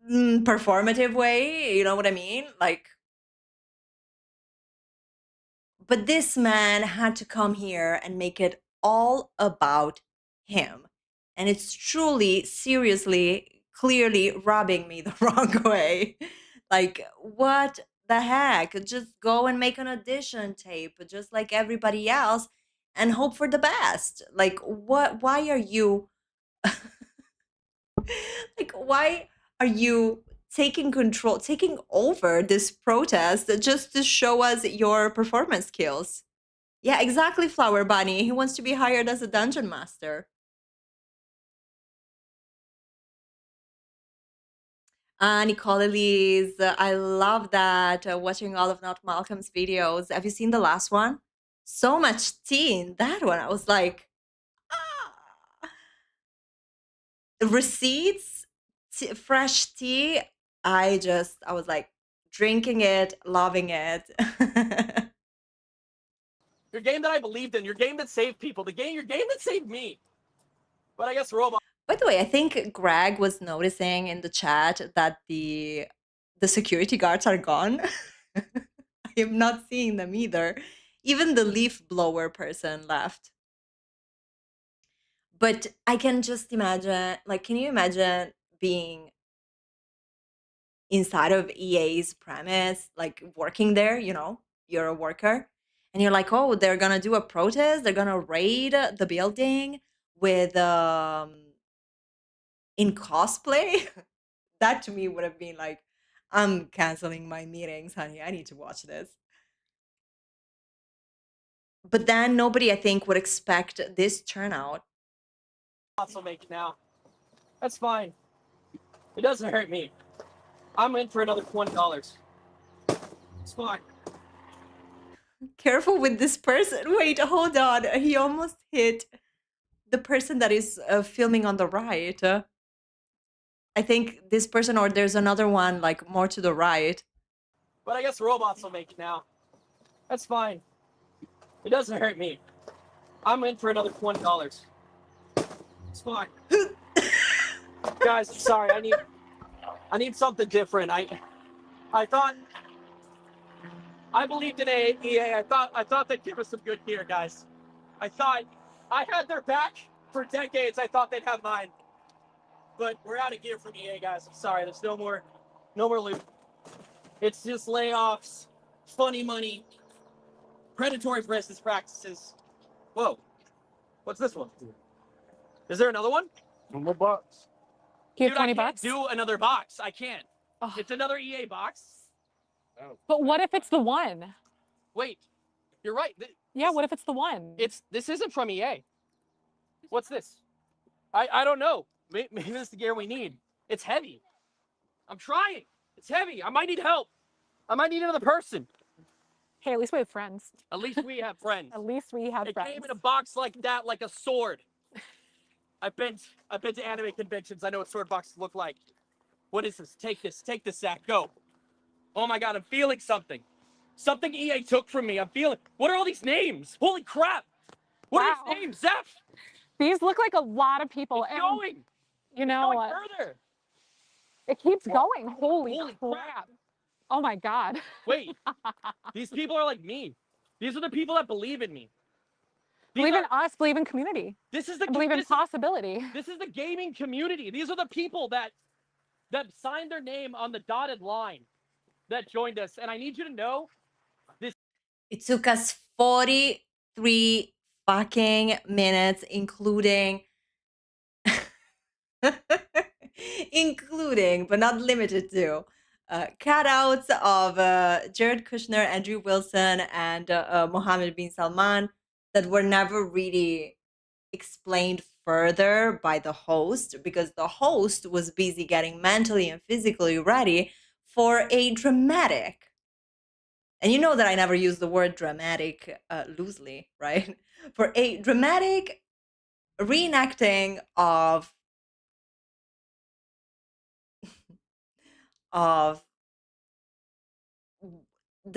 performative way. You know what I mean? Like, but this man had to come here and make it all about him. And it's truly, seriously, clearly rubbing me the wrong way. Like, what the heck? Just go and make an audition tape, just like everybody else, and hope for the best. Like, what? Why are you, like, why are you taking control, taking over this protest just to show us your performance skills? Yeah, exactly, Flower Bunny. He wants to be hired as a dungeon master. Nicole Elise, I love that. Watching all of Not Malcolm's videos. Have you seen the last one? So much tea in that one. I was like, ah. Receipts, fresh tea. I was like drinking it, loving it. Your game that I believed in, your game that saved people, your game that saved me. But I guess robot. By the way, I think Greg was noticing in the chat that the security guards are gone. I am not seeing them either. Even the leaf blower person left. But I can just imagine, like, can you imagine being inside of EA's premise, like working there, you know, you're a worker, and you're like, oh, they're gonna do a protest, they're gonna raid the building with in cosplay. That to me would have been like, I'm canceling my meetings, honey. I need to watch this. But then nobody, I think, would expect this turnout. Also make now. That's fine. It doesn't hurt me. I'm in for another $20. It's fine. Careful with this person. Wait, hold on. He almost hit the person that is filming on the right. I think this person, or there's another one like more to the right. But I guess robots will make now. That's fine. It doesn't hurt me. I'm in for another $20. It's fine. Guys, I'm sorry. I need something different. I thought I believed in EA. I thought they'd give us some good gear, guys. I thought I had their back for decades. I thought they'd have mine. But we're out of gear from EA, guys. I'm sorry. There's no more loot. It's just layoffs, funny money, predatory business practices. Whoa. What's this one? Is there another one? One more box. Do you have Dude, 20 I can't bucks? do another box. I can't. Oh. It's another EA box. But what if it's the one? Wait. You're right. Yeah, what if it's the one? This isn't from EA. What's this? I don't know. Maybe this is the gear we need. It's heavy. I'm trying. It's heavy. I might need help. I might need another person. Hey, at least we have friends. At least we have friends. At least we have It friends. came in a box like that, like a sword. I've been to anime conventions. I know what sword boxes look like. What is this? Take this, Zach. Go. Oh my God, I'm feeling something. Something EA took from me. I'm feeling. What are all these names? Holy crap! What are these names, Zeph? These look like a lot of people. It's going. You know Going what? further. It keeps going. Holy crap. crap. Oh my God. Wait. These people are like me. These are the people that believe in me. Believe in us, believe in community. This is the believe in possibility. This is the gaming community. These are the people that signed their name on the dotted line that joined us. And I need you to know this. It took us 43 fucking minutes, including but not limited to cutouts of Jared Kushner, Andrew Wilson, and Mohammed bin Salman that were never really explained further by the host because the host was busy getting mentally and physically ready for a dramatic, and you know that I never use the word dramatic loosely, right? For a dramatic reenacting of the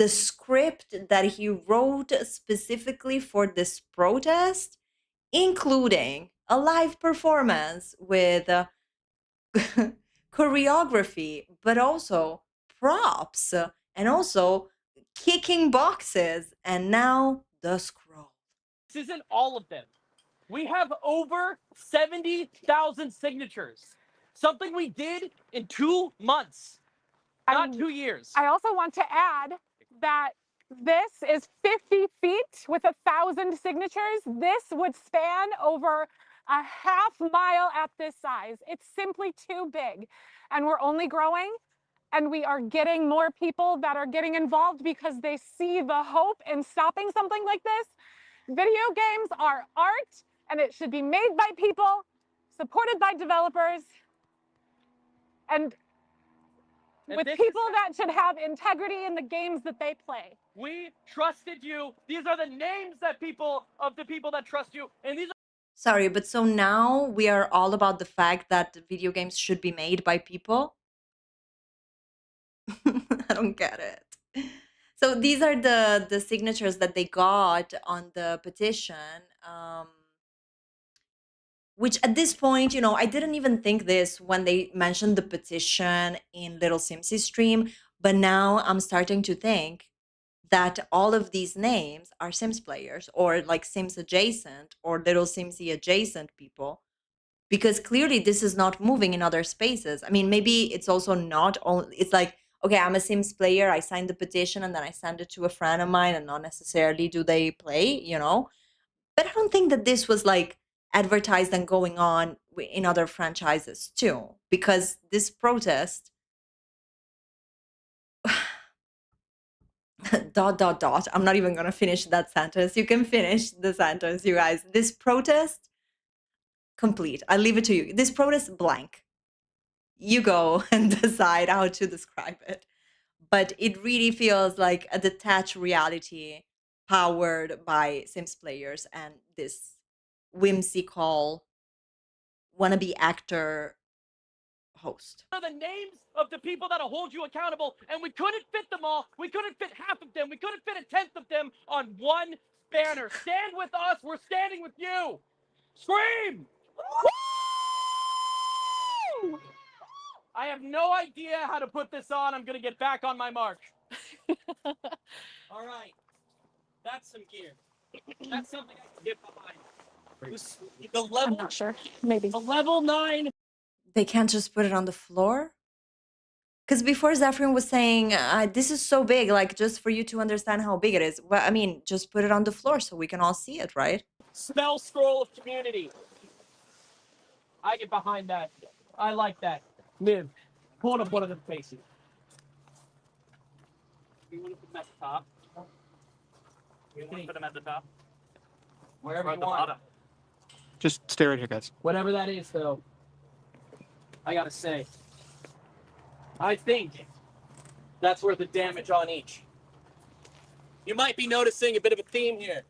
script that he wrote specifically for this protest, including a live performance with choreography, but also props, and also kicking boxes, and now the scroll. This isn't all of them. We have over 70,000 signatures. Something we did in 2 months, not 2 years. I also want to add that this is 50 feet with 1,000 signatures. This would span over a half mile at this size. It's simply too big. And we're only growing, and we are getting more people that are getting involved because they see the hope in stopping something like this. Video games are art, and it should be made by people, supported by developers, and with people that should have integrity in the games that they play. We trusted you. These are the names that the people that trust you, and these are Sorry, but so now we are all about the fact that video games should be made by people? I don't get it. So these are the signatures that they got on the petition, which at this point, you know, I didn't even think this when they mentioned the petition in Little Simsy stream, but now I'm starting to think that all of these names are Sims players or like Sims adjacent or Little Simsy adjacent people, because clearly this is not moving in other spaces. I mean, maybe it's also not only, it's like, okay, I'm a Sims player, I signed the petition and then I send it to a friend of mine and not necessarily do they play, you know? But I don't think that this was like advertised and going on in other franchises too, because this protest I'm not even gonna finish that sentence. You can finish the sentence, you guys. This protest, complete. I leave it to you. This protest, blank. You go and decide how to describe it. But it really feels like a detached reality powered by Sims players and this whimsical wannabe actor host. the names of the people that'll hold you accountable, and we couldn't fit them all. We couldn't fit half of them. We couldn't fit a tenth of them on one banner. Stand with us. We're standing with you. Scream! Woo! I have no idea how to put this on. I'm gonna get back on my march. All right, that's some gear. That's something I can get behind. The level, I'm not sure. Maybe. the level 9. They can't just put it on the floor? Because before Zephyrin was saying, this is so big, like just for you to understand how big it is. Well, I mean, just put it on the floor so we can all see it, right? Spell scroll of community. I get behind that. I like that. Liv, pull up one of them faces. You want to put them at the top? You want to put them at the top? Wherever you want. Just stay right here, guys. Whatever that is, though, I gotta say, I think that's worth the damage on each. You might be noticing a bit of a theme here.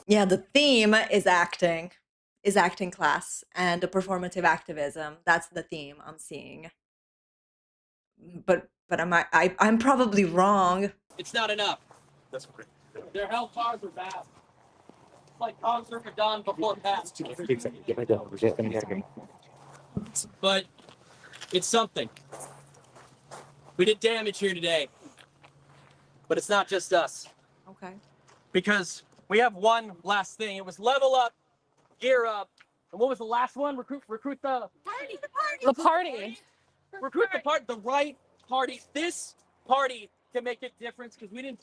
Yeah, the theme is acting class and the performative activism. That's the theme I'm seeing. But I'm probably wrong. It's not enough. That's great. Their health bars are bad. It's like Concert Madon before Pat. But it's something. We did damage here today. But it's not just us. Okay. Because we have one last thing. It was level up, gear up, and what was the last one? Recruit the party. The party. Recruit the right party. This party can make a difference because we didn't.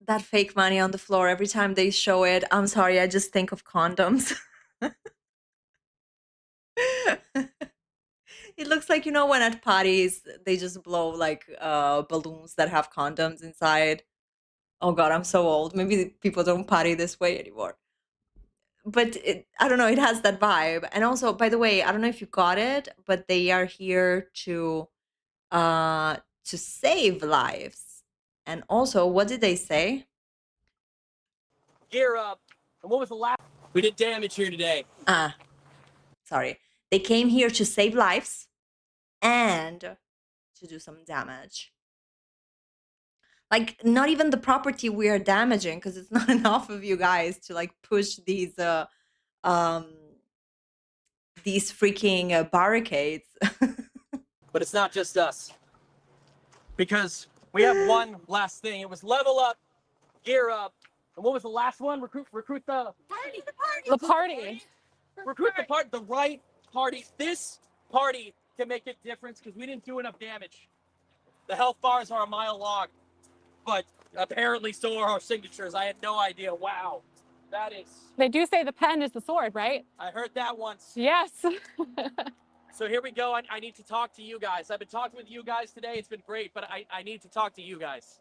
That fake money on the floor every time they show it. I'm sorry, I just think of condoms. It looks like, you know, when at parties they just blow like balloons that have condoms inside. Oh god, I'm so old. Maybe people don't party this way anymore. but I don't know, it has that vibe. And also, by the way, I don't know if you got it, but they are here to save lives. And also, what did they say? Gear up. And what was the last? We did damage here today. Sorry. They came here to save lives and to do some damage. Like, not even the property we are damaging, because it's not enough of you guys to like push these freaking barricades. But it's not just us. Because we have one last thing. It was level up, gear up. And what was the last one? Recruit the party. The party. Recruit the part, the right party. This party can make a difference because we didn't do enough damage. The health bars are a mile long, but apparently so are our signatures. I had no idea. Wow, that is. They do say the pen is the sword, right? I heard that once. Yes. So here we go. I need to talk to you guys. I've been talking with you guys today. It's been great, but I need to talk to you guys.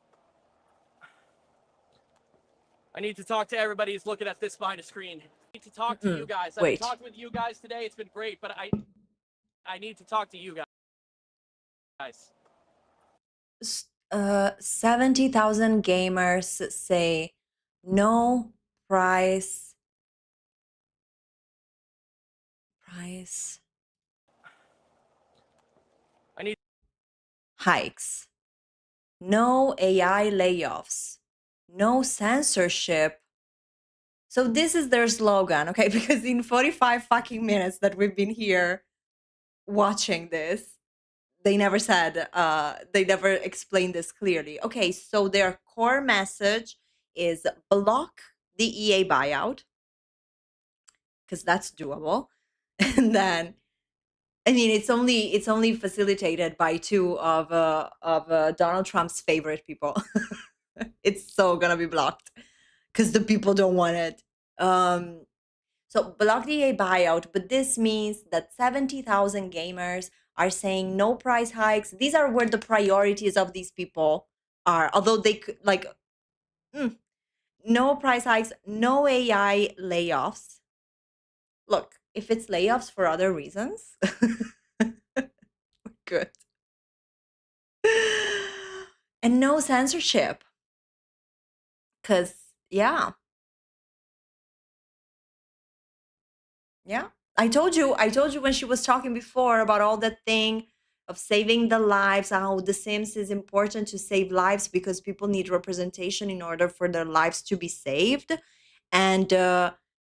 I need to talk to everybody who's looking at this behind a screen. I need to talk to you guys. I've Wait. been talking with you guys today. It's been great, but I need to talk to you guys. 70,000 gamers say no price I need hikes, no AI layoffs, no censorship. So this is their slogan, okay? Because in 45 fucking minutes that we've been here watching this, they never said, they never explained this clearly. Okay, so their core message is block the EA buyout, because that's doable. And then, I mean, it's only facilitated by two of Donald Trump's favorite people. It's so gonna be blocked because the people don't want it. So block the EA buyout, but this means that 70,000 gamers are saying no price hikes. These are where the priorities of these people are. Although they could like, no price hikes, no AI layoffs. Look, if it's layoffs for other reasons, we're good. And no censorship. Because, yeah. Yeah. I told you when she was talking before about all that thing of saving the lives, how The Sims is important to save lives because people need representation in order for their lives to be saved. And,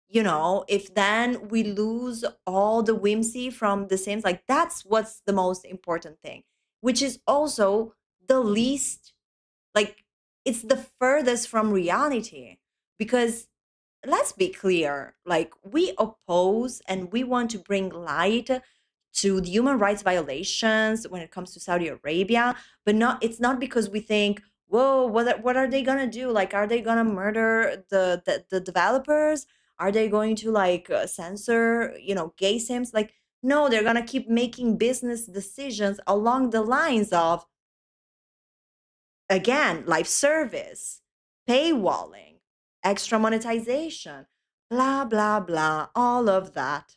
you know, if then we lose all the whimsy from The Sims, like that's what's the most important thing, which is also the least, like, it's the furthest from reality. Because let's be clear, like we oppose and we want to bring light to the human rights violations when it comes to Saudi Arabia, but it's not because we think, whoa, what are they gonna do? Like, are they gonna murder the developers? Are they going to like censor, you know, gay sims? Like, no, they're gonna keep making business decisions along the lines of, again, live service, paywalling, extra monetization, blah, blah, blah, all of that.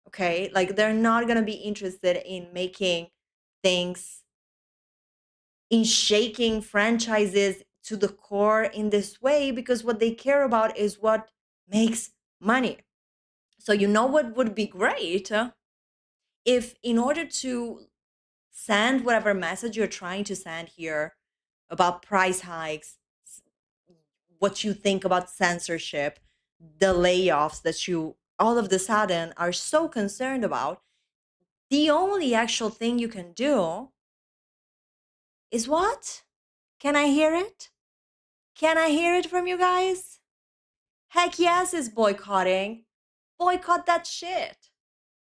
Okay? Like, they're not going to be interested in making things, in shaking franchises to the core in this way, because what they care about is what makes money. So, you know what would be great? If in order to send whatever message you're trying to send here about price hikes, what you think about censorship, the layoffs that you all of the sudden are so concerned about, the only actual thing you can do is what? Can I hear it? Can I hear it from you guys? Heck yes, is boycotting. Boycott that shit.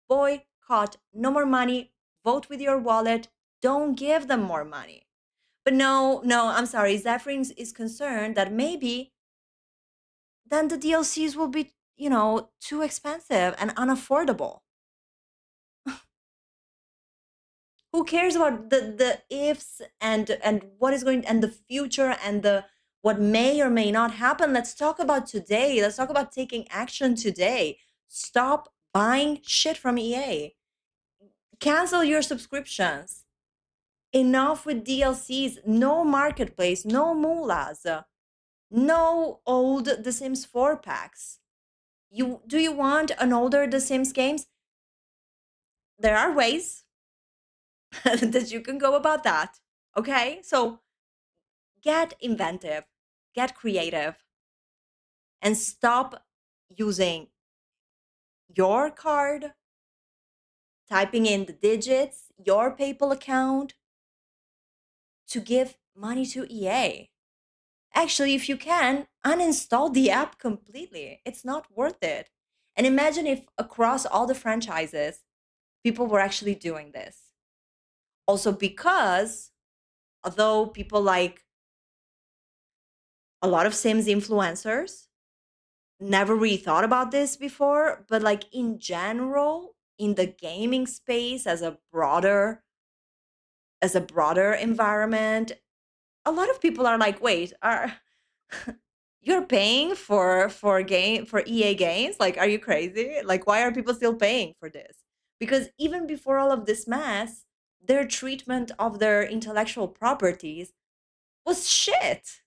Boycott. No more money. Vote with your wallet. Don't give them more money. But no, I'm sorry. Zephyrin is concerned that maybe then the DLCs will be, you know, too expensive and unaffordable. Who cares about the ifs and what is going and the future and the what may or may not happen. Let's talk about today. Let's talk about taking action today. Stop buying shit from EA. Cancel your subscriptions. Enough with DLCs. No marketplace. No mullahs. No old The Sims 4 packs. Do you want an older The Sims games? There are ways that you can go about that. Okay? So get inventive, get creative, and stop using your card, typing in the digits, your PayPal account to give money to EA. Actually, if you can, uninstall the app completely. It's not worth it. And imagine if across all the franchises, people were actually doing this. Also, because although people like a lot of Sims influencers never really thought about this before, but like in general, in the gaming space as a broader environment, a lot of people are like, wait, you're paying for EA games? Like, are you crazy? Like, why are people still paying for this? Because even before all of this mess, their treatment of their intellectual properties was shit.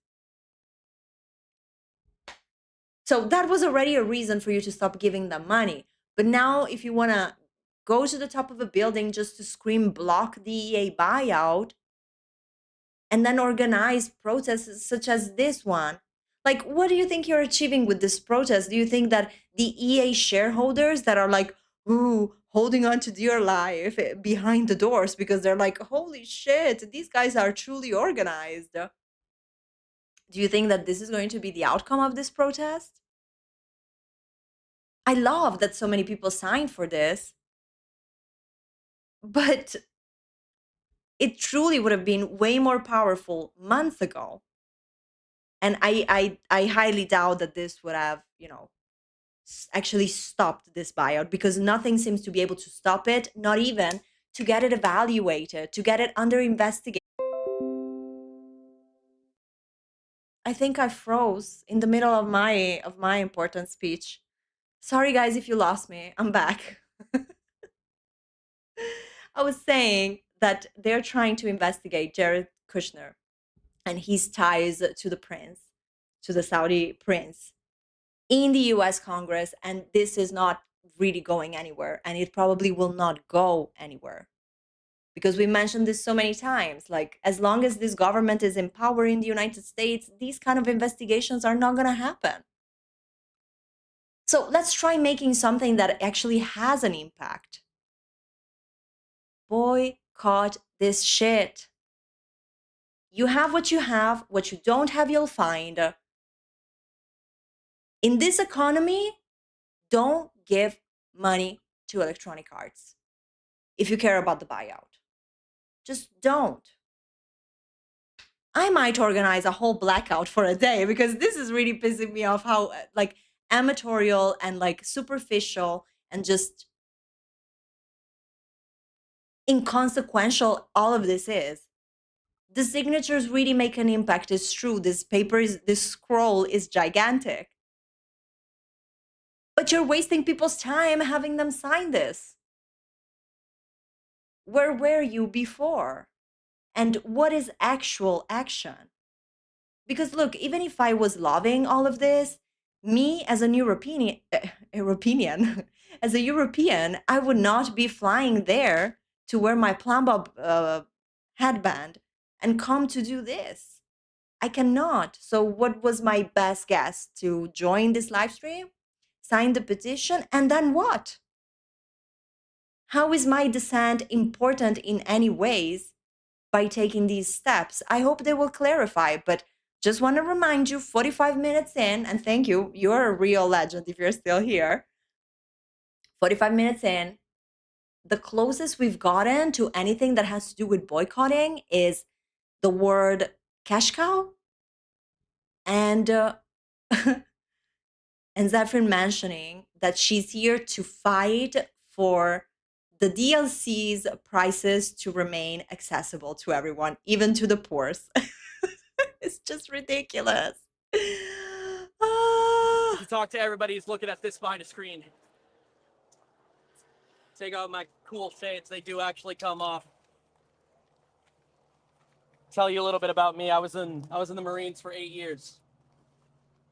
So that was already a reason for you to stop giving them money. But now if you want to go to the top of a building just to scream block the EA buyout and then organize protests such as this one, like, what do you think you're achieving with this protest? Do you think that the EA shareholders that are like, ooh, holding on to dear life behind the doors because they're like, holy shit, these guys are truly organized. Do you think that this is going to be the outcome of this protest? I love that so many people signed for this, but it truly would have been way more powerful months ago. And I highly doubt that this would have, actually stopped this buyout, because nothing seems to be able to stop it, not even to get it evaluated, to get it under investigation. I think I froze in the middle of my important speech. Sorry guys if you lost me. I'm back. I was saying that they're trying to investigate Jared Kushner and his ties to the prince, to the Saudi prince, in the US Congress, and this is not really going anywhere, and it probably will not go anywhere. Because we mentioned this so many times, like, as long as this government is in power in the United States, these kind of investigations are not going to happen. So let's try making something that actually has an impact. Boycott this shit. You have, what you don't have, you'll find. In this economy, don't give money to Electronic Arts if you care about the buyout. Just don't. I might organize a whole blackout for a day, because this is really pissing me off how like amatorial and like superficial and just inconsequential all of this is. The signatures really make an impact. It's true. This scroll is gigantic. But you're wasting people's time having them sign this. Where were you before? And what is actual action? Because look, even if I was loving all of this, me as an European, as a European, I would not be flying there to wear my Plumbob headband and come to do this. I cannot. So what was my best guess? To join this live stream, sign the petition, and then what? How is my dissent important in any ways by taking these steps? I hope they will clarify, but just want to remind you, 45 minutes in, and thank you, you're a real legend if you're still here. 45 minutes in, the closest we've gotten to anything that has to do with boycotting is the word cash cow and Zephyrin mentioning that she's here to fight for the DLC's prices to remain accessible to everyone, even to the poor. It's just ridiculous. To talk to everybody who's looking at this behind a screen. Take out my cool shades. They do actually come off. Tell you a little bit about me. I was in the Marines for 8 years.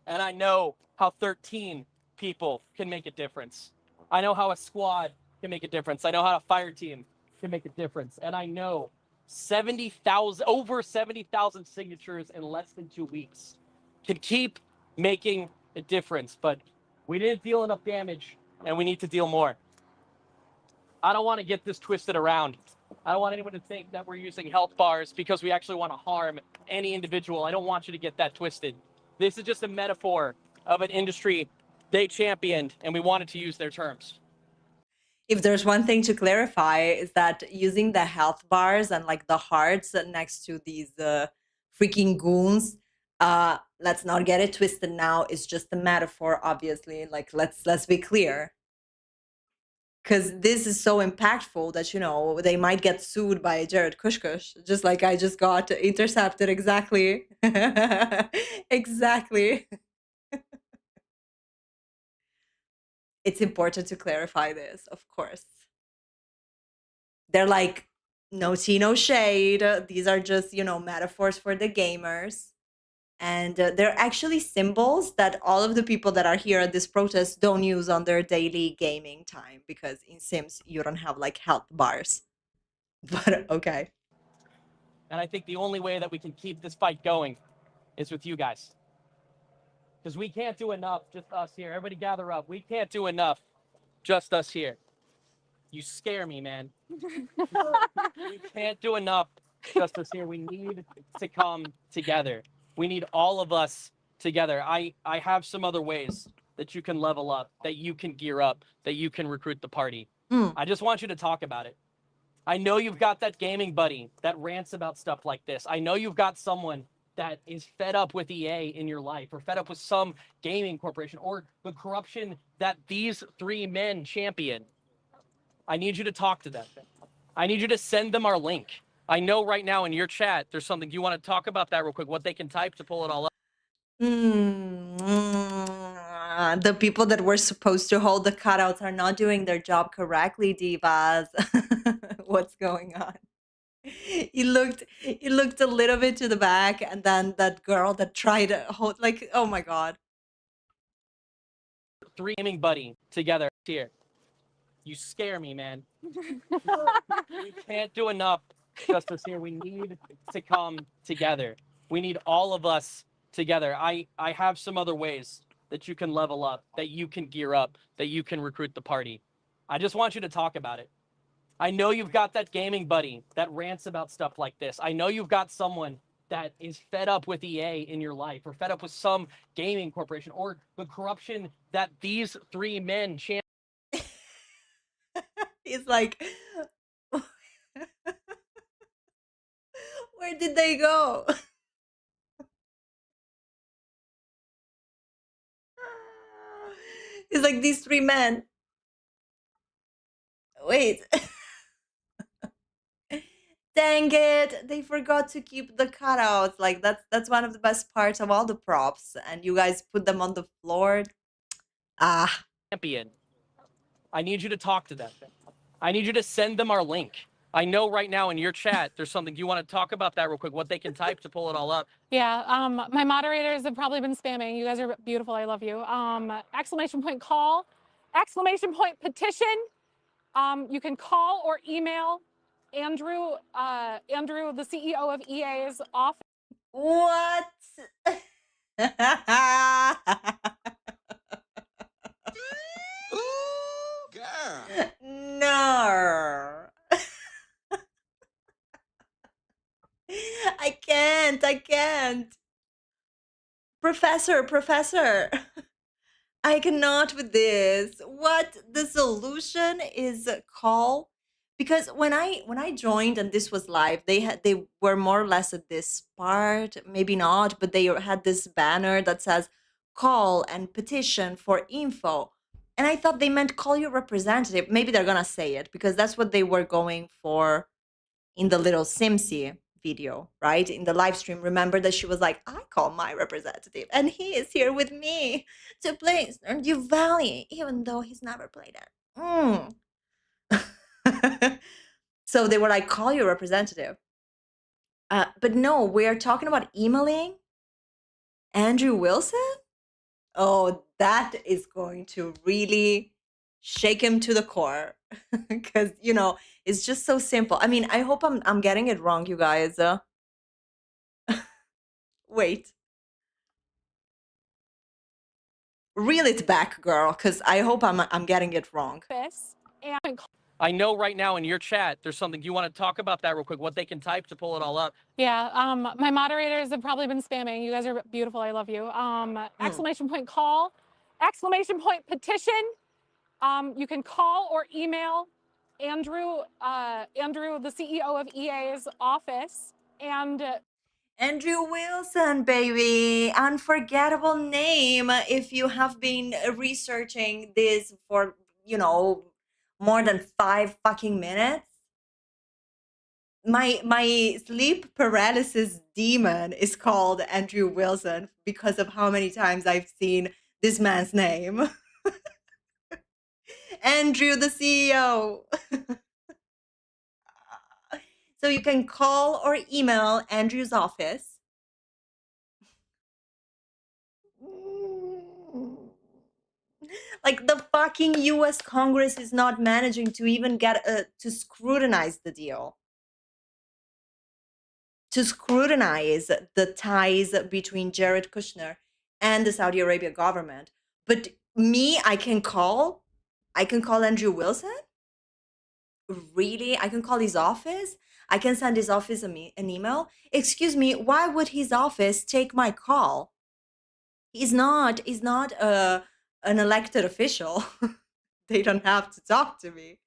And I know how 13 people can make a difference. I know how a squad can make a difference. I know how a fire team can make a difference. And I know over 70,000 signatures in less than 2 weeks can keep making a difference. But we didn't deal enough damage, and we need to deal more. I don't want to get this twisted around. I don't want anyone to think that we're using health bars because we actually want to harm any individual. I don't want you to get that twisted. This is just a metaphor of an industry they championed, and we wanted to use their terms. If there's one thing to clarify is that using the health bars and like the hearts next to these freaking goons, let's not get it twisted now. It's just a metaphor, obviously. Like let's be clear. Because this is so impactful that, you know, they might get sued by Jared Kushkush, just like I just got intercepted. Exactly. Exactly. It's important to clarify this, of course. They're like, no tea, no shade. These are just, you know, metaphors for the gamers. And they're actually symbols that all of the people that are here at this protest don't use on their daily gaming time, because in Sims, you don't have like health bars. But okay. And I think the only way that we can keep this fight going is with you guys. Because we can't do enough, just us here. Everybody gather up. We can't do enough, just us here. You scare me, man. We can't do enough, just us here. We need to come together. We need all of us together. I have some other ways that you can level up, that you can gear up, that you can recruit the party. I just want you to talk about it. I know you've got that gaming buddy that rants about stuff like this. I know you've got someone that is fed up with EA in your life, or fed up with some gaming corporation, or the corruption that these 3 men champion. I need you to talk to them. I need you to send them our link. I know right now in your chat, there's something. Do you want to talk about that real quick? What they can type to pull it all up? The people that were supposed to hold the cutouts are not doing their job correctly, divas. What's going on? He looked a little bit to the back, and then that girl that tried to hold, like, oh my god. 3 gaming buddy together here. You scare me, man. We can't do enough, just us here. We need to come together. We need all of us together. I have some other ways that you can level up, that you can gear up, that you can recruit the party. I just want you to talk about it. I know you've got that gaming buddy that rants about stuff like this. I know you've got someone that is fed up with EA in your life, or fed up with some gaming corporation, or the corruption that these 3 men champion. He's like, where did they go? He's like, these 3 men. Wait. Dang it, they forgot to keep the cutouts. Like, that's one of the best parts of all the props, and you guys put them on the floor. Champion. I need you to talk to them. I need you to send them our link. I know right now in your chat, there's something. Do you want to talk about that real quick? What they can type to pull it all up? Yeah, my moderators have probably been spamming. You guys are beautiful. I love you. Exclamation point call, exclamation point petition. You can call or email Andrew, the CEO of EA's office. What? Ooh, girl. No. I can't. Professor. I cannot with this. What the solution is call, because when I joined and this was live, they were more or less at this part, maybe not, but they had this banner that says call and petition for info. And I thought they meant call your representative. Maybe they're gonna say it because that's what they were going for in the little Simsy video, right? In the live stream, remember that she was like, I call my representative and he is here with me to play Stardew Valley, even though he's never played it. So they were like, call your representative. But no, we're talking about emailing Andrew Wilson. Oh, that is going to really shake him to the core because it's just so simple. I mean, I hope I'm getting it wrong, you guys. Wait, reel it back, girl, because I hope I'm getting it wrong. Office and I know right now in your chat, there's something you want to talk about that real quick, what they can type to pull it all up. yeah, my moderators have probably been spamming. You guys are beautiful. I love you. Exclamation point call, exclamation point petition. You can call or email Andrew, the CEO of EA's office, and Andrew Wilson, baby. Unforgettable name. If you have been researching this for, more than 5 fucking minutes. My sleep paralysis demon is called Andrew Wilson because of how many times I've seen this man's name. Andrew, the CEO. So you can call or email Andrew's office. Like the fucking US Congress is not managing to even get to scrutinize the deal. To scrutinize the ties between Jared Kushner and the Saudi Arabia government. But me, I can call Andrew Wilson? Really? I can call his office? I can send his office an email? Excuse me, why would his office take my call? He's not an elected official. They don't have to talk to me.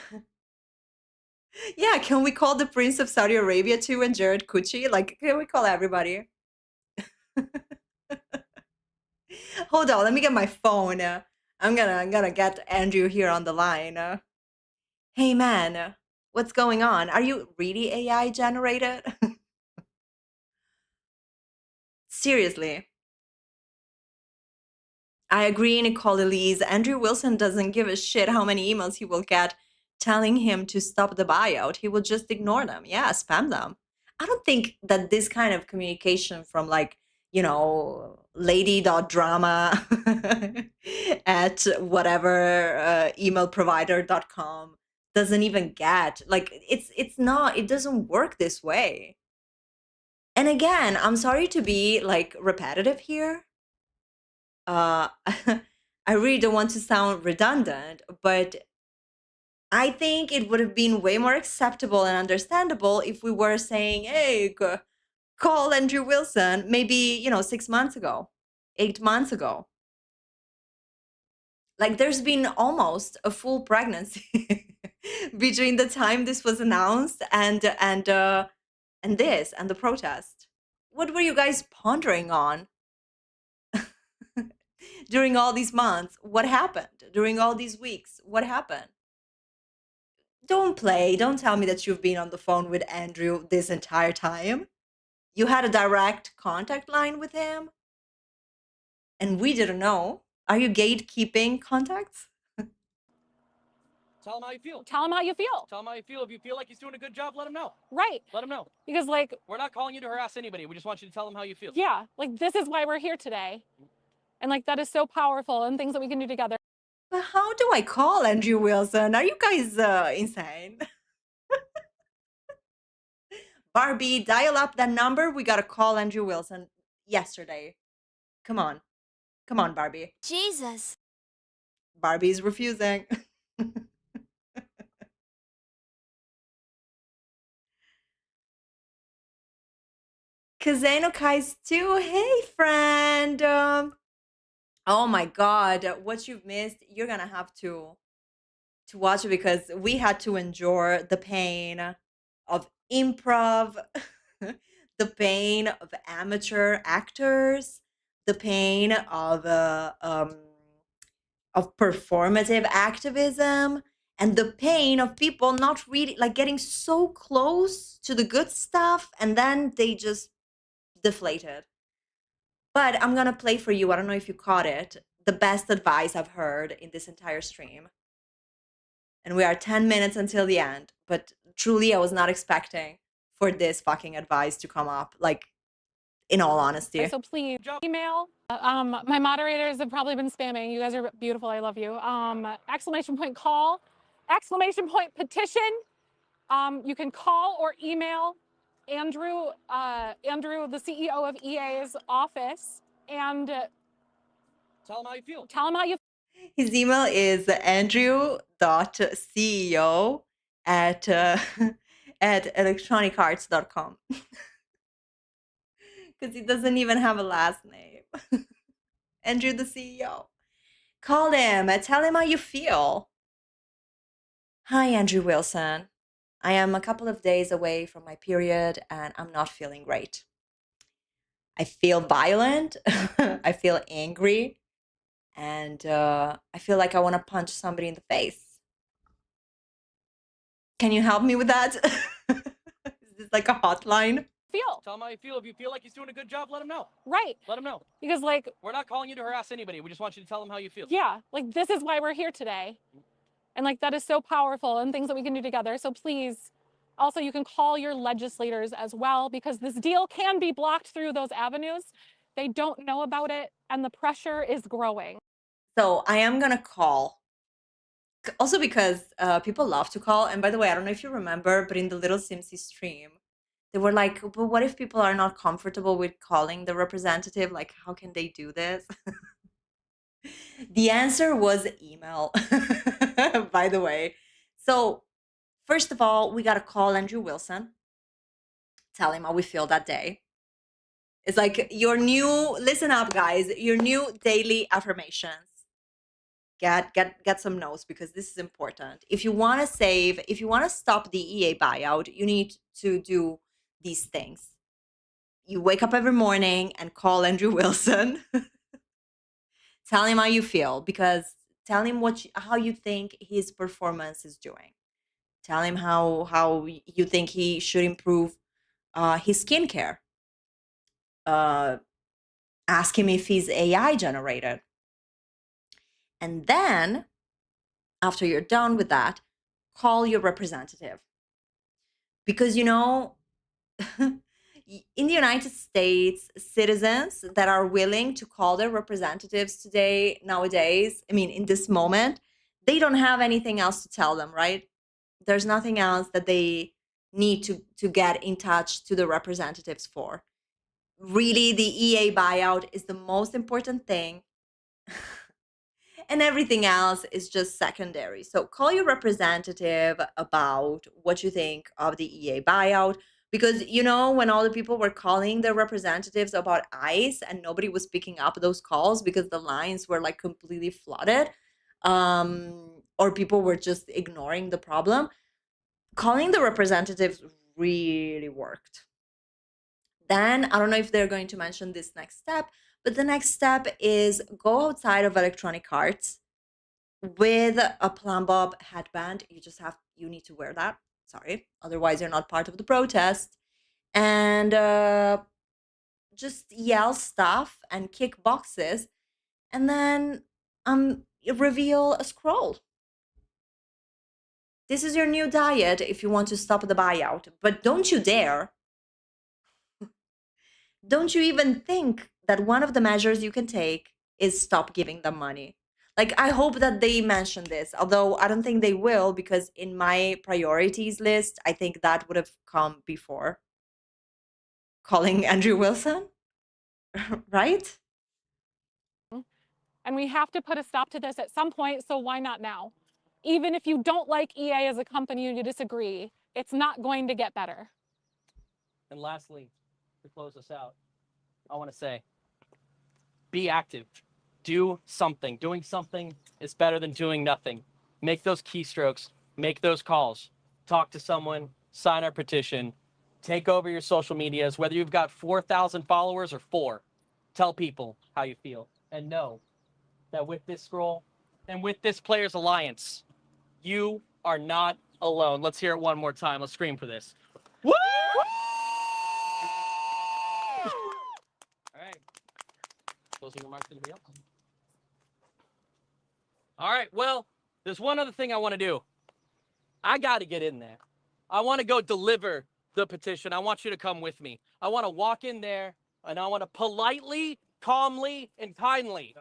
What? Yeah, can we call the Prince of Saudi Arabia too and Jared Kuchi? Like, can we call everybody? Hold on, let me get my phone. I'm gonna get Andrew here on the line. Hey man, what's going on? Are you really AI generated? Seriously. I agree, Nicole Elise. Andrew Wilson doesn't give a shit how many emails he will get telling him to stop the buyout. He will just ignore them. Yeah, spam them. I don't think that this kind of communication from lady.drama at whatever emailprovider.com doesn't even get, like, it doesn't work this way. And again, I'm sorry to be like repetitive here. I really don't want to sound redundant, but I think it would have been way more acceptable and understandable if we were saying, hey, call Andrew Wilson, maybe, 6 months ago, 8 months ago. Like, there's been almost a full pregnancy between the time this was announced and the protest. What were you guys pondering on during all these months? What happened during all these weeks? What happened? Don't tell me that you've been on the phone with Andrew this entire time. You had a direct contact line with him and we didn't know. Are you gatekeeping contacts? Tell him how you feel. Tell him how you feel. Tell him how you feel. If you feel like he's doing a good job, let him know. Right. Let him know. Because, like, we're not calling you to harass anybody. We just want you to tell him how you feel. Yeah, like, this is why we're here today. And, like, that is so powerful and things that we can do together. But how do I call Andrew Wilson? Are you guys insane? Barbie, dial up that number. We gotta call Andrew Wilson yesterday. Come on. Come on, Barbie. Jesus. Barbie's refusing. Kazeno Kai's too. Hey, friend. Oh my God, what you've missed, you're gonna have to watch it because we had to endure the pain of improv, the pain of amateur actors, the pain of performative activism and the pain of people not really like getting so close to the good stuff and then they just deflated. But I'm gonna play for you, I don't know if you caught it, the best advice I've heard in this entire stream. And we are 10 minutes until the end, but truly I was not expecting for this fucking advice to come up, like, in all honesty. So please email. My moderators have probably been spamming. You guys are beautiful. I love you. Exclamation point call, exclamation point petition. You can call or email Andrew, the CEO of EA's office, and Tell him how you feel. tell him how you His email is andrew.ceo at at electronicarts.com. Because he doesn't even have a last name. Andrew, the CEO. Call him and tell him how you feel. Hi, Andrew Wilson. I am a couple of days away from my period and I'm not feeling great. I feel violent. I feel angry. And I feel like I want to punch somebody in the face. Can you help me with that? Is this like a hotline? feel. Tell him how you feel. If you feel like he's doing a good job, let him know. Right. Let him know. Because, like, we're not calling you to harass anybody. We just want you to tell him how you feel. Yeah, like, this is why we're here today. And, like, that is so powerful and things that we can do together. So please, also, you can call your legislators as well, because this deal can be blocked through those avenues. They don't know about it, and the pressure is growing. So I am going to call. Also because people love to call. And by the way, I don't know if you remember, but in the Little Simsy stream, they were like, but what if people are not comfortable with calling the representative? Like, how can they do this? The answer was email, by the way. So first of all, we got to call Andrew Wilson, tell him how we feel that day. It's like your new, listen up, guys, your new daily affirmations. Get some notes because this is important. If you want to save, if you want to stop the EA buyout, you need to do these things. You wake up every morning and call Andrew Wilson. Tell him how you feel, because tell him how you think his performance is doing. Tell him how you think he should improve his skincare. Ask him if he's AI generated. And then, after you're done with that, call your representative. Because, you know, in the United States, citizens that are willing to call their representatives nowadays, I mean, in this moment, they don't have anything else to tell them, right? There's nothing else that they need to get in touch to the representatives for. Really, the EA buyout is the most important thing. And everything else is just secondary. So call your representative about what you think of the EA buyout. Because, you know, when all the people were calling their representatives about ICE and nobody was picking up those calls because the lines were like completely flooded, or people were just ignoring the problem, calling the representatives really worked. Then, I don't know if they're going to mention this next step, but the next step is go outside of Electronic Arts with a Plumbob headband. You need to wear that. Sorry. Otherwise, you're not part of the protest. And just yell stuff and kick boxes. And then reveal a scroll. This is your new diet if you want to stop the buyout. But don't you dare. Don't you even think that one of the measures you can take is stop giving them money. Like, I hope that they mention this, although I don't think they will, because in my priorities list, I think that would have come before calling Andrew Wilson, right? And we have to put a stop to this at some point, so why not now? Even if you don't like EA as a company and you disagree, it's not going to get better. And lastly, to close us out, I want to say, be active. Do something. Doing something is better than doing nothing. Make those keystrokes. Make those calls. Talk to someone. Sign our petition. Take over your social medias, whether you've got 4,000 followers or 4. tell people how you feel. And know that with this scroll and with this Players Alliance, you are not alone. Let's hear it one more time. Let's scream for this. Woo! All right. Closing remarks going to be up. All right. Well, there's one other thing I want to do. I got to get in there. I want to go deliver the petition. I want you to come with me. I want to walk in there and I want to politely, calmly, and kindly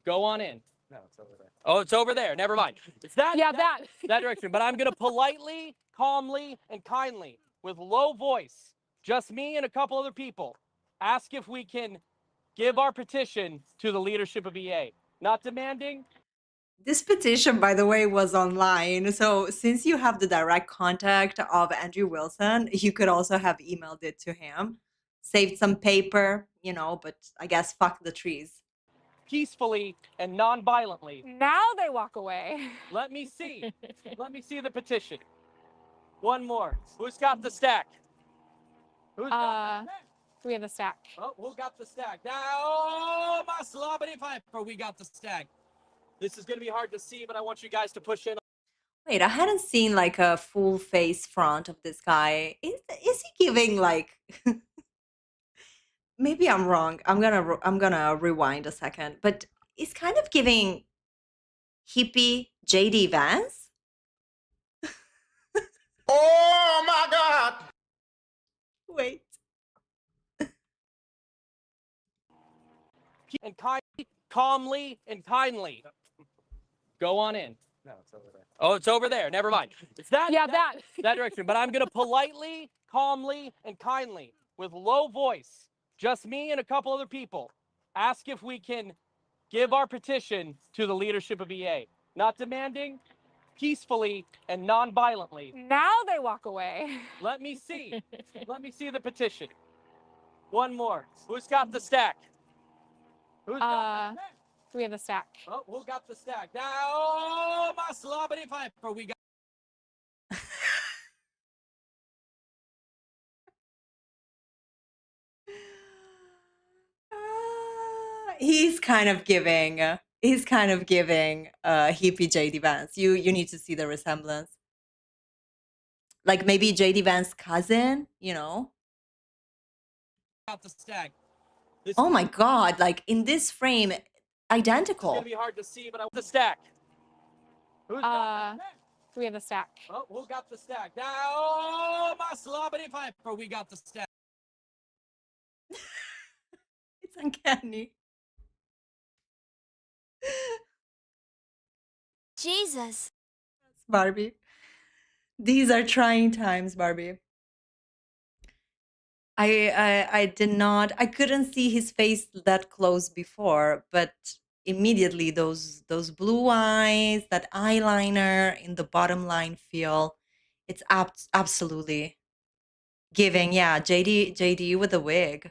go on in. No, it's over there. Oh, it's over there. Never mind. It's that, Yeah, that direction. But I'm going to politely, calmly, and kindly, with low voice, just me and a couple other people, ask if we can give our petition to the leadership of EA. Not demanding. This petition, by the way, was online. So since you have the direct contact of Andrew Wilson, you could also have emailed it to him. Saved some paper, you know, but I guess fuck the trees. Peacefully and non-violently. Now they walk away. Let me see. Let me see the petition. One more. Who's got the stack? Who's got the stack? We have the stack. Oh, who got the stack? Oh, my slobbity piper. We got the stack. This is going to be hard to see, but I want you guys to push in. Wait, I hadn't seen like a full face front of this guy. Is he giving like maybe I'm wrong. I'm gonna rewind a second, but he's kind of giving hippie JD Vance. Oh my God! Wait. And calmly and kindly go on in. No, it's over there. Oh, it's over there. Never mind. It's that, Yeah, that direction. But I'm going to politely, calmly, and kindly, with low voice, just me and a couple other people, ask if we can give our petition to the leadership of EA. Not demanding, peacefully and non-violently. Now they walk away. Let me see. Let me see the petition. One more. Who's got the stack? Who's got the stack? We have the stack. Oh, who got the stack? Oh, my slobbity piper. We got. He's kind of giving hippie JD Vance. You need to see the resemblance. Like maybe JD Vance's cousin, you know? Got the stack. Oh my god, like in this frame, It's identical. gonna be hard to see, but I want the stack. Who's got the stack? We have the stack. Oh, who got the stack? Oh, my slobbity piper. We got the stack. It's uncanny. Jesus. Barbie. These are trying times, Barbie. I couldn't see his face that close before, but immediately those blue eyes, that eyeliner in the bottom line feel, it's absolutely giving. Yeah, JD with a wig.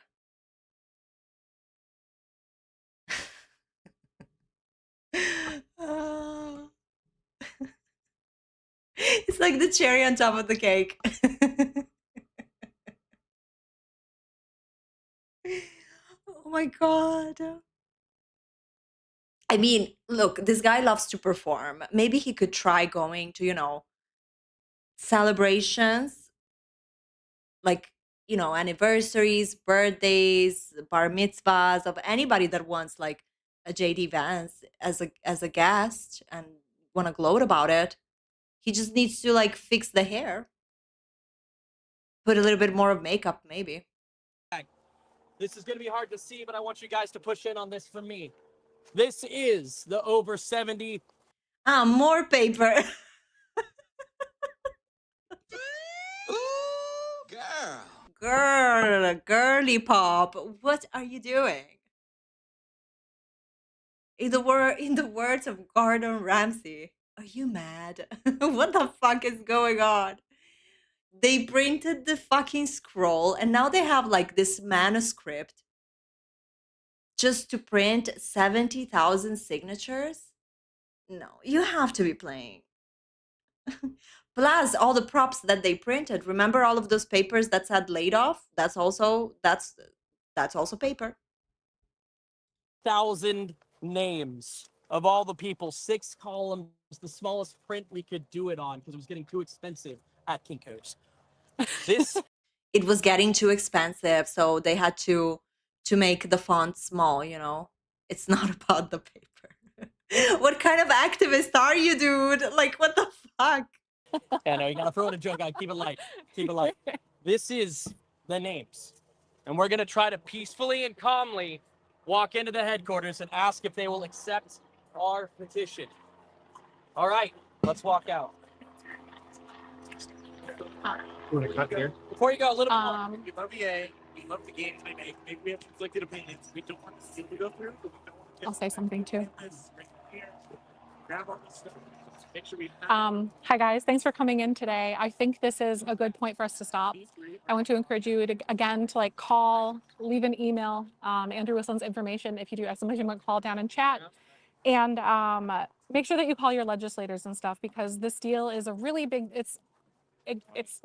Ah. It's like the cherry on top of the cake. Oh my god. I mean, look, this guy loves to perform. Maybe he could try going to, you know, celebrations, like, you know, anniversaries, birthdays, bar mitzvahs of anybody that wants like a JD Vance as a guest and want to gloat about it. He just needs to like fix the hair. Put a little bit more of makeup, maybe. This is going to be hard to see, but I want you guys to push in on this for me. This is the over 70. Ah, more paper. Ooh, girl. Girly pop. What are you doing? In the words of Gordon Ramsay, are you mad? What the fuck is going on? They printed the fucking scroll and now they have like this manuscript just to print 70,000 signatures? No, you have to be playing. Plus all the props that they printed. Remember all of those papers that said laid off? That's also paper. 1,000 names of all the people, 6 columns, the smallest print we could do it on because it was getting too expensive at Kinko's. This It was getting too expensive, so they had to make the font small, you know? It's not about the paper. What kind of activist are you, dude? Like, what the fuck? Yeah, no, you gotta throw in a joke. Gotta keep it light. Keep it light. This is the names. And we're gonna try to peacefully and calmly walk into the headquarters and ask if they will accept our petition. All right, let's walk out. You want to cut here? Before you go, a little bit more. We love EA. We love the games they make. Maybe we have conflicted opinions. We don't want to see you go through, but we don't want to I'll say something too. here. Grab all this stuff. Make sure we Hi guys, thanks for coming in today. I think this is a good point for us to stop. I want to encourage you to again to like call, leave an email. Andrew Whistlin's information if you do have somebody you want to call down and chat. And make sure that you call your legislators and stuff because this deal is a really big, it's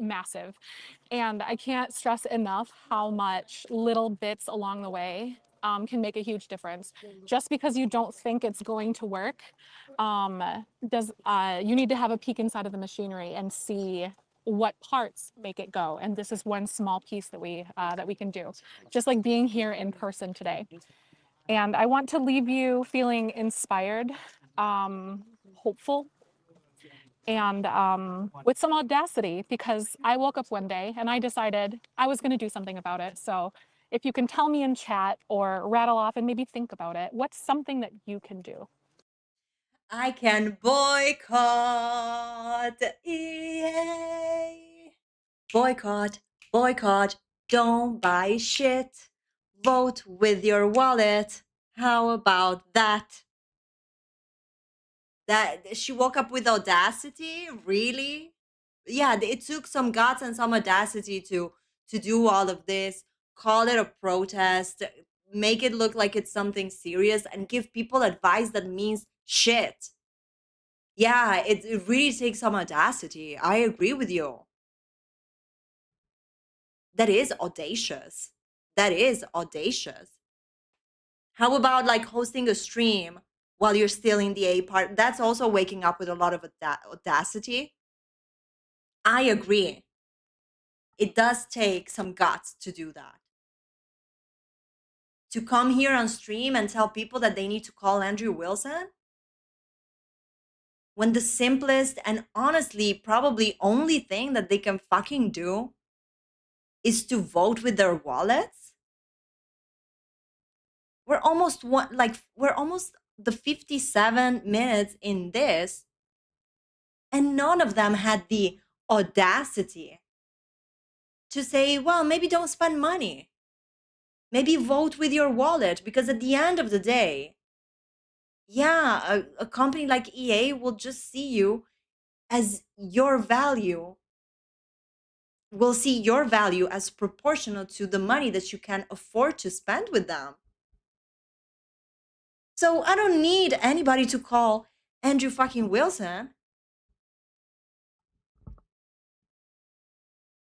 massive. And I can't stress enough how much little bits along the way can make a huge difference. Just because you don't think it's going to work, you need to have a peek inside of the machinery and see what parts make it go. And this is one small piece that we can do, just like being here in person today. And I want to leave you feeling inspired, hopeful, and with some audacity because I woke up one day and I decided I was going to do something about it. So if you can tell me in chat or rattle off and maybe think about it, what's something that you can do? I can boycott EA. Boycott, boycott, don't buy shit. Vote with your wallet. How about that? That she woke up with audacity? Really? Yeah, it took some guts and some audacity to do all of this. Call it a protest, make it look like it's something serious, and give people advice that means shit. Yeah, it really takes some audacity. I agree with you. That is audacious. That is audacious. How about like hosting a stream while you're still in the A part? That's also waking up with a lot of audacity. I agree. It does take some guts to do that. To come here on stream and tell people that they need to call Andrew Wilson? When the simplest and honestly probably only thing that they can fucking do is to vote with their wallets? We're almost the 57 minutes in this, and none of them had the audacity to say, well, maybe don't spend money. Maybe vote with your wallet, because at the end of the day, yeah, a company like EA will just see you as your value, will see your value as proportional to the money that you can afford to spend with them. So I don't need anybody to call Andrew fucking Wilson.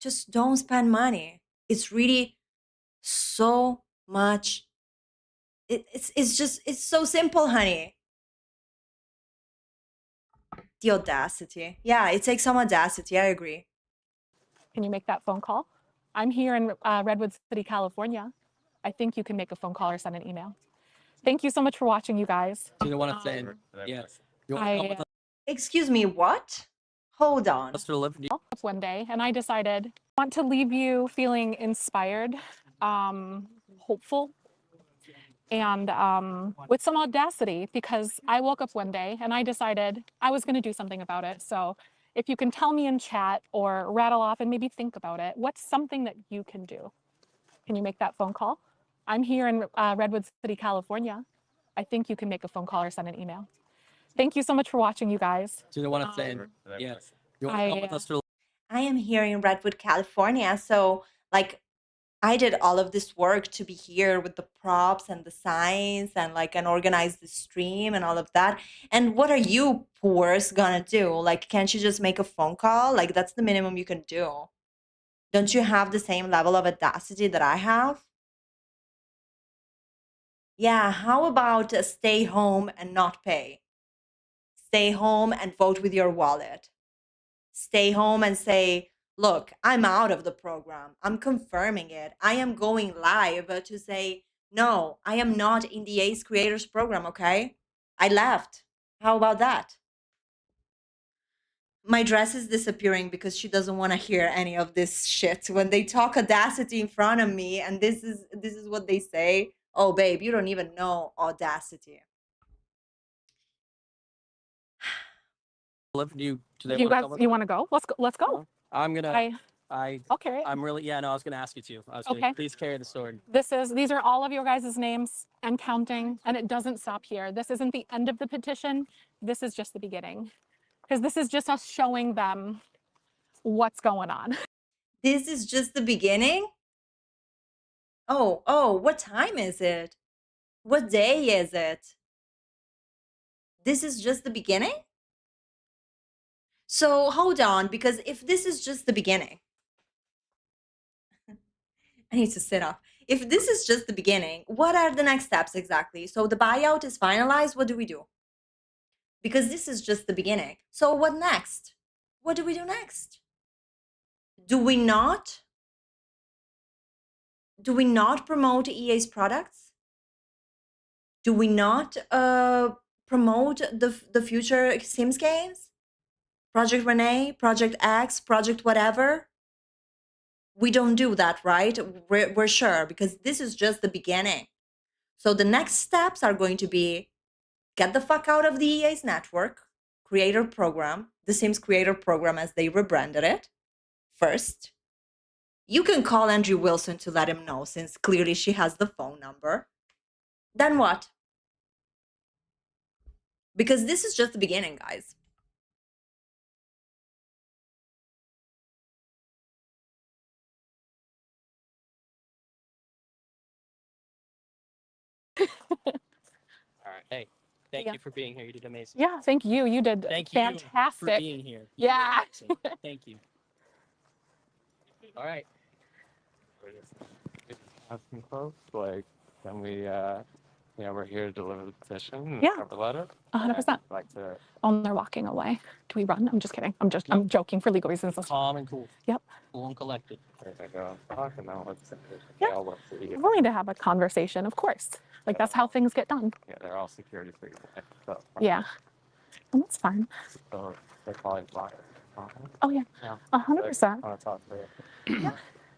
Just don't spend money. It's really so much. It's so simple, honey. The audacity. Yeah, it takes some audacity. I agree. Can you make that phone call? I'm here in Redwood City, California. I think you can make a phone call or send an email. Thank you so much for watching, you guys. Do you want to say? Yes. You want to come with us Excuse me, what? Hold on. to live? One day, and I decided I want to leave you feeling inspired, hopeful, and with some audacity because I woke up one day and I decided I was going to do something about it. So if you can tell me in chat or rattle off and maybe think about it, what's something that you can do? Can you make that phone call? I'm here in Redwood City, California. I think you can make a phone call or send an email. Thank you so much for watching, you guys. Do you want to say? Yes. You want to come with us to I am here in Redwood, California. So, like, I did all of this work to be here with the props and the signs and organize the stream and all of that. And what are you poors gonna do? Like, can't you just make a phone call? Like, that's the minimum you can do. Don't you have the same level of audacity that I have? Yeah, how about stay home and not pay? Stay home and vote with your wallet. Stay home and say, look, I'm out of the program. I'm confirming it. I am going live to say, no, I am not in the Ace Creators program, okay? I left. How about that? My dress is disappearing because she doesn't want to hear any of this shit. When they talk Audacity in front of me and this is what they say. Oh babe, you don't even know Audacity. Liv, do they You want to guys, come with you us? want to go? Let's go. No? I'm gonna. I I. okay. I'm really. Yeah. No. I was gonna ask you to. I was gonna. Okay. Please carry the sword. These are all of your guys' names and counting, and it doesn't stop here. This isn't the end of the petition. This is just the beginning. Because this is just us showing them what's going on. This is just the beginning? Oh, what time is it? What day is it? This is just the beginning? So hold on, because if this is just the beginning, I need to sit up. If this is just the beginning, what are the next steps exactly? So the buyout is finalized. What do we do? Because this is just the beginning. So what next? What do we do next? Do we not promote EA's products? Do we not promote the future Sims games? Project Renee, Project X, Project whatever? We don't do that, right? We're sure, because this is just the beginning. So the next steps are going to be get the fuck out of the EA's network, creator program, the Sims creator program as they rebranded it. First, you can call Andrew Wilson to let him know, since clearly she has the phone number. Then what? Because this is just the beginning, guys. All right. Hey, thank you for being here. You did amazing. Yeah, thank you. You did Thank fantastic. you for being here. You Yeah. did amazing. Thank you. All right. Have some folks like, can we? We're here to deliver the petition. And Yeah. cover letter. 100%. Like to. Oh, they're walking away. Do we run? I'm just kidding. I'm joking for legal reasons. Calm and cool. Yep. Cool and collected. I go talk and now let's. Yeah. We're willing to have a conversation, of course. Like that's how things get done. Yeah, they're all security people. So, Yeah. And that's fine. So they're probably blocked. Oh yeah. Yeah. 100%. Want to talk to you.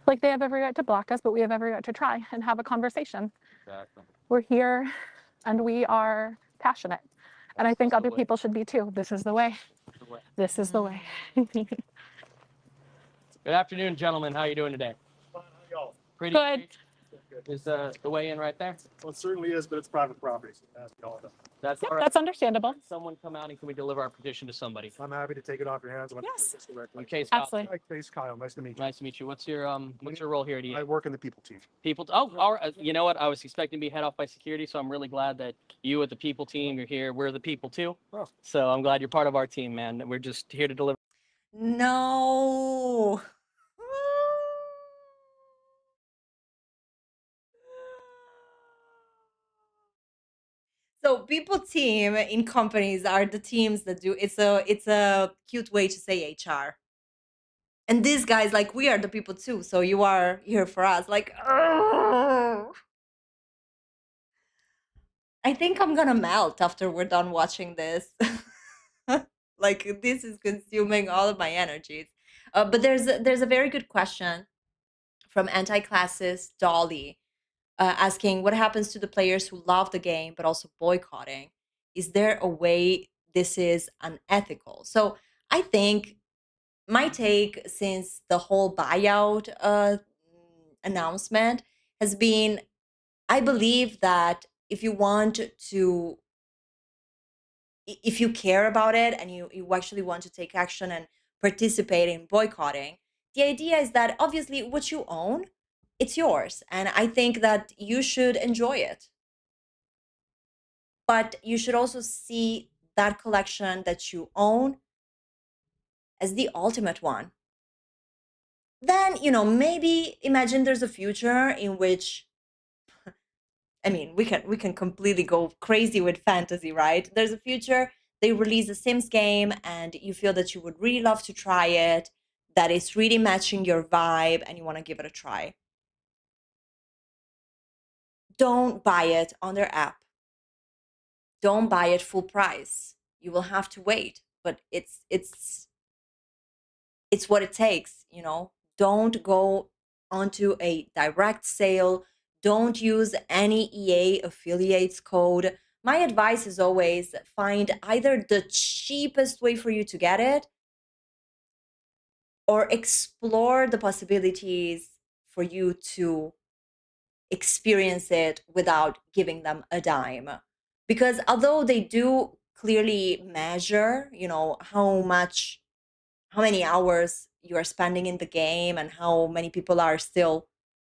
Like they have every right to block us, but we have every right to try and have a conversation. Exactly. We're here and we are passionate. And I think other people should be too. This is the way. This is the way. Good afternoon, gentlemen. How are you doing today? Fine, how y'all? Pretty Good. great. Is the way in right there? Well, it certainly is, but it's private property, so it has to be all done. That's Yep, all right. that's understandable. Someone come out and can we deliver our petition to somebody? I'm happy to take it off your hands. I'm gonna Yes. take this directly. Okay, Scott. Absolutely. Hi, Case Kyle. Nice to meet you. Nice to meet you. What's your role here? Do I you work in the people team. people? Oh, all right. You know what? I was expecting to be head off by security, so I'm really glad that you at the people team, you're here. We're the people too. Oh. So I'm glad you're part of our team, man. We're just here to deliver. No. So people team in companies are the teams that do it's a cute way to say HR. And these guys, like, we are the people too, so you are here for us. Like, ugh. I think I'm gonna melt after we're done watching this. Like, this is consuming all of my energies. But there's a very good question from anti-classist Dolly, asking what happens to the players who love the game but also boycotting. Is there a way this is unethical? So I think my take since the whole buyout announcement has been, I believe that if you want to, if you care about it and you actually want to take action and participate in boycotting, the idea is that obviously what you own, it's yours. And I think that you should enjoy it. But you should also see that collection that you own as the ultimate one. Then, maybe imagine there's a future in which I mean, we can completely go crazy with fantasy, right? There's a future they release a Sims game and you feel that you would really love to try it, that is really matching your vibe, and you want to give it a try. Don't buy it on their app. Don't buy it full price. You will have to wait, but it's what it takes, you know. Don't go onto a direct sale. Don't use any EA affiliates code. My advice is always find either the cheapest way for you to get it or explore the possibilities for you to experience it without giving them a dime. Because although they do clearly measure, you know, how many hours you are spending in the game and how many people are still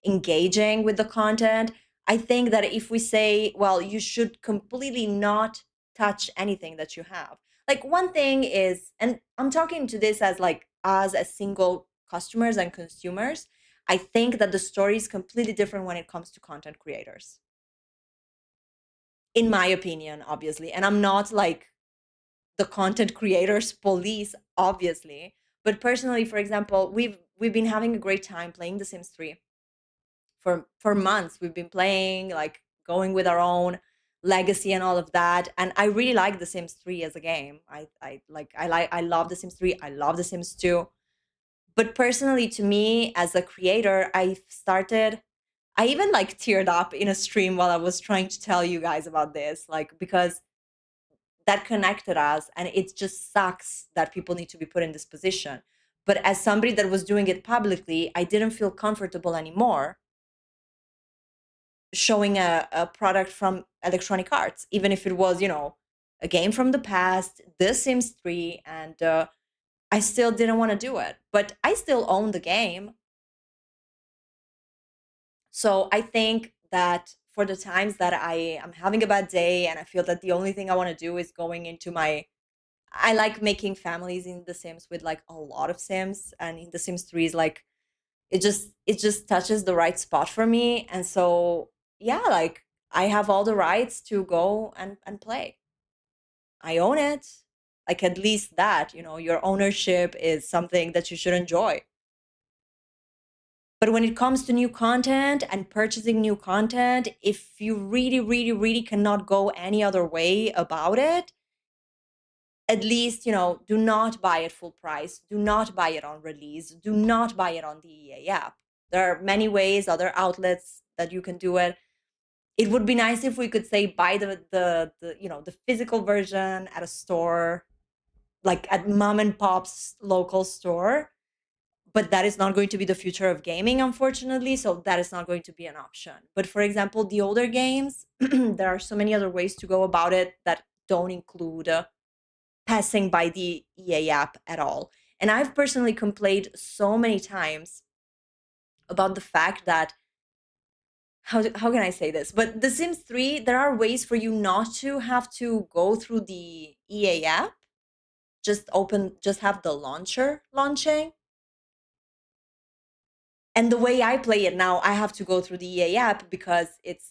engaging with the content, I think that if we say, well, you should completely not touch anything that you have. Like one thing is, and I'm talking to this as like us as single customers and consumers, I think that the story is completely different when it comes to content creators. In my opinion, obviously. And I'm not like the content creators police, obviously. But personally, for example, we've been having a great time playing The Sims 3 for months. We've been playing, like going with our own legacy and all of that. And I really like The Sims 3 as a game. I love The Sims 3. I love The Sims 2. But personally, to me, as a creator, I even like teared up in a stream while I was trying to tell you guys about this, like, because that connected us, and it just sucks that people need to be put in this position. But as somebody that was doing it publicly, I didn't feel comfortable anymore showing a product from Electronic Arts, even if it was, you know, a game from the past, The Sims 3, and I still didn't want to do it. But I still own the game. So I think that for the times that I am having a bad day and I feel that the only thing I want to do is going into I like making families in The Sims with like a lot of Sims, and in The Sims 3 is like it just touches the right spot for me. And so yeah, like I have all the rights to go and play. I own it. Like at least that, you know, your ownership is something that you should enjoy. But when it comes to new content and purchasing new content, if you really, really, really cannot go any other way about it, at least, you know, do not buy it full price. Do not buy it on release. Do not buy it on the EA app. There are many ways, other outlets that you can do it. It would be nice if we could say buy the you know, the physical version at a store, like at mom and pop's local store. But that is not going to be the future of gaming, unfortunately. So that is not going to be an option. But for example, the older games, there are so many other ways to go about it that don't include passing by the EA app at all. And I've personally complained so many times about the fact that, how can I say this? But The Sims 3, there are ways for you not to have to go through the EA app. Just have the launcher launching. And the way I play it now, I have to go through the EA app because it's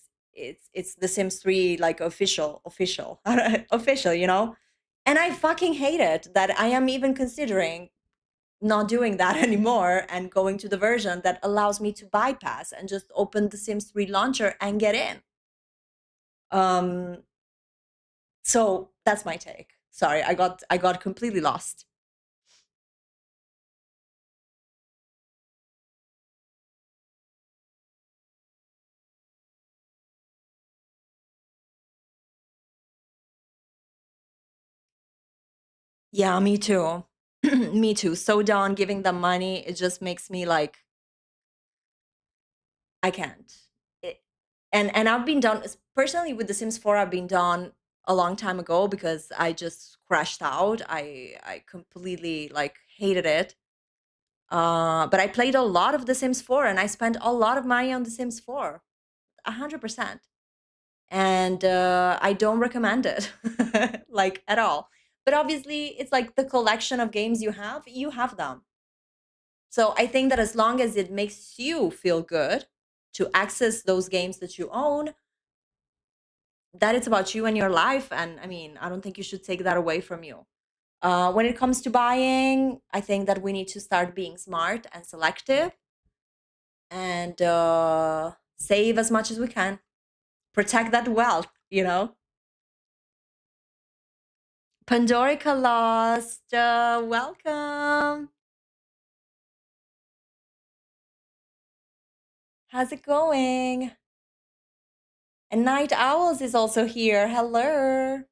The Sims 3 like official, official, you know? And I fucking hate it that I am even considering not doing that anymore and going to the version that allows me to bypass and just open The Sims 3 launcher and get in. So that's my take. Sorry, I got completely lost. Yeah, me too. Me too. So done giving them money. It just makes me like, I can't. And I've been done personally with The Sims 4. I've been done a long time ago because I just crashed out. I completely like hated it. But I played a lot of The Sims 4 and I spent a lot of money on The Sims 4, 100%. And I don't recommend it, like at all. But obviously, it's like the collection of games you have them. So I think that as long as it makes you feel good to access those games that you own, that it's about you and your life. And I mean, I don't think you should take that away from you. When it comes to buying, I think that we need to start being smart and selective and save as much as we can. Protect that wealth, you know? Pandorica Lost, welcome. How's it going? And Night Owls is also here. Hello.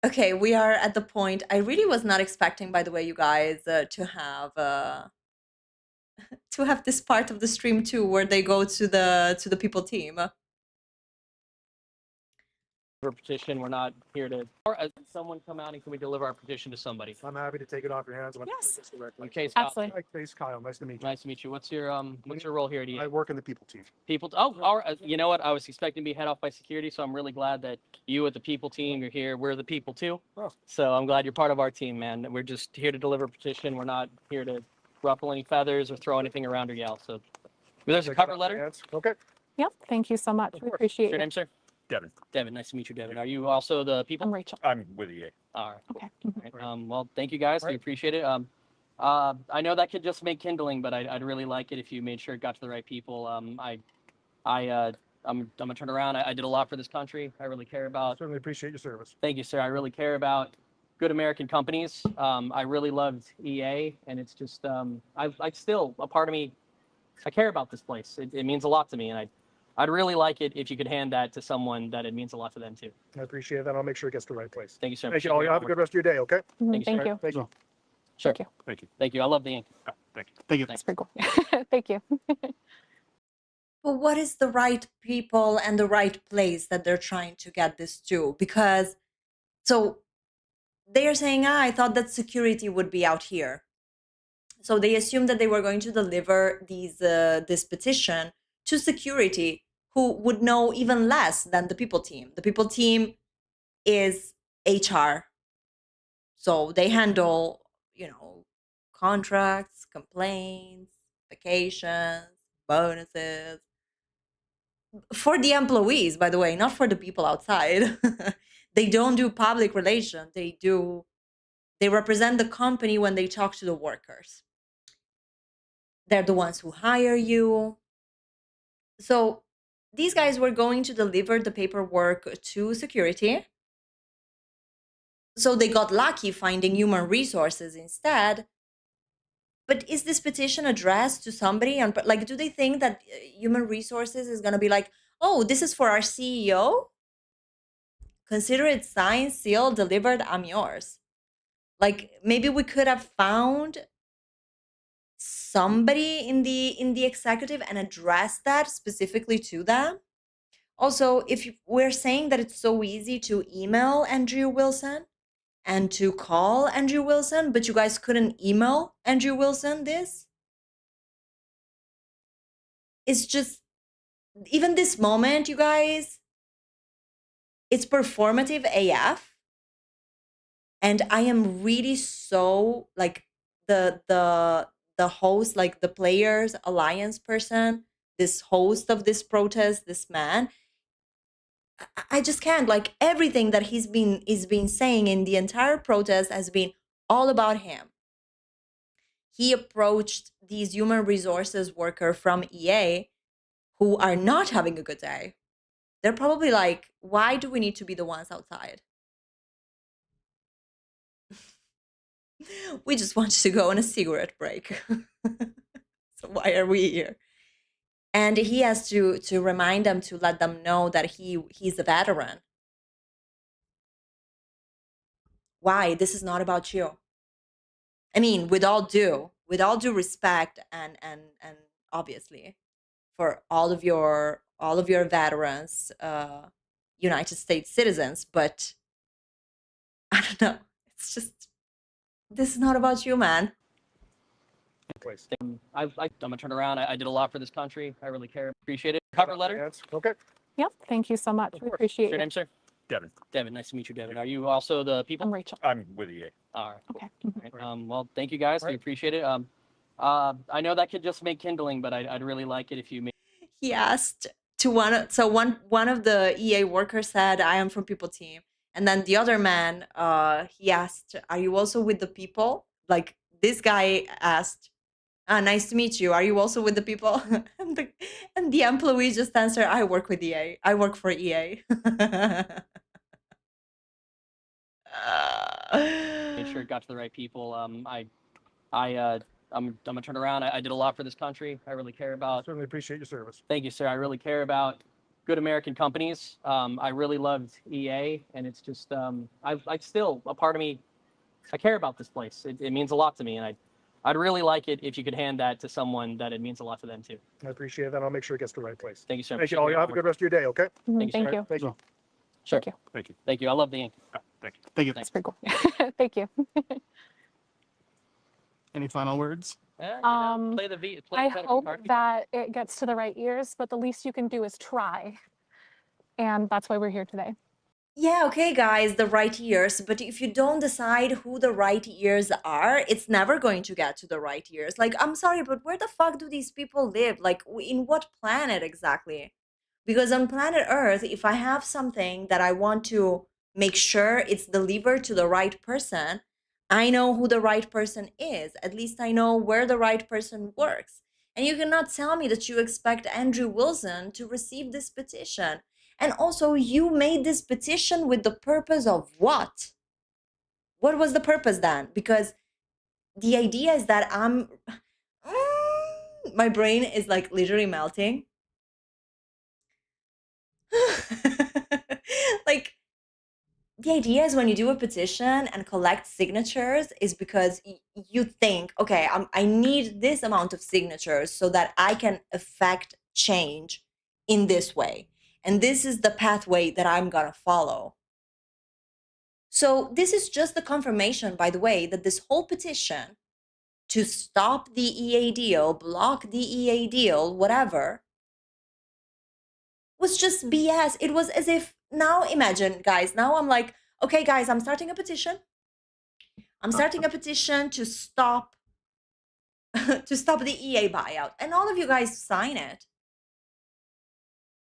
Okay, we are at the point. I really was not expecting, by the way, you guys, to have this part of the stream too, where they go to the people team. Petition. We're not here to. Or someone come out and can we deliver our petition to somebody? I'm happy to take it off your hands. Yes. Okay, Scott. Absolutely. Hi, Case Kyle. Nice to meet you. Nice to meet you. What's your role here at EA? I work in the people team. People. Oh, all right. You know what? I was expecting to be head off by security, so I'm really glad that you at the people team, you're here. We're the people too. Oh. So I'm glad you're part of our team, man. We're just here to deliver a petition. We're not here to ruffle any feathers or throw anything around or yell. So there's a Take it cover off your letter. hands. Okay. Yep. Thank you so much. We course. appreciate What's your it. name, sir? Devin. Devin. Nice to meet you, Devin. Are you also the people? I'm Rachel. I'm with EA. All right. Okay. Right. Well, thank you guys. We Right. appreciate it. I know that could just make kindling, but I'd really like it if you made sure it got to the right people. I'm gonna turn around. I did a lot for this country. I really care about. Certainly appreciate your service. Thank you, sir. I really care about good American companies. I really loved EA, and it's just I still a part of me. I care about this place. It means a lot to me, and I'd really like it if you could hand that to someone that it means a lot to them too. I appreciate that. I'll make sure it gets to the right place. Thank you, sir. Thank you all. You have a good rest of your day, okay? Thank you, Thank sir. you. Thank you. Sure. Thank you. Thank you. Thank you. I love the ink. Thank you. Thank you. That's pretty cool. Thank you. But what is the right people and the right place that they're trying to get this to? Because so they are saying, I thought that security would be out here. So they assumed that they were going to deliver this petition to security, who would know even less than the people team. The people team is HR. So they handle, contracts, complaints, vacations, bonuses. For the employees, by the way, not for the people outside. They don't do public relations. They represent the company when they talk to the workers. They're the ones who hire you. So these guys were going to deliver the paperwork to security. So they got lucky finding human resources instead. But is this petition addressed to somebody? And like, do they think that human resources is going to be like, oh, this is for our CEO? Consider it signed, sealed, delivered, I'm yours. Like, maybe we could have found somebody in the executive and address that specifically to them. Also, if we're saying that it's so easy to email Andrew Wilson and to call Andrew Wilson, but you guys couldn't email Andrew Wilson this, it's just, even this moment, you guys, it's performative AF. And I am really so, like, the host, like the players alliance person, this host of this protest, this man, I just can't. Like, everything that he's been saying in the entire protest has been all about him. He approached these human resources worker from EA who are not having a good day. They're probably like, why do we need to be the ones outside? We just wanted to go on a cigarette break. So why are we here? And he has to remind them, to let them know that he's a veteran. Why? This is not about you. I mean, with all due respect, and obviously for all of your veterans, United States citizens, but I don't know. It's just, this is not about you, man. I'm gonna turn around. I did a lot for this country. I really care. Appreciate it. Cover letter. Okay. Yep. Thank you so much. We appreciate What's your it. name, sir? Devin. Devin, nice to meet you, Devin. Are you also the people? I'm Rachel. I'm with EA. All right. Okay. Right. Well, thank you guys. We appreciate it. I know that could just make kindling, but I'd really like it if you made. He asked to one of the EA workers said, "I am from People Team," and then the other man, he asked, "Are you also with the people?" Like this guy asked, "Nice to meet you. Are you also with the people?" and the employee just answered, "I work with EA. I work for EA." Made sure it got to the right people. I'm gonna turn around. I did a lot for this country. I really care about. Certainly appreciate your service. Thank you, sir. I really care about good American companies. I really loved EA, and it's just I still a part of me. I care about this place. It means a lot to me, and I'd really like it if you could hand that to someone that it means a lot to them too. I appreciate that. I'll make sure it gets to the right place. Thank you, sir. Thank you all. You have a good rest of your day, okay? Thank you, Thank sir. you. Thank you. Sure. Thank you. Thank you. Thank you. I love the ink. Thank you. Thank you. That's pretty cool. Thank you. Any final words? Play the V. Play I the hope card. that it gets to the right ears, but the least you can do is try. And that's why we're here today. Yeah, okay, guys, the right ears. But if you don't decide who the right ears are, it's never going to get to the right ears. Like, I'm sorry, but where the fuck do these people live? Like, in what planet exactly? Because on planet Earth, if I have something that I want to make sure it's delivered to the right person, I know who the right person is. At least I know where the right person works. And you cannot tell me that you expect Andrew Wilson to receive this petition. And also, you made this petition with the purpose of what? What was the purpose then? Because the idea is that my brain is like literally melting. Like, the idea is when you do a petition and collect signatures is because you think, okay, I need this amount of signatures so that I can affect change in this way. And this is the pathway that I'm gonna follow. So this is just the confirmation, by the way, that this whole petition to stop the EA deal, block the EA deal, whatever, was just BS. It was as if, now imagine, guys, now I'm like, okay, guys, I'm starting a petition. I'm starting a petition to stop to stop the EA buyout. And all of you guys sign it.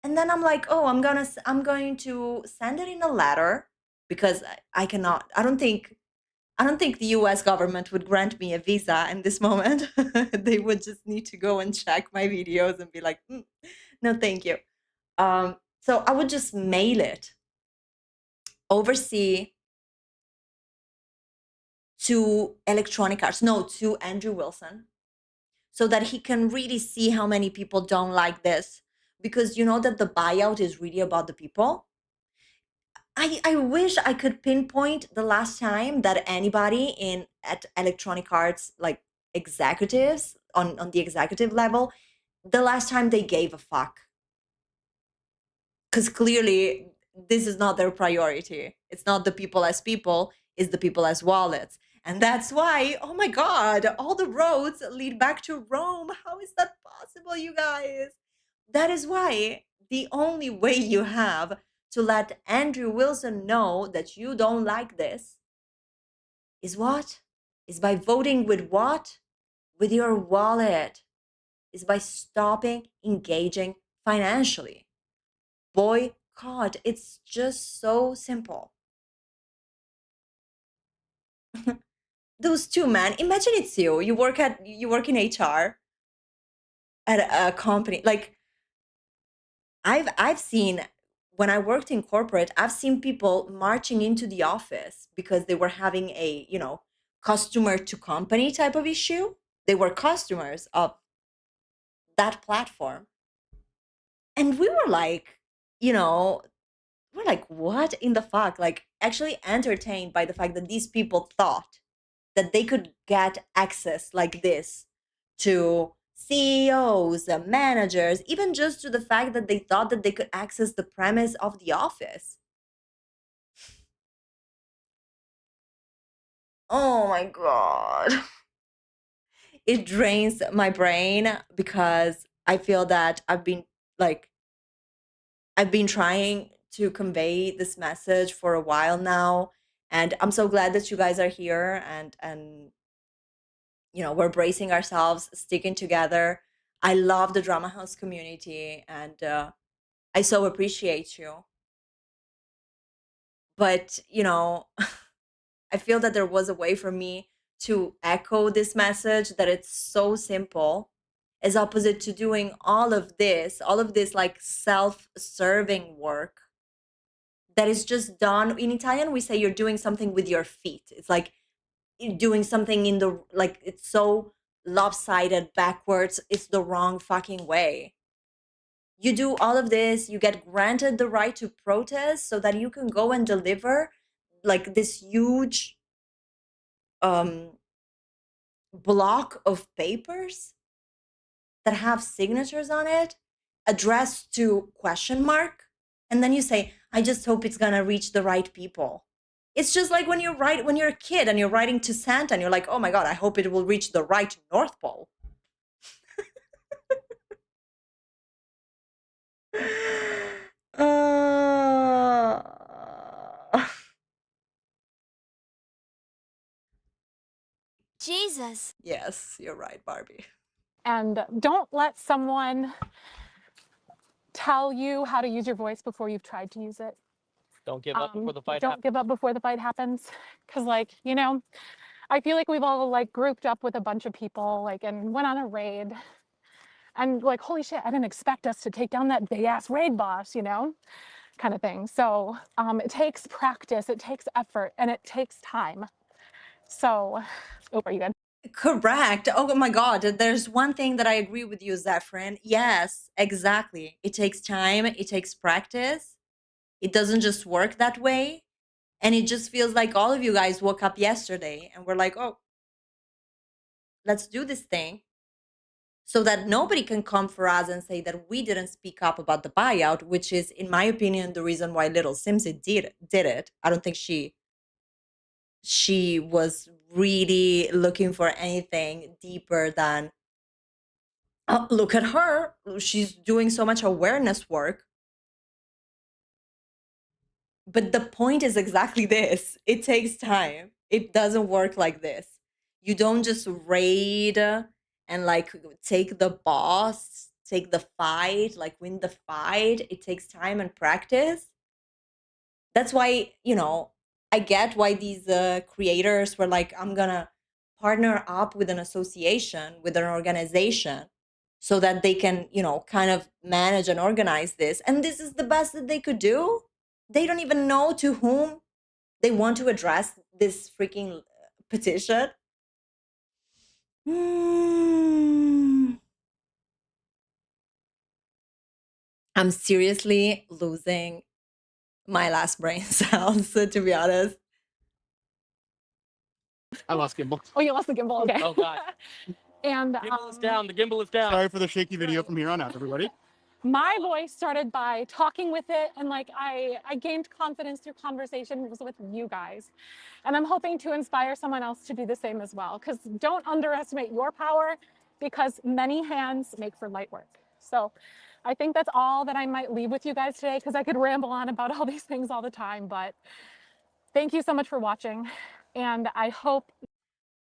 And then I'm like, oh, I'm going to send it in a letter because I cannot, I don't think the US government would grant me a visa in this moment. They would just need to go and check my videos and be like, no, thank you. So I would just mail it overseas to Electronic Arts, no, to Andrew Wilson, so that he can really see how many people don't like this. Because you know that the buyout is really about the people. I wish I could pinpoint the last time that anybody at Electronic Arts, like executives on the executive level, the last time they gave a fuck. Because clearly this is not their priority. It's not the people as people, it's the people as wallets. And that's why, oh my God, all the roads lead back to Rome. How is that possible, you guys? That is why the only way you have to let Andrew Wilson know that you don't like this is what? Is by voting with what? With your wallet. Is by stopping engaging financially. Boycott. It's just so simple. Those two men, imagine it's you. You work in HR at a company. Like, I've seen, when I worked in corporate, I've seen people marching into the office because they were having a, customer to company type of issue. They were customers of that platform. And we were like, we're like, what in the fuck? Like, actually entertained by the fact that these people thought that they could get access like this to CEOs, managers, even just to the fact that they thought that they could access the premise of the office. Oh my God. It drains my brain because I feel that I've been trying to convey this message for a while now, and I'm so glad that you guys are here, and you know, we're bracing ourselves, sticking together. I love the Drama House community, and I so appreciate you. But, you know, I feel that there was a way for me to echo this message, that it's so simple, as opposite to doing all of this like self-serving work that is just done. In Italian, we say you're doing something with your feet. It's like doing something in the, like, it's so lopsided, backwards. It's the wrong fucking way. You do all of this, you get granted the right to protest so that you can go and deliver like this huge block of papers that have signatures on it addressed to question mark, and then you say, I just hope it's gonna reach the right people. It's just like when you're a kid and you're writing to Santa and you're like, oh my god, I hope it will reach the right North Pole. Jesus. Yes, you're right, Barbie. And don't let someone tell you how to use your voice before you've tried to use it. Don't give up before the fight Don't happens. give up before the fight happens. Because, like, you know, I feel like we've all like grouped up with a bunch of people, like, and went on a raid. And like, holy shit, I didn't expect us to take down that big ass raid boss, you know, kind of thing. So it takes practice, it takes effort, and it takes time. So, oh, are you good? Correct. Oh my god, there's one thing that I agree with you, Zephyrin. Yes, exactly. It takes time, it takes practice. It doesn't just work that way. And it just feels like all of you guys woke up yesterday and were like, oh, let's do this thing, so that nobody can come for us and say that we didn't speak up about the buyout, which is, in my opinion, the reason why Little Simsy did it. I don't think she was really looking for anything deeper than, oh, look at her, she's doing so much awareness work. But the point is exactly this. It takes time. It doesn't work like this. You don't just raid and like take the boss, take the fight, like win the fight. It takes time and practice. That's why, you know, I get why these creators were like, I'm gonna partner up with an association, with an organization, so that they can, you know, kind of manage and organize this. And this is the best that they could do. They don't even know to whom they want to address this freaking petition. I'm seriously losing my last brain cells, to be honest. I lost gimbal. Oh, you lost the gimbal. Okay. Oh god. And Gimbal is down. The gimbal is down. Sorry for the shaky video from here on out, everybody. my voice started by talking with it, and like I gained confidence through conversations with you guys, and I'm hoping to inspire someone else to do the same as well, because don't underestimate your power, because many hands make for light work. So I think that's all that I might leave with you guys today, because I could ramble on about all these things all the time, but thank you so much for watching, and I hope.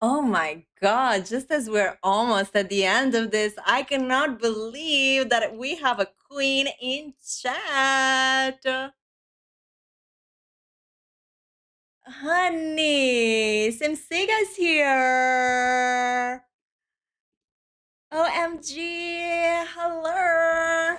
Oh my god, just as we're almost at the end of this, I cannot believe that we have a queen in chat. Honey, Simsiga's here. OMG, hello.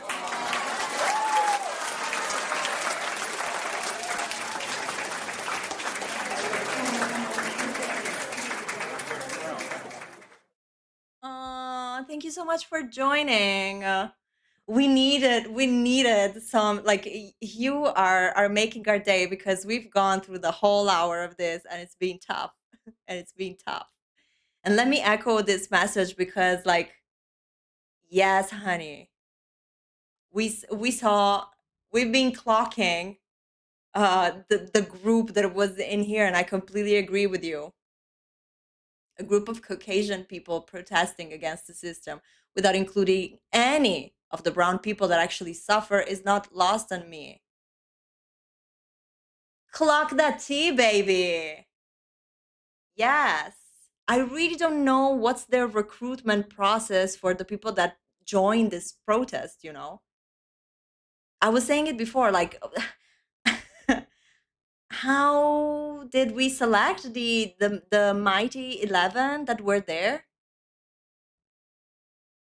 Thank you so much for joining. We needed some, like, you are making our day, because we've gone through the whole hour of this and it's been tough. And it's been tough. And let me echo this message, because, like, yes, honey, we've been clocking the group that was in here, and I completely agree with you. A group of Caucasian people protesting against the system without including any of the brown people that actually suffer is not lost on me. Clock that tea, baby. Yes. I really don't know what's their recruitment process for the people that join this protest, you know? I was saying it before, like, how did we select the mighty 11 that were there?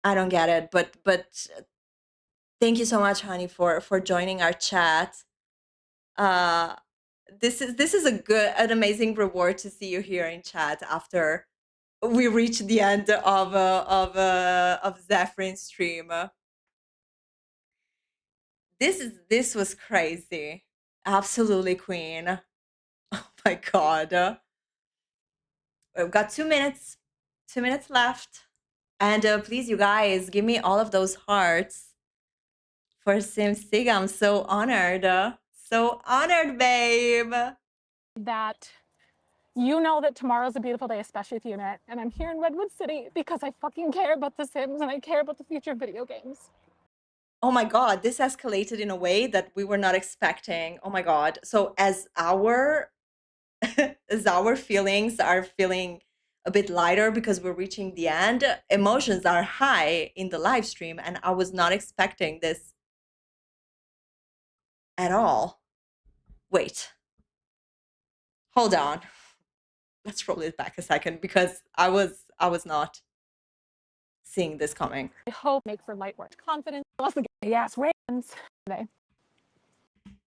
I don't get it, but thank you so much, honey, for joining our chat. This is an amazing reward to see you here in chat after we reach the end of Zephyr's stream. This was crazy. Absolutely, queen. Oh my god. We've got 2 minutes. 2 minutes left. And please, you guys, give me all of those hearts for SimSig. I'm so honored. So honored, babe. That you know that tomorrow's a beautiful day, especially with Unit. And I'm here in Redwood City because I fucking care about The Sims and I care about the future of video games. Oh my god, this escalated in a way that we were not expecting. Oh my god. So as our feelings are feeling a bit lighter because we're reaching the end, emotions are high in the live stream, and I was not expecting this at all. Wait. Hold on. Let's roll it back a second because I was not seeing this coming. I hope make for light work confidence. Also get ass rains today.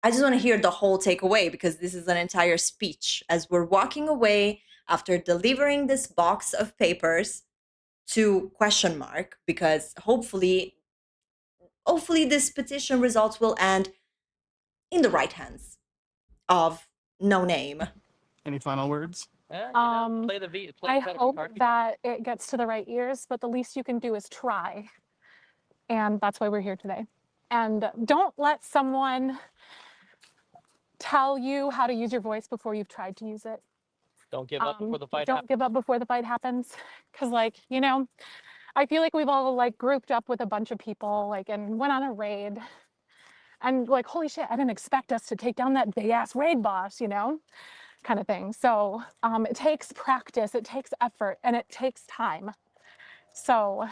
I just want to hear the whole takeaway because this is an entire speech as we're walking away after delivering this box of papers to question mark, because hopefully this petition results will end in the right hands of no name. Any final words? Play the V. Play I the hope card. that it gets to the right ears, but the least you can do is try. And that's why we're here today. And don't let someone tell you how to use your voice before you've tried to use it. Don't give up before the fight Don't happens. give up before the fight happens. Cause like, you know, I feel like we've all like grouped up with a bunch of people like and went on a raid. And like, holy shit, I didn't expect us to take down that big ass raid boss, you know, kind of thing. So it takes practice, it takes effort, and it takes time. So,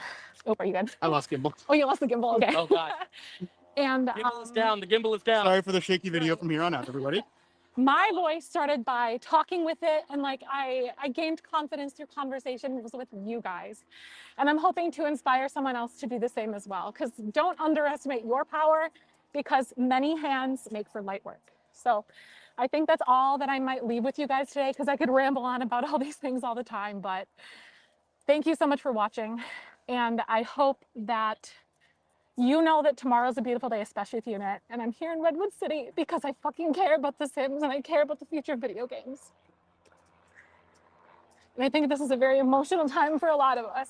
oh, are you good? I lost gimbal. Oh, you lost the gimbal, okay. Oh God. And Gimbal is down. The gimbal is down. Sorry for the shaky video from here on out, everybody. my voice started by talking with it, and like I gained confidence through conversations with you guys. And I'm hoping to inspire someone else to do the same as well, because don't underestimate your power, because many hands make for light work. So I think that's all that I might leave with you guys today, because I could ramble on about all these things all the time, but thank you so much for watching. And I hope that you know that tomorrow's a beautiful day, especially with Unit. And I'm here in Redwood City because I fucking care about The Sims and I care about the future of video games. And I think this is a very emotional time for a lot of us.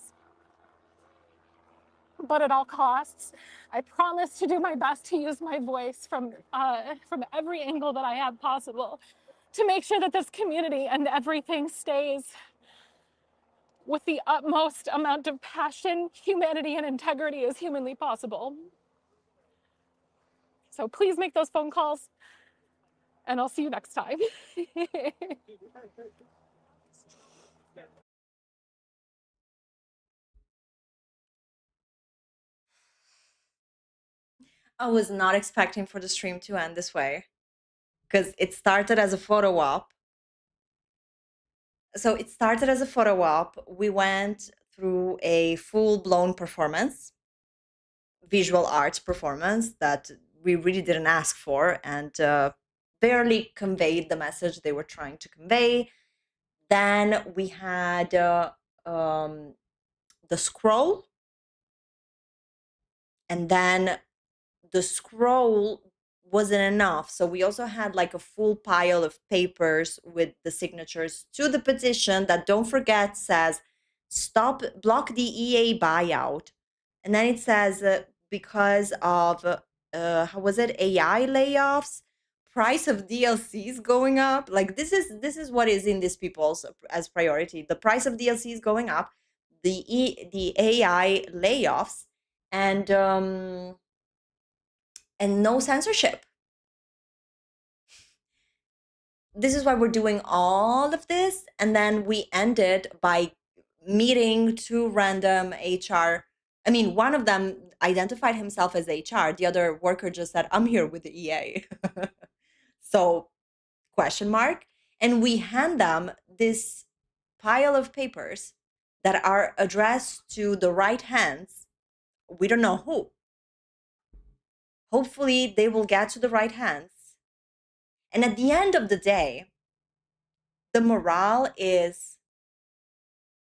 But at all costs, I promise to do my best to use my voice from every angle that I have possible to make sure that this community and everything stays with the utmost amount of passion, humanity, and integrity as humanly possible. So please make those phone calls, and I'll see you next time. I was not expecting for the stream to end this way because it started as a photo op. So it started as a photo op. We went through a full-blown performance, visual arts performance that we really didn't ask for and barely conveyed the message they were trying to convey. Then we had the scroll, and then the scroll wasn't enough. So we also had like a full pile of papers with the signatures to the petition that, don't forget, says block the EA buyout. And then it says because of how was it, AI layoffs, price of DLCs going up. Like this is what is in these people's as priority. The price of DLCs going up, the AI layoffs, and no censorship. this is why we're doing all of this. And then we ended by meeting two random HR. I mean, one of them identified himself as HR. The other worker just said, I'm here with the EA. So, question mark. And we hand them this pile of papers that are addressed to the right hands. We don't know who. Hopefully, they will get to the right hands. And at the end of the day, the morale is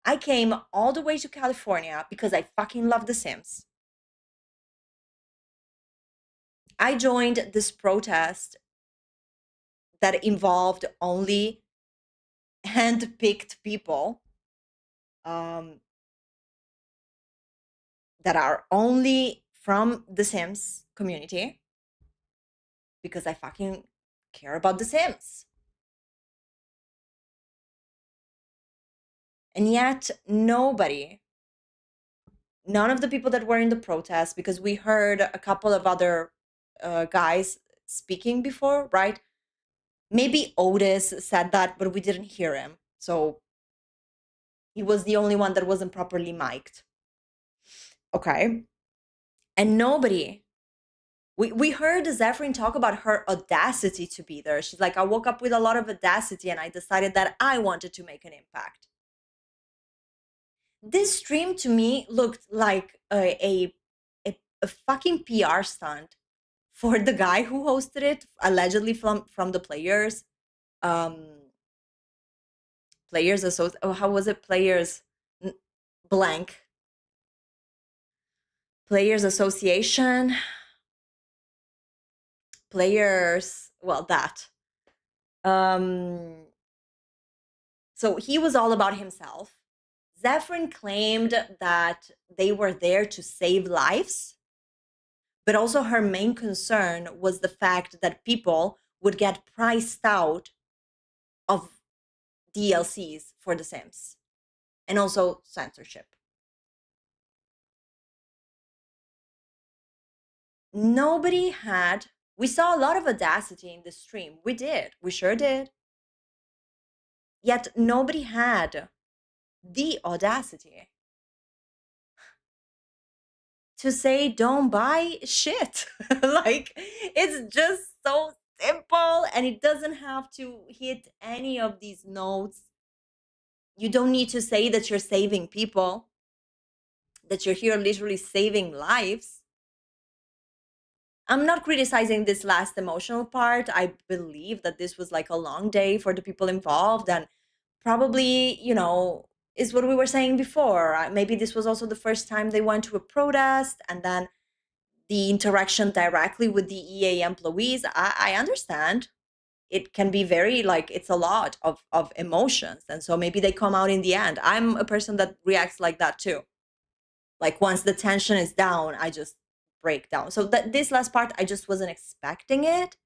I came all the way to California because I fucking love The Sims. I joined this protest that involved only hand-picked people that are only from The Sims community because I fucking care about The Sims. And yet none of the people that were in the protest, because we heard a couple of other guys speaking before, right? Maybe Otis said that, but we didn't hear him. So he was the only one that wasn't properly mic'd. Okay. And nobody, we heard Zephyrin talk about her audacity to be there. She's like, I woke up with a lot of audacity and I decided that I wanted to make an impact. This stream to me looked like a fucking PR stunt for the guy who hosted it, allegedly from the players. Players association. Oh, how was it? Players blank. Players Association. Players. Well, that. So he was all about himself. Zephyrin claimed that they were there to save lives, but also her main concern was the fact that people would get priced out of DLCs for The Sims and also censorship. We saw a lot of audacity in the stream. We sure did. Yet nobody had the audacity to say don't buy shit. Like, it's just so simple and it doesn't have to hit any of these notes. You don't need to say that you're saving people, that you're here literally saving lives. I'm not criticizing this last emotional part. I believe that this was like a long day for the people involved, and probably, is what we were saying before. Maybe this was also the first time they went to a protest, and then the interaction directly with the EA employees. I understand. It can be very, it's a lot of emotions. And so maybe they come out in the end. I'm a person that reacts like that too. Like, once the tension is down, I just break down. So this last part, I just wasn't expecting it.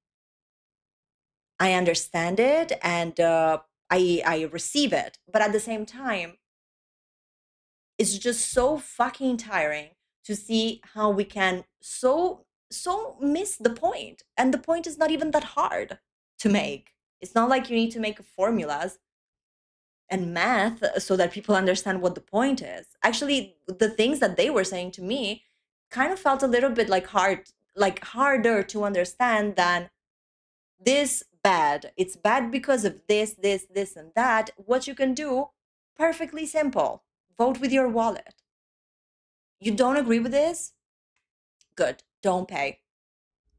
I understand it, and I receive it. But at the same time, it's just so fucking tiring to see how we can so miss the point. And the point is not even that hard to make. It's not like you need to make formulas and math so that people understand what the point is. Actually, the things that they were saying to me kind of felt a little bit harder to understand than this bad. It's bad because of this, and that. What you can do, perfectly simple. Vote with your wallet. You don't agree with this? Good. Don't pay.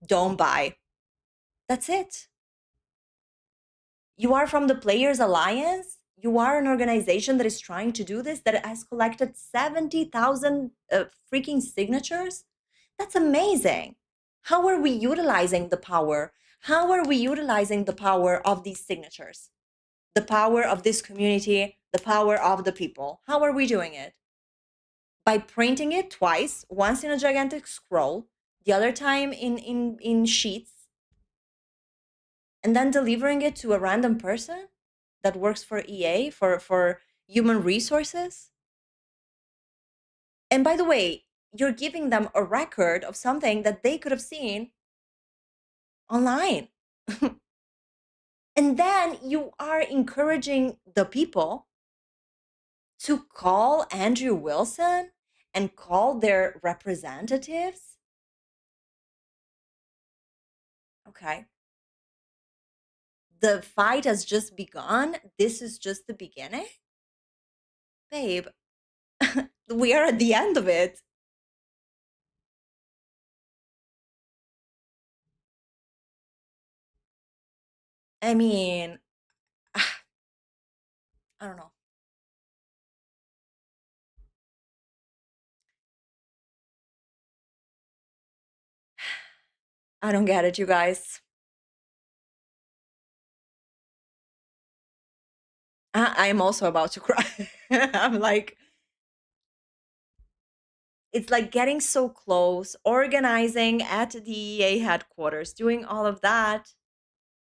Don't buy. That's it. You are from the Players Alliance. You are an organization that is trying to do this, that has collected 70,000 freaking signatures. That's amazing. How are we utilizing the power? How are we utilizing the power of these signatures? The power of this community, the power of the people. How are we doing it? By printing it twice, once in a gigantic scroll, the other time in sheets, and then delivering it to a random person that works for EA, for human resources. And by the way, you're giving them a record of something that they could have seen online. And then you are encouraging the people to call Andrew Wilson and call their representatives. Okay. The fight has just begun. This is just the beginning. Babe, we are at the end of it. I mean, I don't know. I don't get it, you guys. I am also about to cry. I'm like, it's like getting so close, organizing at the EA headquarters, doing all of that,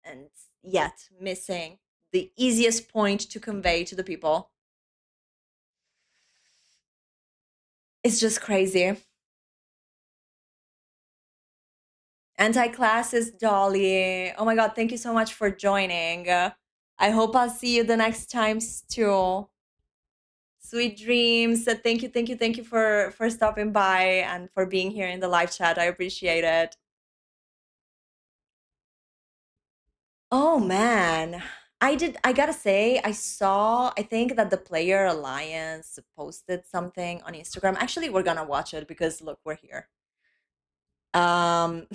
and yet missing the easiest point to convey to the people. It's just crazy. Anti-classist Dolly. Oh my god, thank you so much for joining. I hope I'll see you the next times too. Sweet dreams. Thank you for stopping by and for being here in the live chat. I appreciate it. Oh man. I gotta say, I think that the Player Alliance posted something on Instagram. Actually, we're gonna watch it because look, we're here. Why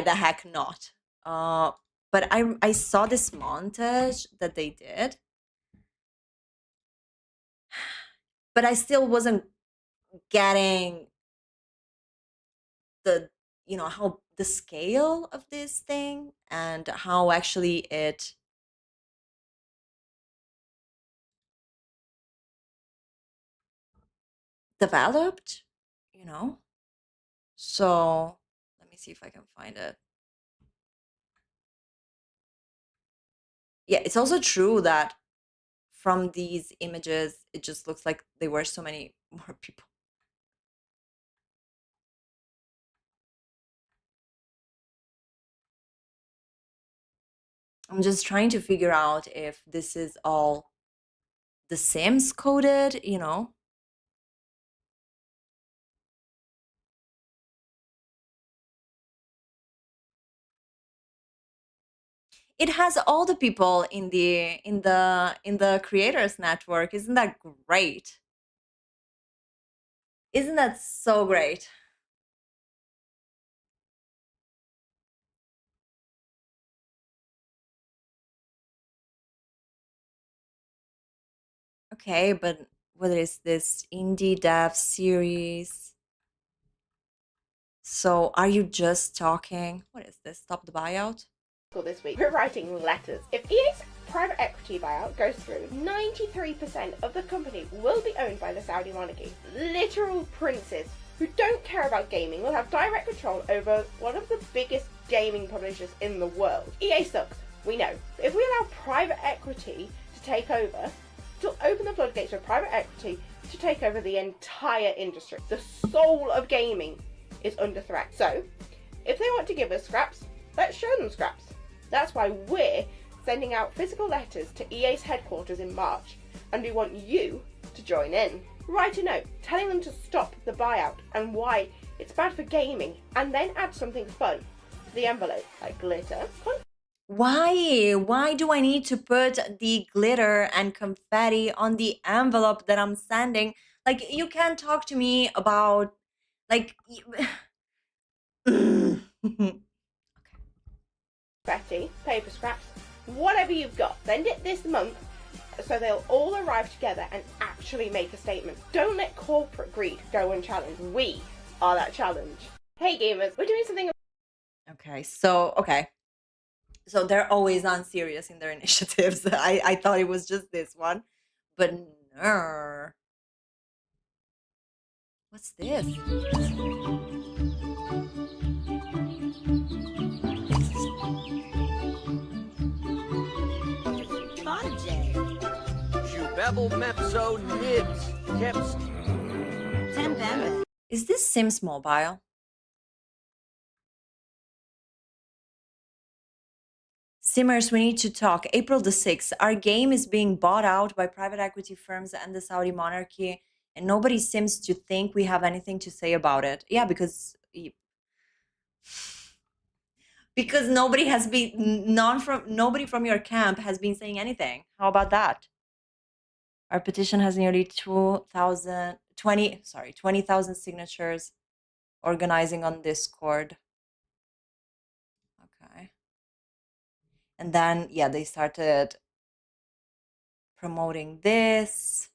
the heck not? But I saw this montage that they did, but I still wasn't getting the how the scale of this thing and how actually it developed, So let me see if I can find it. Yeah, it's also true that from these images, it just looks like there were so many more people. I'm just trying to figure out if this is all The Sims coded, It has all the people in the creators network. Isn't that great? Isn't that so great? Okay, but what is this indie dev series? So are you just talking? What is this? Stop the buyout? This week, we're writing letters. If EA's private equity buyout goes through, 93% of the company will be owned by the Saudi monarchy. Literal princes who don't care about gaming will have direct control over one of the biggest gaming publishers in the world. EA sucks, we know. But if we allow private equity to take over, it'll open the floodgates for private equity to take over the entire industry. The soul of gaming is under threat. So, if they want to give us scraps, let's show them scraps. That's why we're sending out physical letters to EA's headquarters in March, and we want you to join in. Write a note telling them to stop the buyout and why it's bad for gaming, and then add something fun to the envelope, like glitter. Why? Why do I need to put the glitter and confetti on the envelope that I'm sending? Like, you can't talk to me about, like... Confetti, paper scraps, whatever you've got. Send it this month so they'll all arrive together and actually make a statement. Don't let corporate greed go unchallenged. We are that challenge. Hey gamers, we're doing something... Okay, so they're always unserious in their initiatives. I thought it was just this one, but no. What's this? Is this Sims Mobile? Simmers, we need to talk. April the 6th, our game is being bought out by private equity firms and the Saudi monarchy, and nobody seems to think we have anything to say about it. Yeah, because nobody has been nobody from your camp has been saying anything. How about that? Our petition has nearly 20,000 signatures organizing on Discord. Okay. And then, yeah, they started promoting this.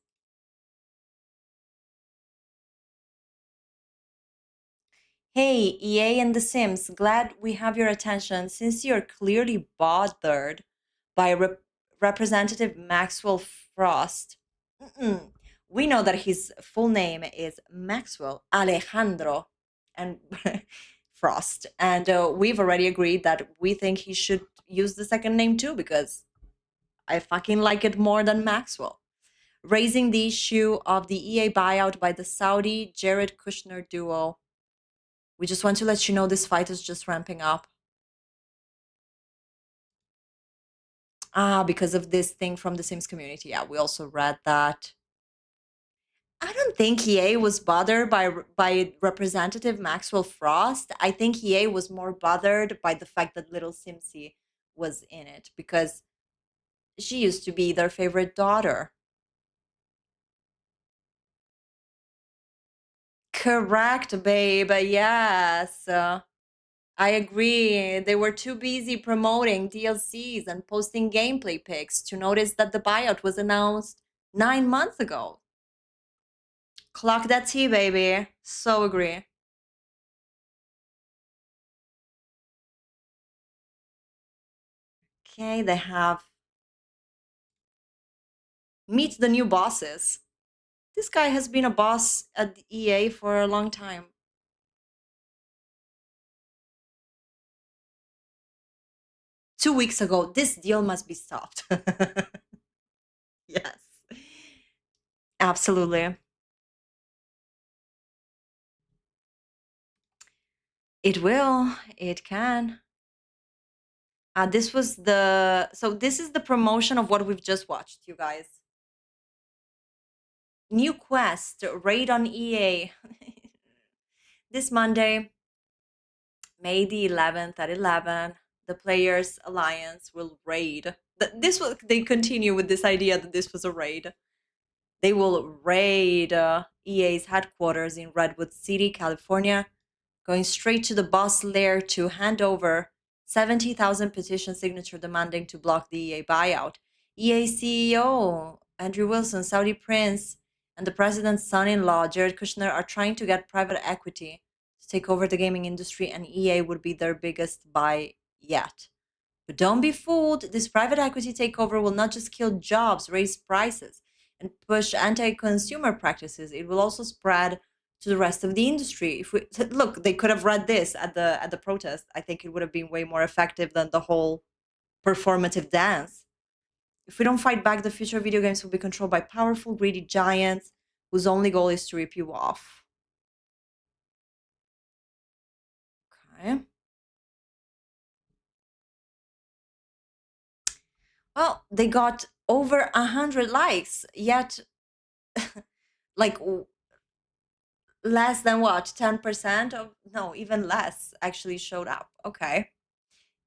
Hey, EA and The Sims, glad we have your attention. Since you're clearly bothered by Representative Maxwell Frost, we know that his full name is Maxwell Alejandro and Frost, and we've already agreed that we think he should use the second name too, because I fucking like it more than Maxwell. Raising the issue of the EA buyout by the Saudi Jared Kushner duo. We just want to let you know this fight is just ramping up. Because of this thing from the Sims community. Yeah, we also read that. I don't think EA was bothered by Representative Maxwell Frost. I think EA was more bothered by the fact that little Simsy was in it, because she used to be their favorite daughter. Correct, babe. Yes. I agree. They were too busy promoting DLCs and posting gameplay pics to notice that the buyout was announced 9 months ago. Clock that tea, baby. So agree. Okay, they have meet the new bosses. This guy has been a boss at EA for a long time. Two weeks ago, this deal must be stopped. Yes. Absolutely. It will. It can. This was so this is the promotion of what we've just watched, you guys. New quest, raid on EA. This Monday, May the 11th at 11, the Players Alliance will raid. They continue with this idea that this was a raid. They will raid EA's headquarters in Redwood City, California, going straight to the boss lair to hand over 70,000 petition signature demanding to block the EA buyout. EA CEO Andrew Wilson, Saudi prince, and the president's son-in-law Jared Kushner are trying to get private equity to take over the gaming industry, and EA would be their biggest buy yet. But don't be fooled. This private equity takeover will not just kill jobs, raise prices, and push anti-consumer practices. It will also spread to the rest of the industry. If we look, they could have read this at the protest. I think it would have been way more effective than the whole performative dance. If we don't fight back, the future of video games will be controlled by powerful, greedy giants whose only goal is to rip you off. Okay. Well, they got over 100 likes, yet like less than what, 10% of, no, even less actually showed up. Okay.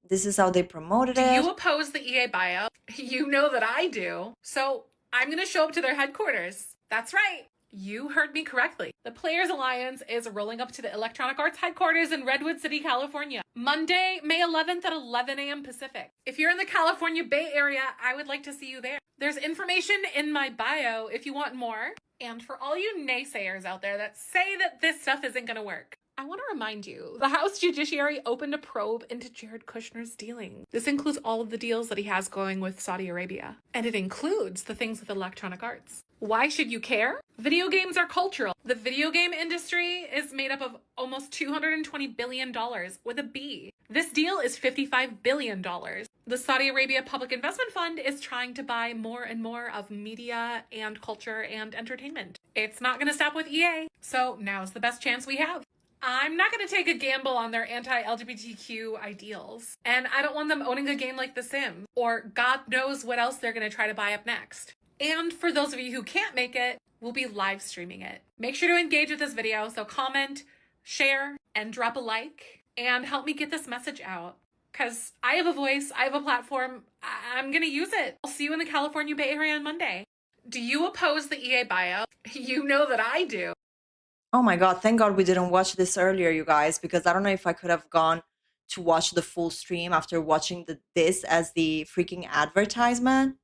This is how they promoted it. Do you oppose the EA buyout? You know that I do. So I'm going to show up to their headquarters. That's right. You heard me correctly. The Players Alliance is rolling up to the Electronic Arts headquarters in Redwood City, California, Monday, May 11th at 11 a.m. Pacific. If you're in the California Bay Area, I would like to see you there. There's information in my bio if you want more. And for all you naysayers out there that say that this stuff isn't going to work, I want to remind you, the House Judiciary opened a probe into Jared Kushner's dealings. This includes all of the deals that he has going with Saudi Arabia. And it includes the things with Electronic Arts. Why should you care? Video games are cultural. The video game industry is made up of almost $220 billion with a B. This deal is $55 billion. The Saudi Arabia Public Investment Fund is trying to buy more and more of media and culture and entertainment. It's not going to stop with EA. So now's the best chance we have. I'm not going to take a gamble on their anti-LGBTQ ideals. And I don't want them owning a game like The Sims, or God knows what else they're going to try to buy up next. And for those of you who can't make it, we'll be live streaming it. Make sure to engage with this video, so comment, share, and drop a like, and help me get this message out. Because I have a voice, I have a platform, I'm going to use it. I'll see you in the California Bay Area on Monday. Do you oppose the EA buyout? You know that I do. Oh my God, thank God we didn't watch this earlier, you guys, because I don't know if I could have gone to watch the full stream after watching this as the freaking advertisement.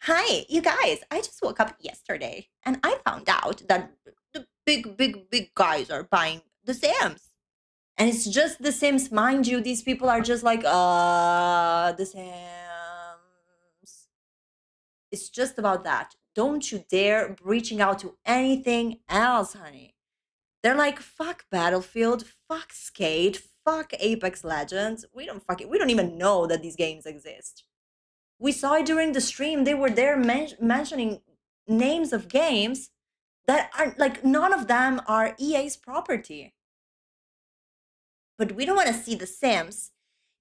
Hi, you guys, I just woke up yesterday and I found out that the big guys are buying The Sims. And it's just The Sims, mind you, these people are just like, The Sims. It's just about that. Don't you dare reaching out to anything else, honey. They're like, fuck Battlefield, fuck Skate, fuck Apex Legends. We don't even know that these games exist. We saw it during the stream. They were there mentioning names of games that are like, none of them are EA's property. But we don't want to see The Sims.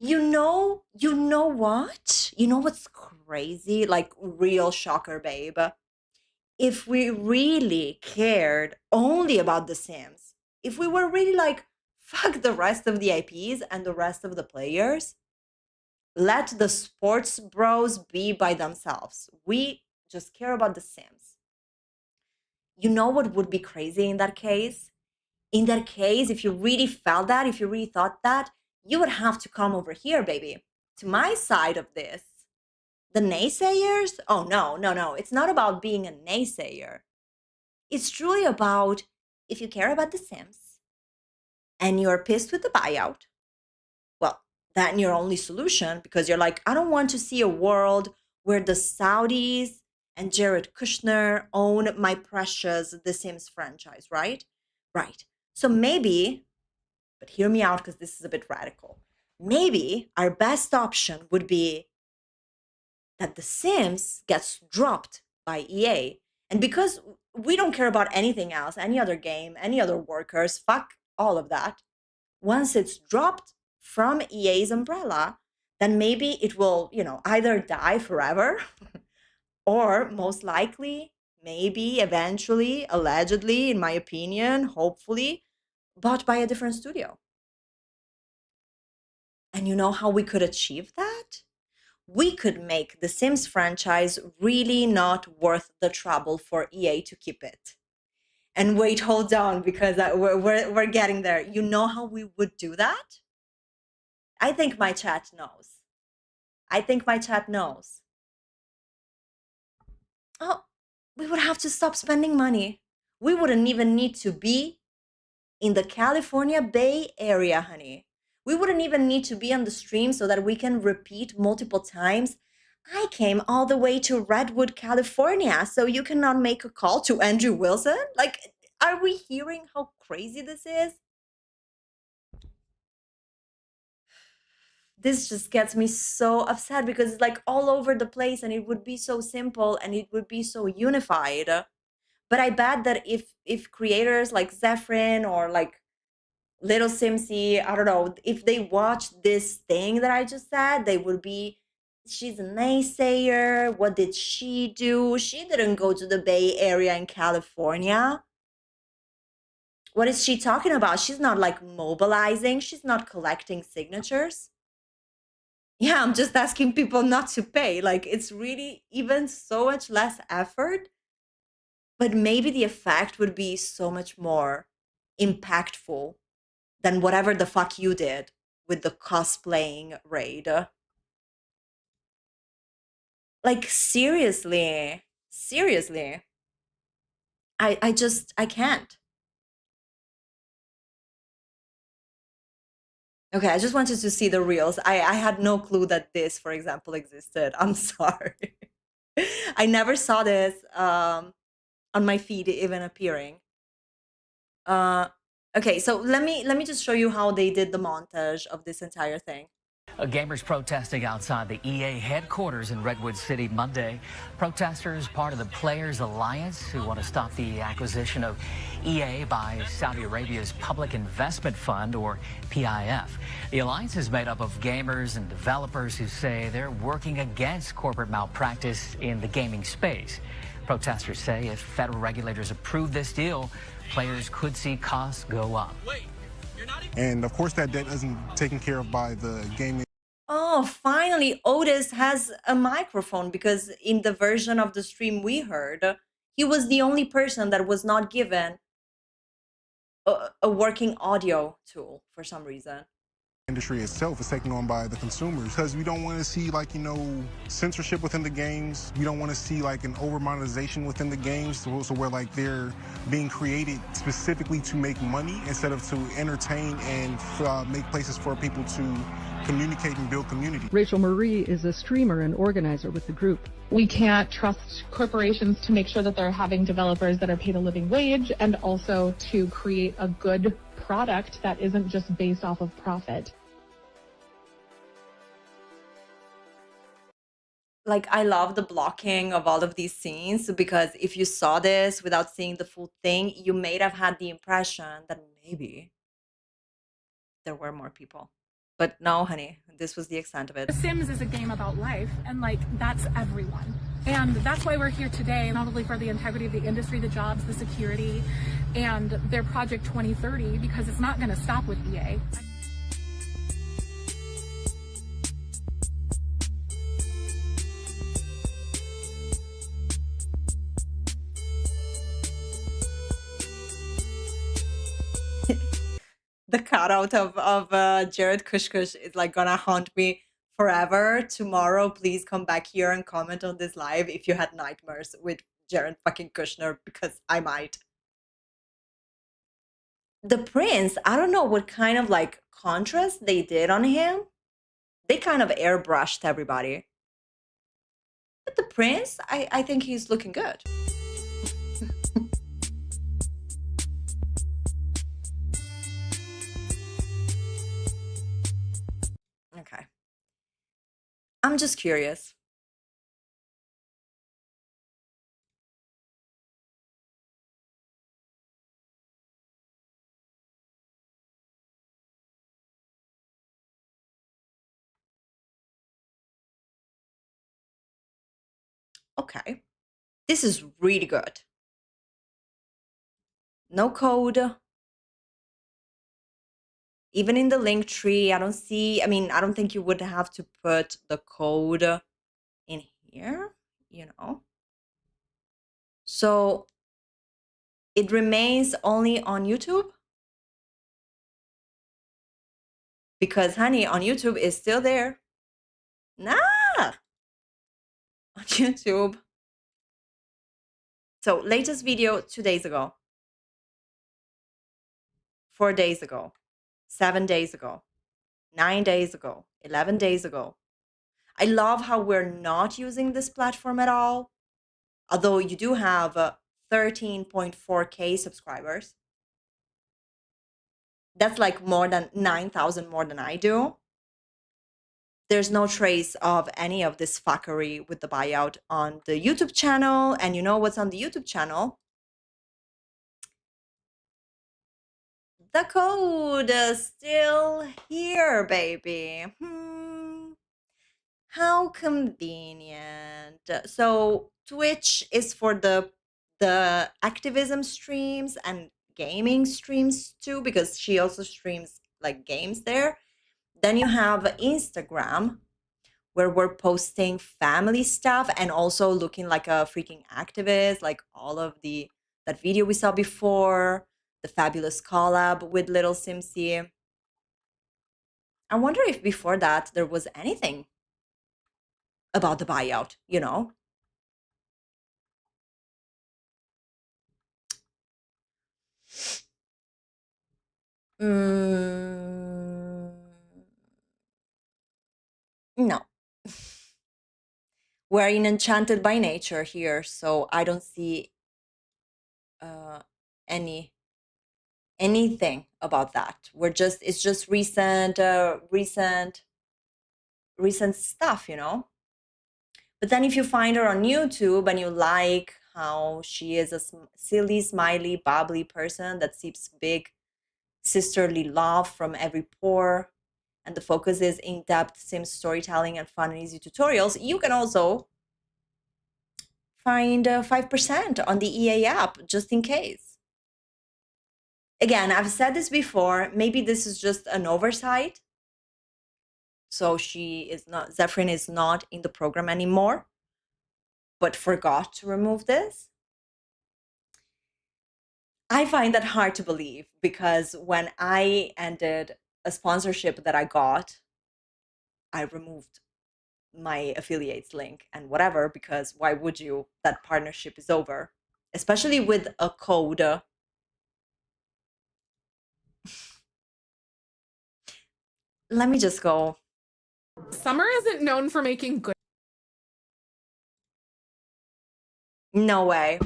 You know what? You know what's crazy? Like, real shocker, babe. If we really cared only about The Sims, if we were really like, fuck the rest of the IPs and the rest of the players, let the sports bros be by themselves. We just care about The Sims. You know what would be crazy in that case? In that case, if you really felt that, if you really thought that, you would have to come over here, baby, to my side of this. The naysayers? Oh, no. It's not about being a naysayer. It's truly about, if you care about The Sims and you're pissed with the buyout, well, then your only solution, because you're like, I don't want to see a world where the Saudis and Jared Kushner own my precious The Sims franchise, right? Right. So maybe, but hear me out because this is a bit radical. Maybe our best option would be that The Sims gets dropped by EA. And because we don't care about anything else, any other game, any other workers, fuck all of that. Once it's dropped from EA's umbrella, then maybe it will, either die forever or most likely, maybe eventually, allegedly, in my opinion, hopefully, bought by a different studio. And you know how we could achieve that? We could make the Sims franchise really not worth the trouble for EA to keep it. And wait, hold on, because we're getting there. You know how we would do that? I think my chat knows. Oh, we would have to stop spending money. We wouldn't even need to be in the California Bay Area, honey. We wouldn't even need to be on the stream so that we can repeat multiple times. I came all the way to Redwood, California, so you cannot make a call to Andrew Wilson? Like, are we hearing how crazy this is? This just gets me so upset because it's like all over the place and it would be so simple and it would be so unified. But I bet that if creators like Zephyrin or like Little Simsy, I don't know, if they watched this thing that I just said, they would be, she's a naysayer. What did she do? She didn't go to the Bay Area in California. What is she talking about? She's not like mobilizing. She's not collecting signatures. Yeah, I'm just asking people not to pay. Like, it's really even so much less effort. But maybe the effect would be so much more impactful than whatever the fuck you did with the cosplaying raid. Like, seriously. I can't. Okay, I just wanted to see the reels. I had no clue that this, for example, existed. I'm sorry. I never saw this on my feed even appearing. Okay, so let me just show you how they did the montage of this entire thing. Gamers protesting outside the EA headquarters in Redwood City Monday. Protesters, part of the Players Alliance, who want to stop the acquisition of EA by Saudi Arabia's Public Investment Fund, or PIF. The alliance is made up of gamers and developers who say they're working against corporate malpractice in the gaming space. Protesters say if federal regulators approve this deal, players could see costs go up. And of course, that debt isn't taken care of by the gaming. Oh, finally, Otis has a microphone, because in the version of the stream we heard, he was the only person that was not given a working audio tool for some reason. Industry itself is taken on by the consumers, because we don't want to see, like, censorship within the games. We don't want to see like an over monetization within the games, so where like they're being created specifically to make money instead of to entertain and make places for people to communicate and build community. Rachel Marie is a streamer and organizer with the group. We can't trust corporations to make sure that they're having developers that are paid a living wage, and also to create a good product that isn't just based off of profit. Like, I love the blocking of all of these scenes, because if you saw this without seeing the full thing, you may have had the impression that maybe there were more people. But no, honey, this was the extent of it. The Sims is a game about life, and like, that's everyone. And that's why we're here today, not only for the integrity of the industry, the jobs, the security, and their Project 2030, because it's not going to stop with EA. The cutout of Jared Kushkush is like gonna haunt me forever. Tomorrow, please come back here and comment on this live if you had nightmares with Jared fucking Kushner, because I might. The prince, I don't know what kind of like contrast they did on him. They kind of airbrushed everybody. But the prince, I think he's looking good. Okay. I'm just curious. Okay. This is really good. No code. Even in the link tree, I don't see, I mean, I don't think you would have to put the code in here, you know. So it remains only on YouTube? Because, honey, on YouTube is still there. Nah! On YouTube. So, latest video 2 days ago. 4 days ago. 7 days ago, 9 days ago, 11 days ago. I love how we're not using this platform at all. Although you do have 13.4K subscribers. That's like more than 9,000 more than I do. There's no trace of any of this fuckery with the buyout on the YouTube channel. And you know what's on the YouTube channel? The code is still here, baby. How convenient. So Twitch is for the activism streams and gaming streams too, because she also streams like games there. Then you have Instagram, where we're posting family stuff and also looking like a freaking activist, like all of that video we saw before. The fabulous collab with Little Simsy. I wonder if before that there was anything about the buyout, you know? No. We're in Enchanted by Nature here, so I don't see anything about that. It's just recent recent stuff, you know? But then if you find her on YouTube and you like how she is a silly, smiley, bubbly person that seeps big sisterly love from every pore, and the focus is in-depth Sims storytelling and fun and easy tutorials, you can also find 5% on the EA app, just in case. Again, I've said this before, maybe this is just an oversight. So Zephyrin is not in the program anymore, but forgot to remove this. I find that hard to believe, because when I ended a sponsorship that I got, I removed my affiliates link and whatever, because why would you? That partnership is over, especially with a code. Let me just go. Summer isn't known for making good. No way.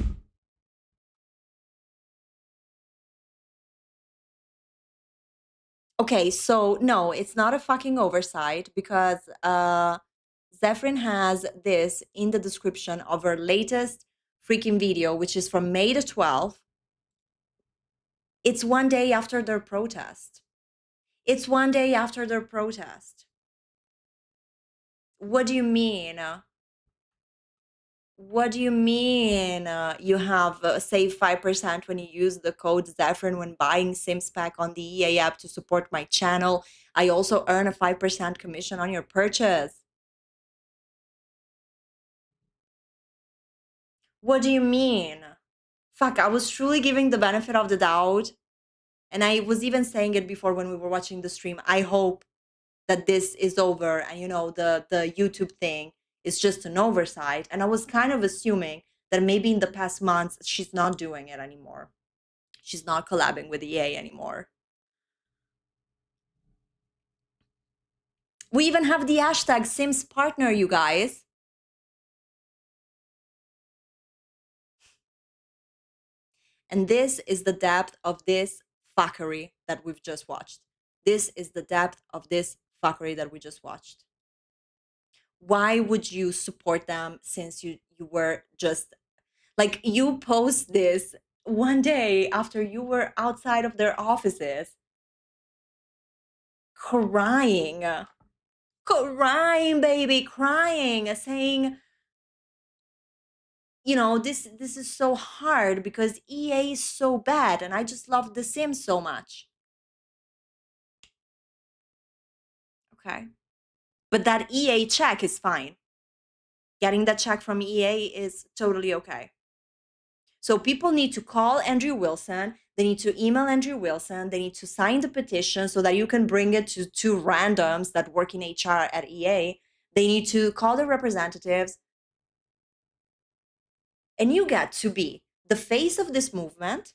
Okay, so no, it's not a fucking oversight, because Zephyrin has this in the description of her latest freaking video, which is from May the 12th. It's one day after their protest. It's one day after their protest. What do you mean? What do you mean you have save 5% when you use the code Zephyrin when buying Sims Pack on the EA app to support my channel? I also earn a 5% commission on your purchase. What do you mean? Fuck, I was truly giving the benefit of the doubt. And I was even saying it before when we were watching the stream. I hope that this is over and, you know, the YouTube thing is just an oversight. And I was kind of assuming that maybe in the past months, she's not doing it anymore. She's not collabing with EA anymore. We even have the hashtag Sims Partner, you guys. And this is the depth of this fuckery that we've just watched. This is the depth of this fuckery that we just watched. Why would you support them, since you were just like, you post this one day after you were outside of their offices crying, baby, crying, saying, you know, this is so hard because EA is so bad and I just love The Sims so much. Okay. But that EA check is fine. Getting that check from EA is totally okay. So people need to call Andrew Wilson. They need to email Andrew Wilson. They need to sign the petition so that you can bring it to two randoms that work in HR at EA. They need to call the representatives. And you get to be the face of this movement,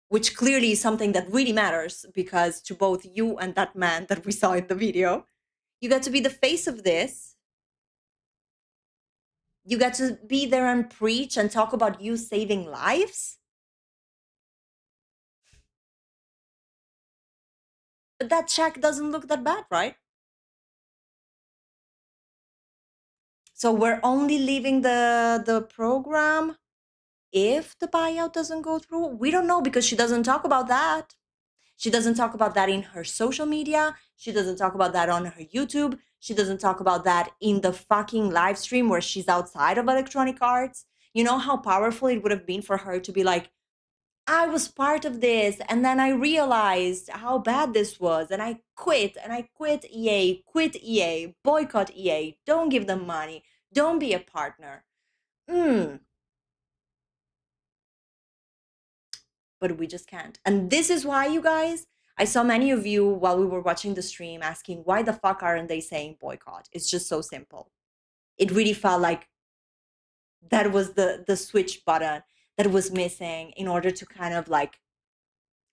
which clearly is something that really matters, because to both you and that man that we saw in the video, you get to be the face of this. You get to be there and preach and talk about you saving lives. But that check doesn't look that bad, right? So we're only leaving the program if the buyout doesn't go through. We don't know, because she doesn't talk about that. She doesn't talk about that in her social media. She doesn't talk about that on her YouTube. She doesn't talk about that in the fucking live stream where she's outside of Electronic Arts. You know how powerful it would have been for her to be like, I was part of this, and then I realized how bad this was, and I quit EA, boycott EA, don't give them money, don't be a partner. But we just can't. And this is why, you guys, I saw many of you while we were watching the stream asking, why the fuck aren't they saying boycott? It's just so simple. It really felt like that was the switch button that was missing in order to kind of like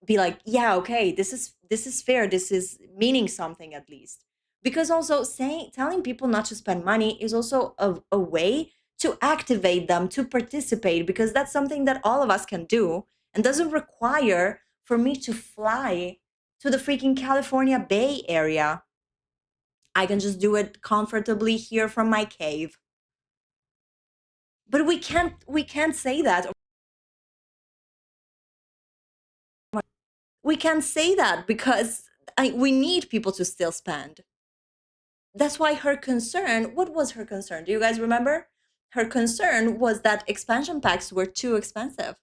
be like, yeah, okay, this is fair, this is meaning something at least. Because also telling people not to spend money is also a way to activate them to participate, because that's something that all of us can do and doesn't require for me to fly to the freaking California Bay Area. I can just do it comfortably here from my cave. But we can't say that. We can't say that because we need people to still spend. That's why her concern, what was her concern? Do you guys remember? Her concern was that expansion packs were too expensive.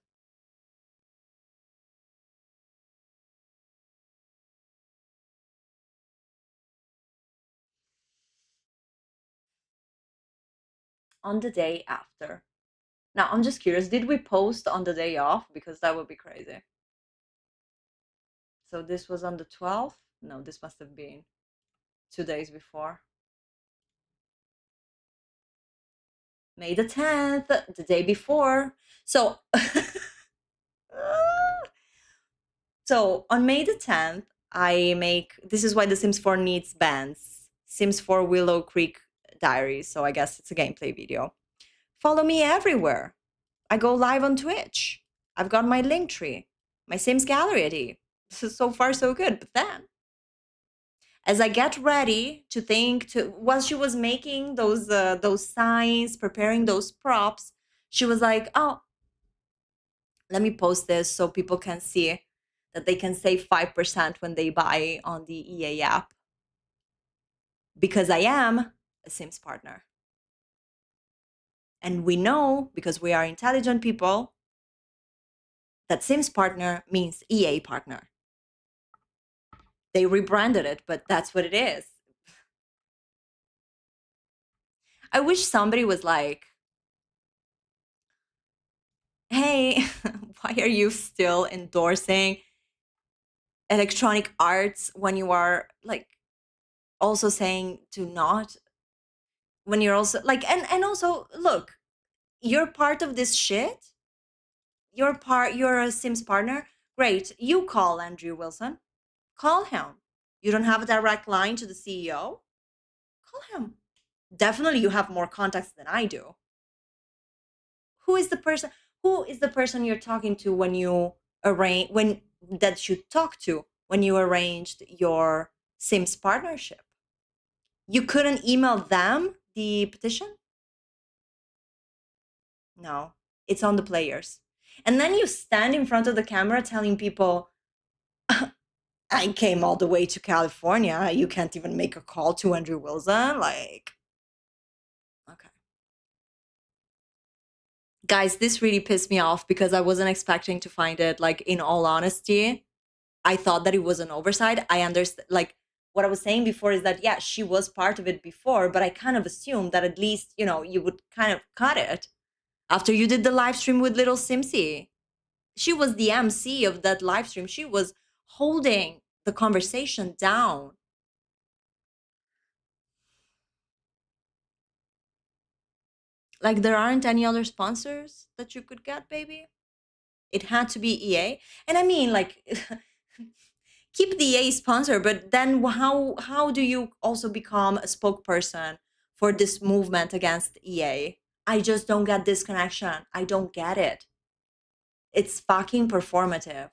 On the day after. Now, I'm just curious, did we post on the day off? Because that would be crazy. So this was on the 12th? No, this must have been 2 days before. May the 10th, the day before. So, so on May the 10th, this is why The Sims 4 needs bans. Sims 4 Willow Creek Diaries. So I guess it's a gameplay video. Follow me everywhere. I go live on Twitch. I've got my Linktree, my Sims Gallery ID. So far, so good. But then, as I get ready to while she was making those signs, preparing those props, she was like, oh, let me post this so people can see that they can save 5% when they buy on the EA app. Because I am a Sims partner. And we know, because we are intelligent people, that Sims partner means EA partner. They rebranded it, but that's what it is. I wish somebody was like, hey, why are you still endorsing Electronic Arts when you are like also saying to not, when you're also like, and also look, you're part of this shit. You're a Sims partner. Great. You call Andrew Wilson. Call him. You don't have a direct line to the CEO? Call him. Definitely you have more contacts than I do. Who is the person you're talking to when you talk to when you arranged your Sims partnership? You couldn't email them the petition? No, it's on the players. And then you stand in front of the camera telling people, I came all the way to California. You can't even make a call to Andrew Wilson. Like, okay. Guys, this really pissed me off because I wasn't expecting to find it. Like, in all honesty, I thought that it was an oversight. I understand, like, what I was saying before is that, yeah, she was part of it before, but I kind of assumed that at least, you know, you would kind of cut it after you did the live stream with Little Simsy. She was the MC of that live stream. She was holding the conversation down. Like, there aren't any other sponsors that you could get, baby? It had to be EA. And I mean, like, keep the EA sponsor, but then how do you also become a spokesperson for this movement against EA? I just don't get this connection. I don't get it. It's fucking performative.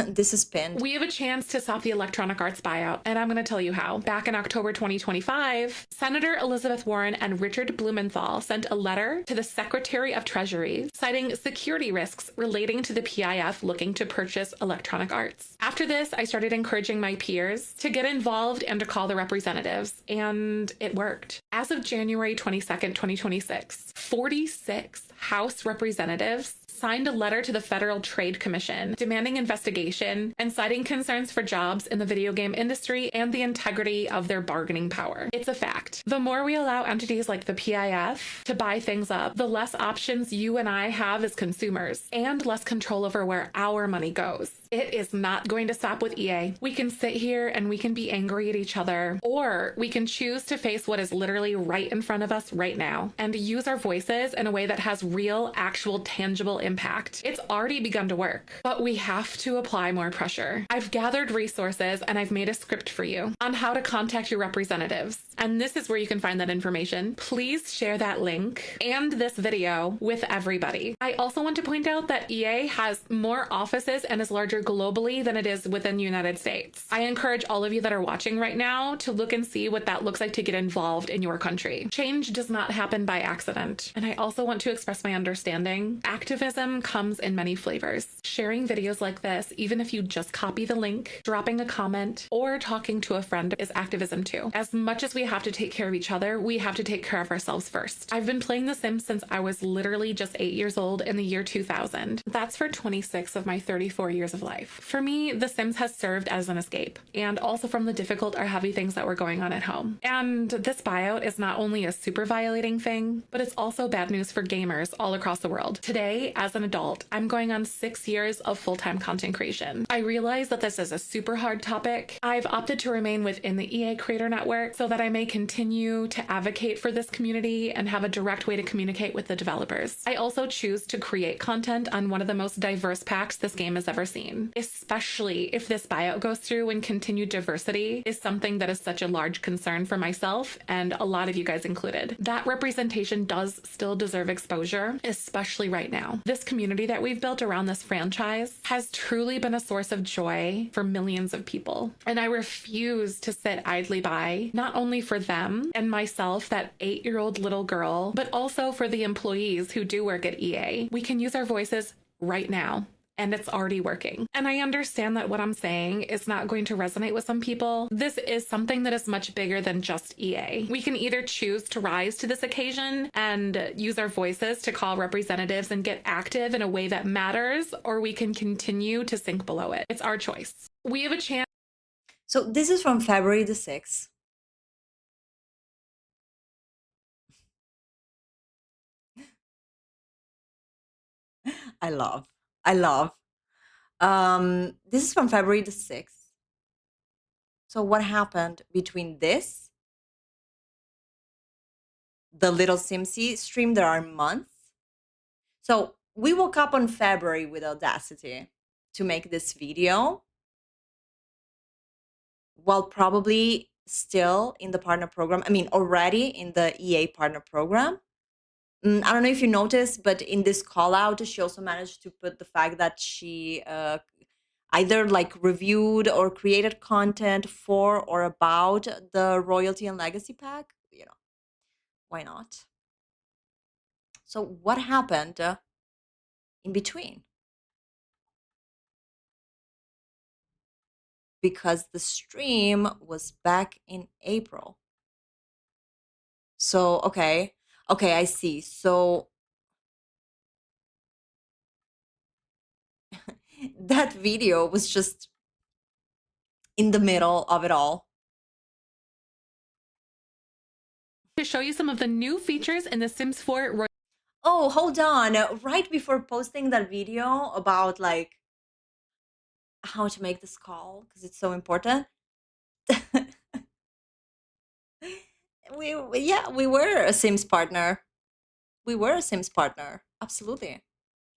This is pinned. We have a chance to stop the Electronic Arts buyout, and I'm going to tell you how. Back in October 2025, Senator Elizabeth Warren and Richard Blumenthal sent a letter to the Secretary of Treasury citing security risks relating to the PIF looking to purchase Electronic Arts. After this, I started encouraging my peers to get involved and to call the representatives, and it worked. As of January 22nd, 2026, 46 House representatives signed a letter to the Federal Trade Commission demanding investigation and citing concerns for jobs in the video game industry and the integrity of their bargaining power. It's a fact. The more we allow entities like the PIF to buy things up, the less options you and I have as consumers and less control over where our money goes. It is not going to stop with EA. We can sit here and we can be angry at each other, or we can choose to face what is literally right in front of us right now and use our voices in a way that has real, actual, tangible impact. It's already begun to work, but we have to apply more pressure. I've gathered resources and I've made a script for you on how to contact your representatives. And this is where you can find that information. Please share that link and this video with everybody. I also want to point out that EA has more offices and is larger faster globally than it is within the United States. I encourage all of you that are watching right now to look and see what that looks like to get involved in your country. Change does not happen by accident. And I also want to express my understanding. Activism comes in many flavors. Sharing videos like this, even if you just copy the link, dropping a comment, or talking to a friend is activism too. As much as we have to take care of each other, we have to take care of ourselves first. I've been playing The Sims since I was literally just 8 years old in the year 2000. That's for 26 of my 34 years of life. For me, The Sims has served as an escape, and also from the difficult or heavy things that were going on at home. And this buyout is not only a super violating thing, but it's also bad news for gamers all across the world. Today, as an adult, I'm going on 6 years of full-time content creation. I realize that this is a super hard topic. I've opted to remain within the EA Creator Network so that I may continue to advocate for this community and have a direct way to communicate with the developers. I also choose to create content on one of the most diverse packs this game has ever seen, especially if this buyout goes through and continued diversity is something that is such a large concern for myself and a lot of you guys included. That representation does still deserve exposure, especially right now. This community that we've built around this franchise has truly been a source of joy for millions of people, and I refuse to sit idly by, not only for them and myself, that 8-year-old little girl, but also for the employees who do work at EA. We can use our voices right now, and it's already working. And I understand that what I'm saying is not going to resonate with some people. This is something that is much bigger than just EA. We can either choose to rise to this occasion and use our voices to call representatives and get active in a way that matters, or we can continue to sink below it. It's our choice. We have a chance. So this is from February the 6th. I love. This is from February the 6th. So what happened between this, the Little Simsy stream? There are months. So we woke up on February with Audacity to make this video, while probably still in the partner program. I mean, already in the EA partner program. I don't know if you noticed, but in this call out, she also managed to put the fact that she either like reviewed or created content for or about the Royalty and Legacy pack. You know, why not? So what happened in between? Because the stream was back in April. So, okay, I see. So that video was just in the middle of it all. To show you some of the new features in The Sims 4 Oh, hold on. Right before posting that video about like how to make this call, because it's so important. we were a Sims partner. We were a Sims partner. Absolutely.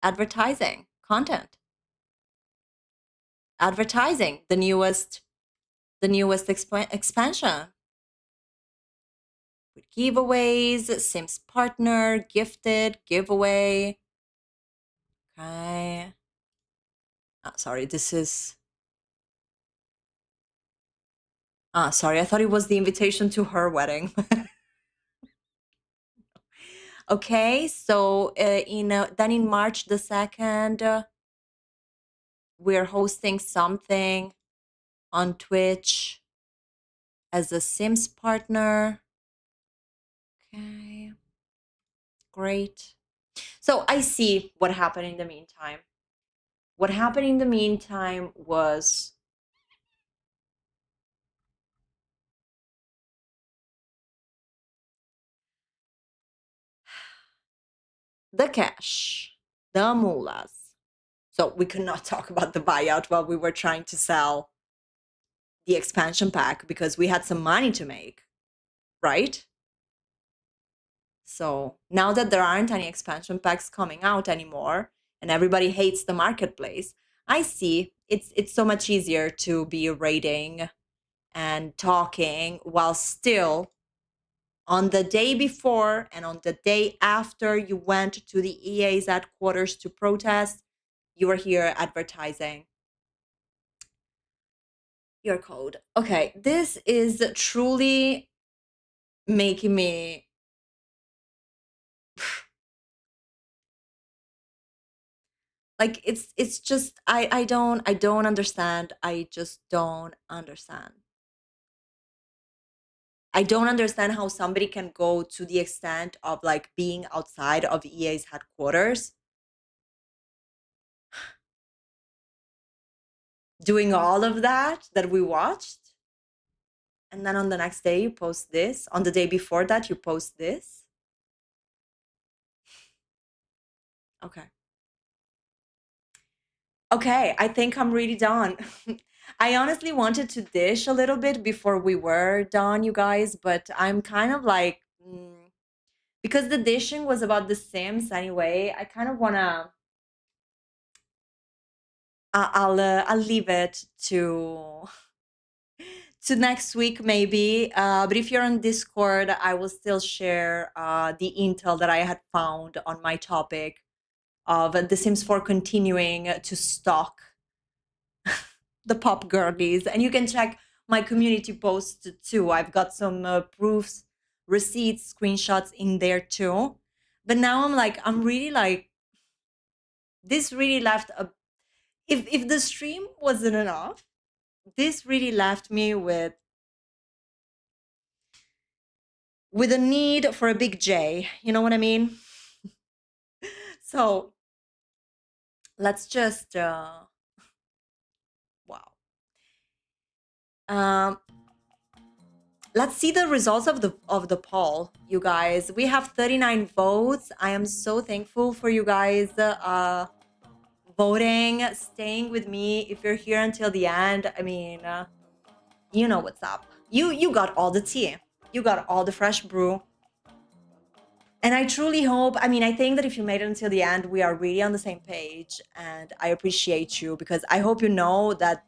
Advertising, content. Advertising, the newest expansion. With giveaways, Sims partner, gifted, giveaway. Okay. Oh, sorry, this is... sorry, I thought it was the invitation to her wedding. Okay, so then in March the 2nd, we're hosting something on Twitch as a Sims partner. Okay, great. So I see what happened in the meantime. What happened in the meantime was the cash, the mulas. So we could not talk about the buyout while we were trying to sell the expansion pack because we had some money to make, right? So now that there aren't any expansion packs coming out anymore and everybody hates the marketplace, I see it's so much easier to be raiding and talking while still on the day before and on the day after you went to the EA's headquarters to protest, you were here advertising Your code. Okay, this is truly making me like it's just I don't understand. I just don't understand. I don't understand how somebody can go to the extent of like being outside of EA's headquarters, doing all of that we watched, and then on the next day you post this. On the day before that you post this. Okay. Okay, I think I'm really done. I honestly wanted to dish a little bit before we were done, you guys, but I'm kind of like, because the dishing was about The Sims anyway, I kind of wanna, I'll leave it to next week maybe. But if you're on Discord, I will still share the intel that I had found on my topic of The Sims 4 continuing to stalk the pop girlies, and you can check my community post too. I've got some proofs, receipts, screenshots in there too. But now I'm really like, this really left a, if the stream wasn't enough, this really left me with a need for a big J, you know what I mean? So let's just wow. Let's see the results of the poll, you guys. We have 39 votes. I am so thankful for you guys voting, staying with me. If you're here until the end, I mean, you know what's up. You got all the tea. You got all the fresh brew. And I truly hope, I mean, I think that if you made it until the end, we are really on the same page, and I appreciate you, because I hope you know that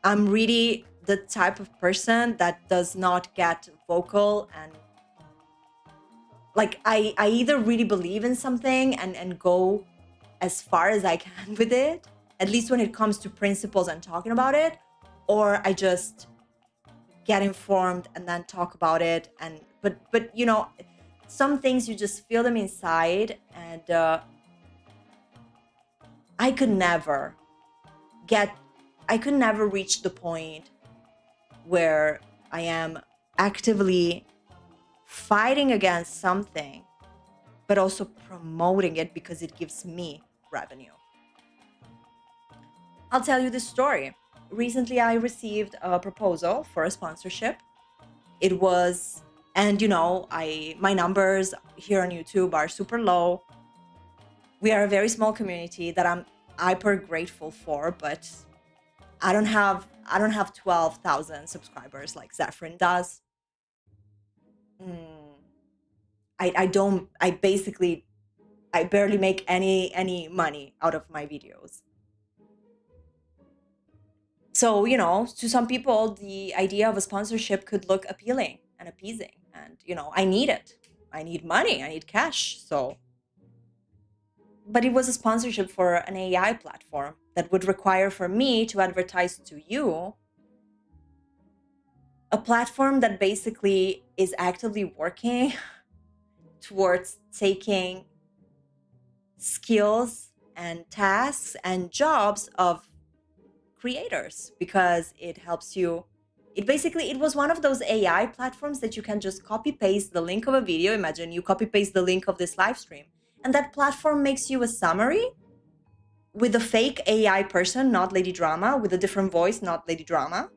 I'm really the type of person that does not get vocal, and like I either really believe in something and go as far as I can with it, at least when it comes to principles and talking about it, or I just get informed and then talk about it. And but you know, some things you just feel them inside, and I could never reach the point where I am actively fighting against something, but also promoting it because it gives me revenue. I'll tell you this story. Recently, I received a proposal for a sponsorship. It was, and you know, my numbers here on YouTube are super low. We are a very small community that I'm hyper grateful for, but I don't have 12,000 subscribers like Zephyrin does. I barely make any money out of my videos. So, you know, to some people, the idea of a sponsorship could look appealing and appeasing. And, you know, I need it. I need money. I need cash. So, but it was a sponsorship for an AI platform that would require for me to advertise to you, a platform that basically is actively working towards taking skills and tasks and jobs of creators, because it helps you. It was one of those AI platforms that you can just copy paste the link of a video. Imagine you copy paste the link of this live stream, and that platform makes you a summary with a fake AI person, not Lady Drama, with a different voice, not Lady Drama,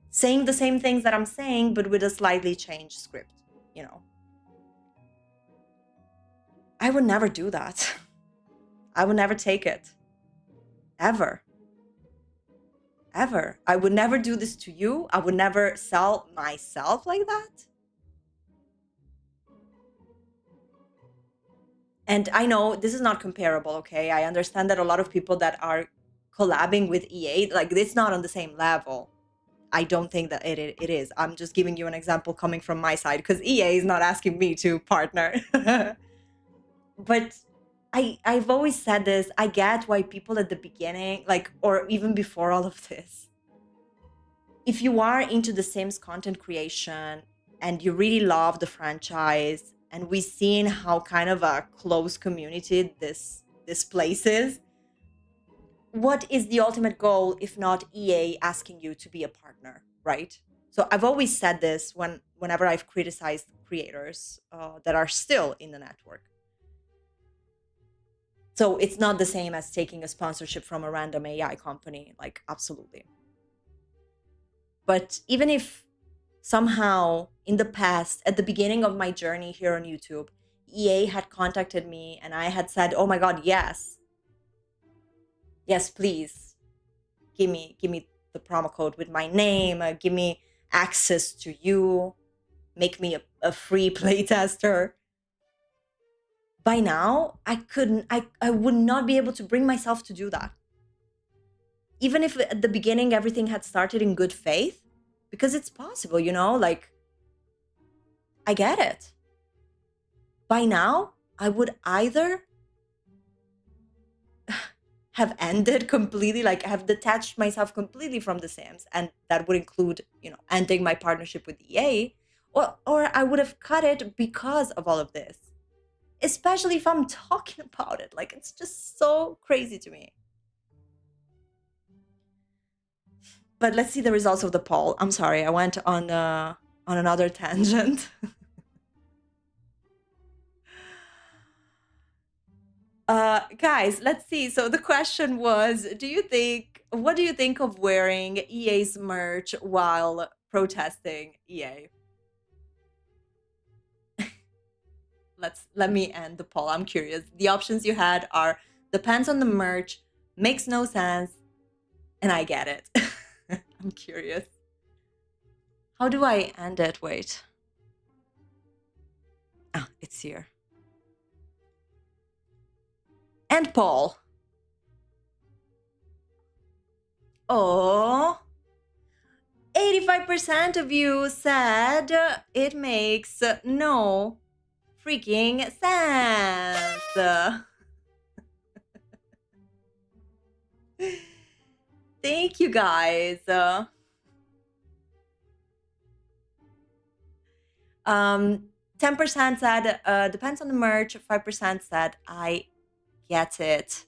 saying the same things that I'm saying, but with a slightly changed script, you know. I would never do that. I would never take it. Ever. Ever. I would never do this to you. I would never sell myself like that. And I know this is not comparable, okay? I understand that a lot of people that are collabing with EA, like, it's not on the same level. I don't think that it is. I'm just giving you an example coming from my side, because EA is not asking me to partner. But I've always said this. I get why people at the beginning, like, or even before all of this, if you are into the Sims content creation and you really love the franchise, and we've seen how kind of a close community this place is, what is the ultimate goal if not EA asking you to be a partner, right? So I've always said this whenever I've criticized creators that are still in the network. So it's not the same as taking a sponsorship from a random AI company, like, absolutely. But even if somehow in the past, at the beginning of my journey here on YouTube, EA had contacted me and I had said, oh my God, yes, please give me the promo code with my name, give me access to you, make me a free playtester. By now, I would not be able to bring myself to do that. Even if at the beginning everything had started in good faith, because it's possible, you know, like, I get it. By now, I would either have ended completely, like have detached myself completely from The Sims, and that would include, you know, ending my partnership with EA, or I would have cut it because of all of this. Especially if I'm talking about it. Like, it's just so crazy to me. But let's see the results of the poll. I'm sorry, I went on another tangent. Guys, let's see. So the question was, what do you think of wearing EA's merch while protesting EA? Let me end the poll. I'm curious. The options you had are depends on the merch, makes no sense, and I get it. I'm curious. How do I end it? Wait. Ah, it's here. End poll. Oh, 85% of you said it makes no freaking sense. Thank you, guys. 10% said depends on the merch. 5% said I get it.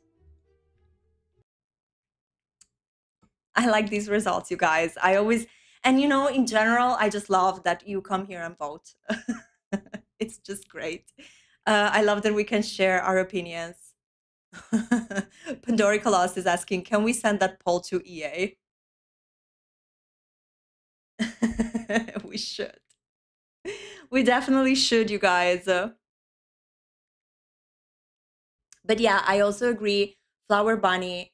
I like these results, you guys. I always, and you know, in general, I just love that you come here and vote. It's just great. I love that we can share our opinions. Pandori Colossus is asking, can we send that poll to EA? We should. We definitely should, you guys. But yeah, I also agree. Flower Bunny,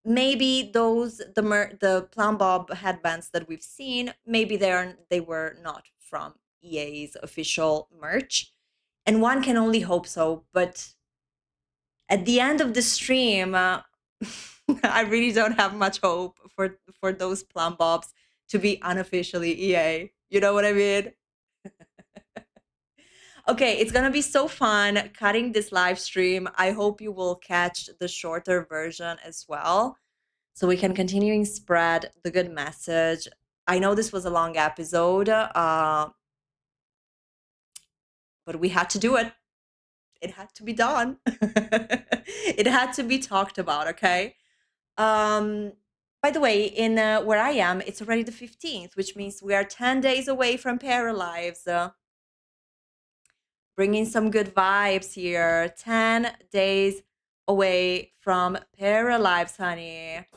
maybe the Plum Bob headbands that we've seen, maybe they were not from EA's official merch, and one can only hope so. But at the end of the stream, I really don't have much hope for those Plum Bobs to be unofficially EA. You know what I mean? Okay, it's gonna be so fun cutting this live stream. I hope you will catch the shorter version as well, so we can continue spread the good message. I know this was a long episode, but we had to do it. It had to be done. It had to be talked about, okay? By the way, in where I am, it's already the 15th, which means we are 10 days away from Paralives. Bringing some good vibes here. 10 days away from Paralives, honey.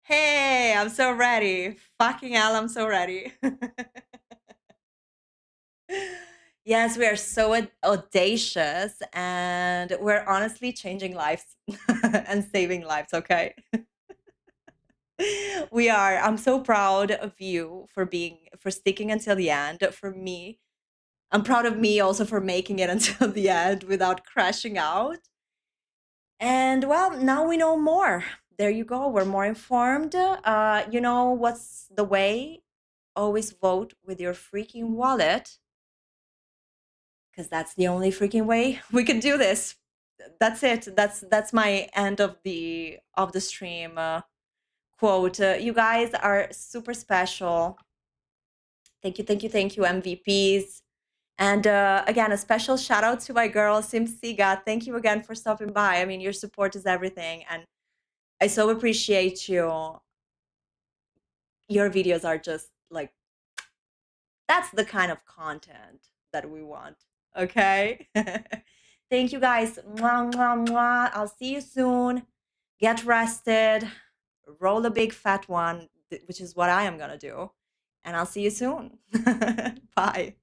Hey, I'm so ready. Fucking hell, I'm so ready. Yes, we are so audacious, and we're honestly changing lives and saving lives, okay? We are. I'm so proud of you for sticking until the end. For me, I'm proud of me also for making it until the end without crashing out. And well, now we know more. There you go. We're more informed. You know what's the way? Always vote with your freaking wallet. because that's the only freaking way we can do this. That's it. That's my end of the stream quote. You guys are super special. Thank you, thank you, thank you, MVPs. And again, a special shout out to my girl Simsiga. Thank you again for stopping by. I mean, your support is everything, and I so appreciate you. Your videos are just like, that's the kind of content that we want. Okay. Thank you guys. Mwah, mwah, mwah. I'll see you soon. Get rested. Roll a big fat one, which is what I am gonna do. And I'll see you soon. Bye.